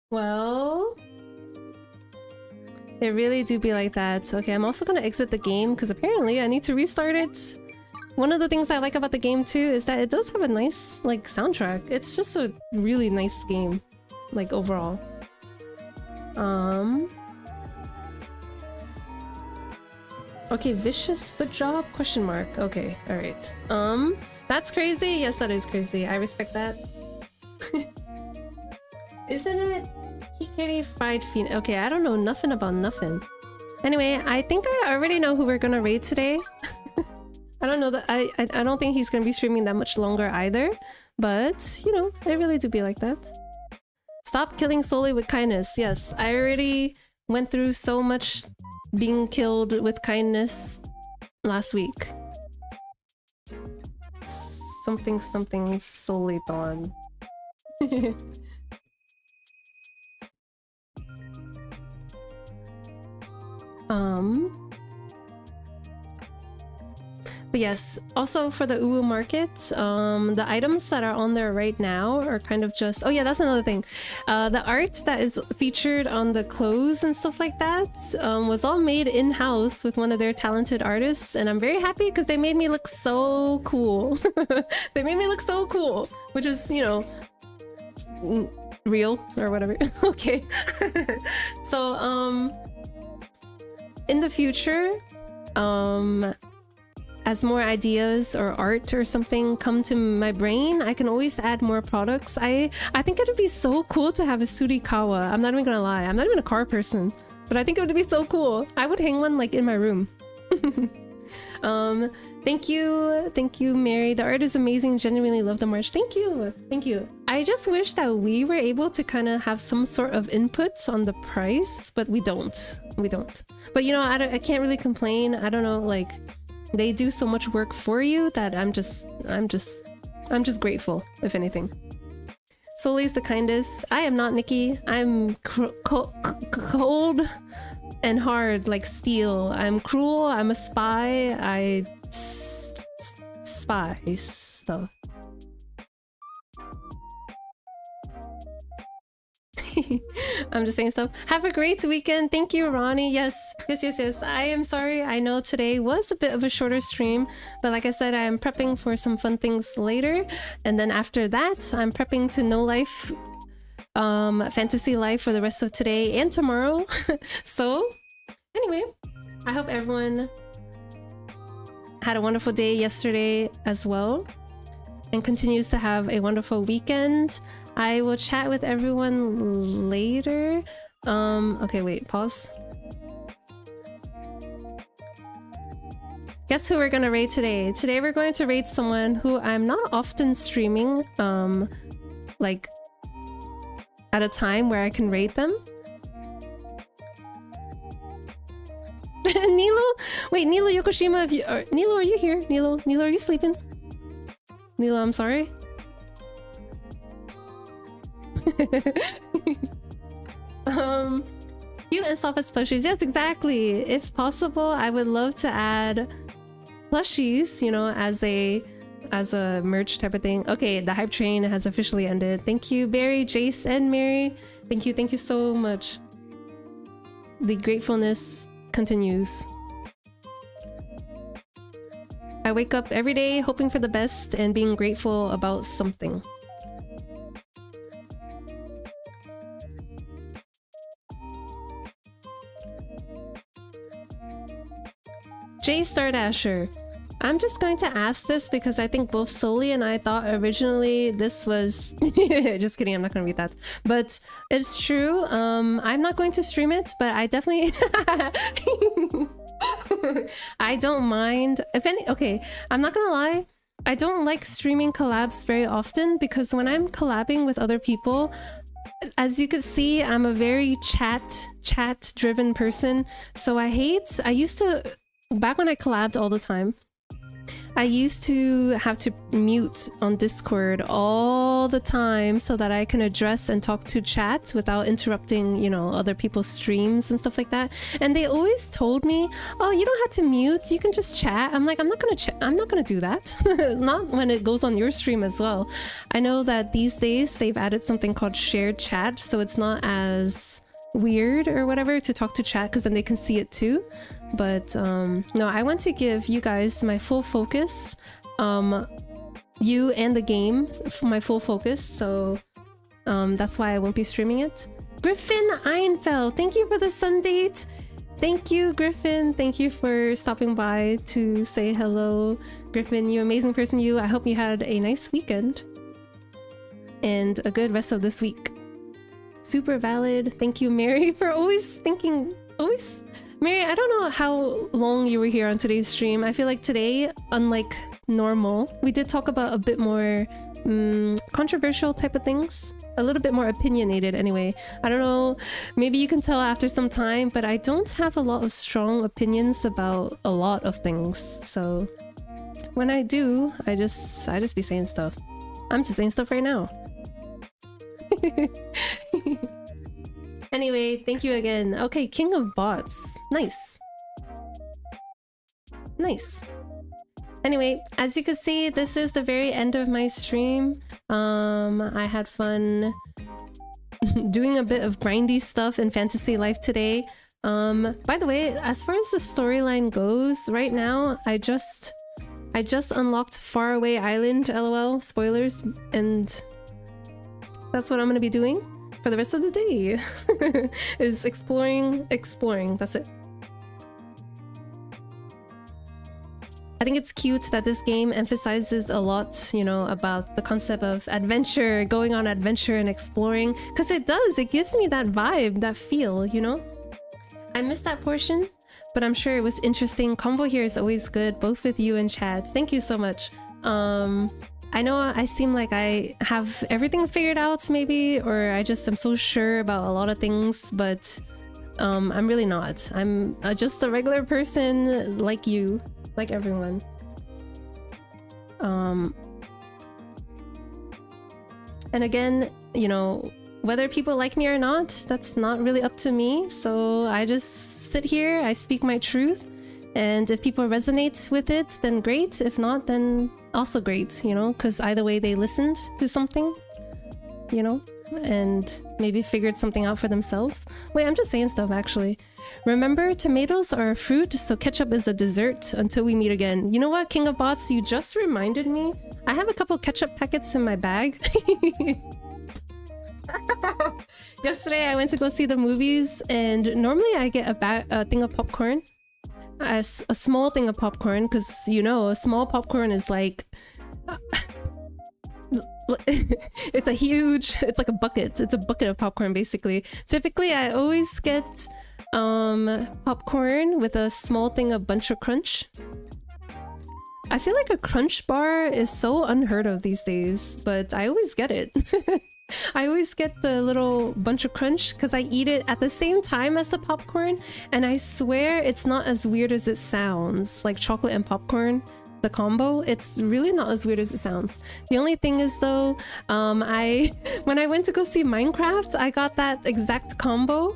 Well, they really do be like that. Okay, I'm also gonna exit the game because apparently I need to restart it. One of the things I like about the game too is that it does have a nice like soundtrack. It's just a really nice game, like overall. Okay, vicious foot job? Question mark. Okay, all right. That's crazy. Yes, that is crazy. I respect that. Isn't it Hikari Fried Phoenix? Okay, I don't know nothing about nothing. Anyway, I think I already know who we're gonna raid today. I don't know that I don't think he's gonna be streaming that much longer either. But you know, they really do be like that. Stop killing Solie with kindness. Yes, I already went through so much being killed with kindness last week. Something Solie Dawn. But yes, also for the UwuMarket, the items that are on there right now are kind of just... Oh yeah, that's another thing. The art that is featured on the clothes and stuff like that was all made in-house with one of their talented artists, and I'm very happy because they made me look so cool. They made me look so cool, which is, you know, real or whatever. Okay. So, in the future, as more ideas or art or something come to my brain, I can always add more products. I think it would be so cool to have a Surikawa. I'm not even gonna lie. I'm not even a car person, but I think it would be so cool. I would hang one like in my room. Thank you, Mary. The art is amazing. Genuinely love the merch. Thank you. I just wish that we were able to kind of have some sort of input on the price, but we don't. But you know, I can't really complain. I don't know, like, they do so much work for you that I'm just grateful, if anything. Solie's the kindest. I am not Nikki. I'm cold and hard like steel. I'm cruel. I'm a spy. I spy stuff. I'm just saying stuff. Have a great weekend. Thank you, Ronnie. Yes. I am sorry. I know today was a bit of a shorter stream, but like I said, I am prepping for some fun things later. And then after that, I'm prepping to No Life, Fantasy Life for the rest of today and tomorrow. So anyway, I hope everyone had a wonderful day yesterday as well and continues to have a wonderful weekend. I will chat with everyone later. Okay, wait, pause. Guess who we're gonna raid today? Today we're going to raid someone who I'm not often streaming, like, at a time where I can raid them. Nilo? Wait, Nilo Yokoshima, if you are... Nilo, are you here? Nilo, are you sleeping? Nilo, I'm sorry. Cute and soft as plushies. Yes, exactly. If possible, I would love to add plushies, you know, as a merch type of thing. Okay, the hype train has officially ended. Thank you, Barry, Jace, and Mary. Thank you so much. The gratefulness continues. I wake up every day hoping for the best and being grateful about something. Jay Stardasher. I'm just going to ask this because I think both Solie and I thought originally this was... Just kidding, I'm not going to read that. But it's true. I'm not going to stream it, but I definitely... I don't mind. Okay, I'm not going to lie. I don't like streaming collabs very often because when I'm collabing with other people, as you can see, I'm a very chat-driven person. So I used to... Back when I collabed all the time, I used to have to mute on Discord all the time so that I can address and talk to chat without interrupting, you know, other people's streams and stuff like that. And they always told me, oh, you don't have to mute, you can just chat. I'm like, I'm not gonna do that. Not when it goes on your stream as well. I know that these days they've added something called shared chat, so it's not as weird or whatever to talk to chat because then they can see it too. But no, I want to give you guys my full focus, you and the game my full focus, so that's why I won't be streaming it. Griffin Einfeld, thank you for the Sundate. Thank you, Griffin. Thank you for stopping by to say hello. Griffin, you amazing person, you. I hope you had a nice weekend and a good rest of this week. Super valid. Thank you, Mary, for always thinking. Mary, I don't know how long you were here on today's stream. I feel like today, unlike normal, we did talk about a bit more controversial type of things. A little bit more opinionated anyway. I don't know, maybe you can tell after some time, but I don't have a lot of strong opinions about a lot of things. So when I do, I just be saying stuff. I'm just saying stuff right now. Anyway, thank you again. Okay, King of Bots. Nice. Nice. Anyway, as you can see, this is the very end of my stream. I had fun doing a bit of grindy stuff in Fantasy Life today. By the way, as far as the storyline goes, right now, I just unlocked Faraway Island, LOL, spoilers, and that's what I'm gonna be doing for the rest of the day. Is exploring, that's it. I think it's cute that this game emphasizes a lot, you know, about the concept of adventure, going on adventure and exploring, because it does, it gives me that vibe, that feel, you know? I missed that portion, but I'm sure it was interesting. Convo here is always good, both with you and Chad. Thank you so much. I know I seem like I have everything figured out maybe, or I just am so sure about a lot of things, but I'm really not. I'm just a regular person like you, like everyone. And again, you know, whether people like me or not, that's not really up to me. So I just sit here, I speak my truth, and if people resonate with it, then great. If not, then also great, you know, because either way they listened to something, you know, and maybe figured something out for themselves. Wait, I'm just saying stuff actually. Remember, tomatoes are a fruit, so ketchup is a dessert until we meet again. You know what, King of Bots, you just reminded me. I have a couple ketchup packets in my bag. Yesterday I went to go see the movies, and normally I get a thing of popcorn. A small thing of popcorn, because, you know, a small popcorn is like... it's like a bucket. It's a bucket of popcorn, basically. Typically, I always get popcorn with a small thing of Bunch of Crunch. I feel like a Crunch bar is so unheard of these days, but I always get it. I always get the little Bunch of Crunch because I eat it at the same time as the popcorn, and I swear it's not as weird as it sounds. Like chocolate and popcorn, the combo, it's really not as weird as it sounds. The only thing is though, when I went to go see Minecraft, I got that exact combo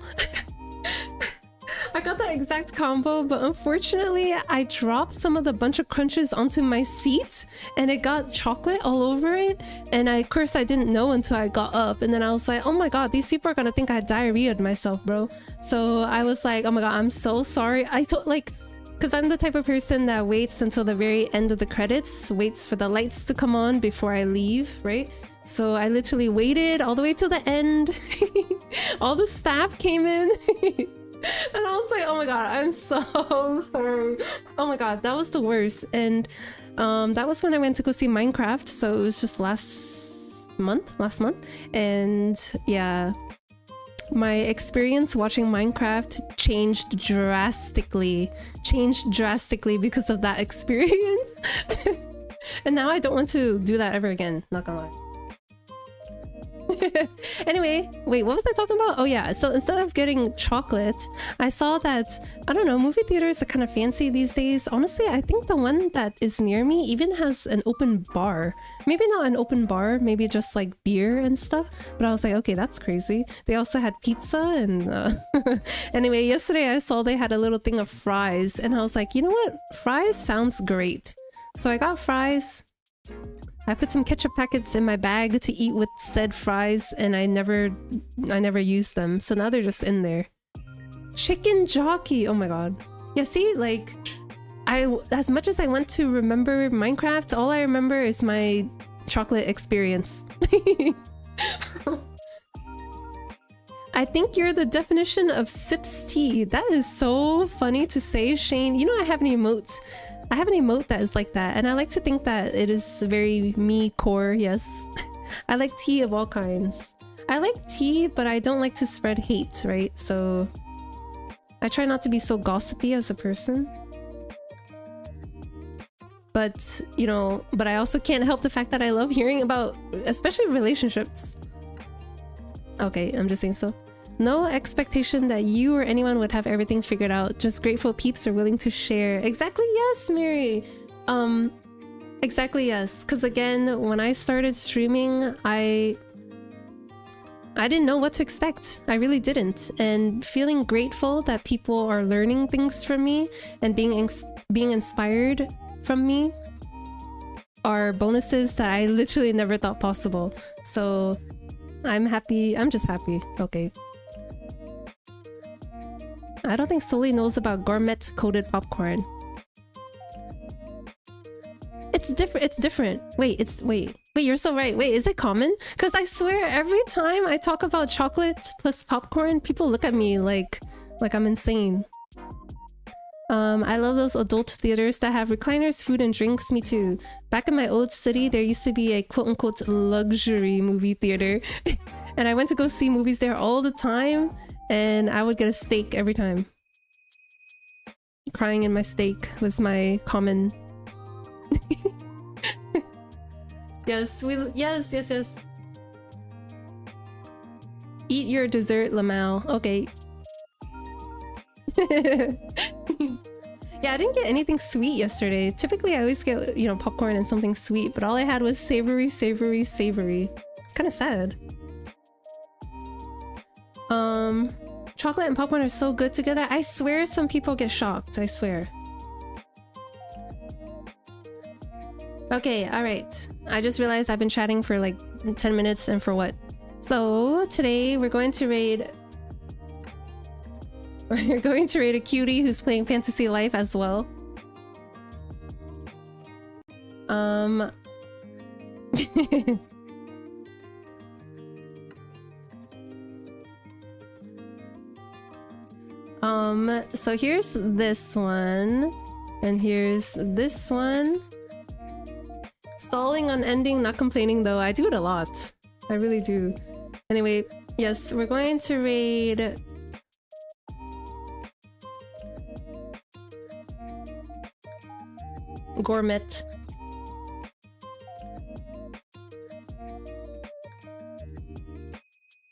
I got that exact combo, but unfortunately, I dropped some of the bunch of crunches onto my seat, and it got chocolate all over it. And of course, I didn't know until I got up, and then I was like, "Oh my god, these people are gonna think I diarrheaed myself, bro." So I was like, "Oh my god, I'm so sorry." I told because I'm the type of person that waits until the very end of the credits, waits for the lights to come on before I leave, right? So I literally waited all the way till the end. All the staff came in. And I was like, oh my god, I'm so sorry. Oh my god, that was the worst. And that was when I went to go see Minecraft. So it was just last month. And yeah, my experience watching Minecraft changed drastically because of that experience. And now I don't want to do that ever again, not gonna lie. Anyway, wait, what was I talking about? Oh yeah, so instead of getting chocolate, I saw that, I don't know, movie theaters are kind of fancy these days. Honestly, I think the one that is near me even has an open bar. Maybe not an open bar, maybe just like beer and stuff. But I was like, okay, that's crazy. They also had pizza and anyway, yesterday I saw they had a little thing of fries and I was like, you know what? Fries sounds great. So I got fries. I put some ketchup packets in my bag to eat with said fries, and I never used them, so now they're just in there. Chicken jockey, oh my god. Yeah, see, like, as much as I want to remember Minecraft, all I remember is my chocolate experience. I think you're the definition of sips tea. That is so funny to say, Shane. You know I have an emote. I have an emote that is like that, and I like to think that it is very me core, yes. I like tea of all kinds. I like tea, but I don't like to spread hate, right? So I try not to be so gossipy as a person. But, you know, but I also can't help the fact that I love hearing about, especially relationships. Okay, I'm just saying so. No expectation that you or anyone would have everything figured out. Just grateful peeps are willing to share. Exactly, yes, Mary. Exactly, yes. Because again, when I started streaming, I didn't know what to expect. I really didn't. And feeling grateful that people are learning things from me and being inspired from me are bonuses that I literally never thought possible. So I'm happy. I'm just happy. Okay. I don't think Solie knows about gourmet coated popcorn. It's different. It's different. Wait, wait, you're so right. Wait, is it common? Because I swear every time I talk about chocolate plus popcorn, people look at me like I'm insane. I love those adult theaters that have recliners, food, and drinks. Me too. Back in my old city, there used to be a quote-unquote luxury movie theater. And I went to go see movies there all the time. And I would get a steak every time. Crying in my steak was my common. Yes, yes. Eat your dessert, Lamau. Okay. Yeah, I didn't get anything sweet yesterday. Typically, I always get, you know, popcorn and something sweet, but all I had was savory. It's kind of sad. Chocolate and popcorn are so good together. I swear some people get shocked. I swear. Okay, alright. I just realized I've been chatting for like 10 minutes and for what? So today we're going to raid... We're going to raid a cutie who's playing Fantasy Life as well. So here's this one, and here's this one. Stalling on ending, not complaining though. I do it a lot. I really do. Anyway, yes, we're going to raid... Gourmet.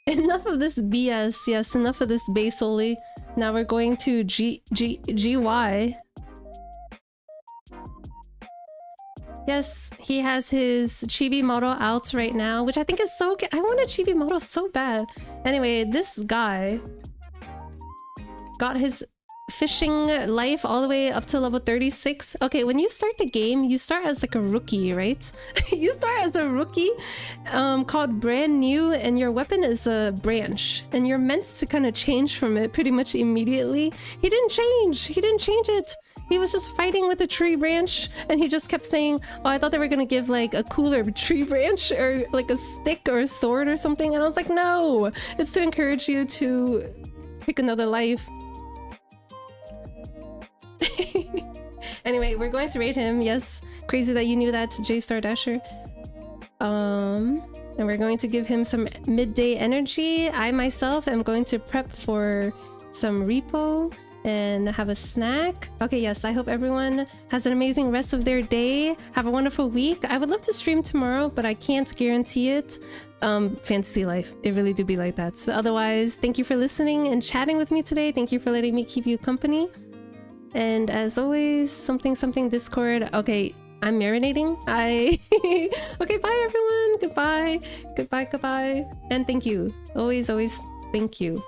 Enough of this BS. Yes, enough of this Solie. Now we're going to GY. Yes, he has his chibi model out right now, which I think is so good. I want a chibi model so bad. Anyway, this guy got his fishing life all the way up to level 36. Okay, when you start the game, you start as like a rookie, right? You start as a rookie called brand new, and your weapon is a branch, and you're meant to kind of change from it pretty much immediately. He didn't change it. He was just fighting with a tree branch, and he just kept saying, oh, I thought they were gonna give like a cooler tree branch or like a stick or a sword or something, and I was like, no, it's to encourage you to pick another life. Anyway, we're going to raid him. Yes, crazy that you knew that, J-Star Dasher. And we're going to give him some midday energy. I myself am going to prep for some repo and have a snack. Okay, yes, I hope everyone has an amazing rest of their day. Have a wonderful week. I would love to stream tomorrow, but I can't guarantee it. Fantasy life, it really do be like that. So otherwise, thank you for listening and chatting with me today. Thank you for letting me keep you company. And as always, something Discord. Okay, I'm marinating. Okay, bye everyone. Goodbye. And thank you. Always thank you.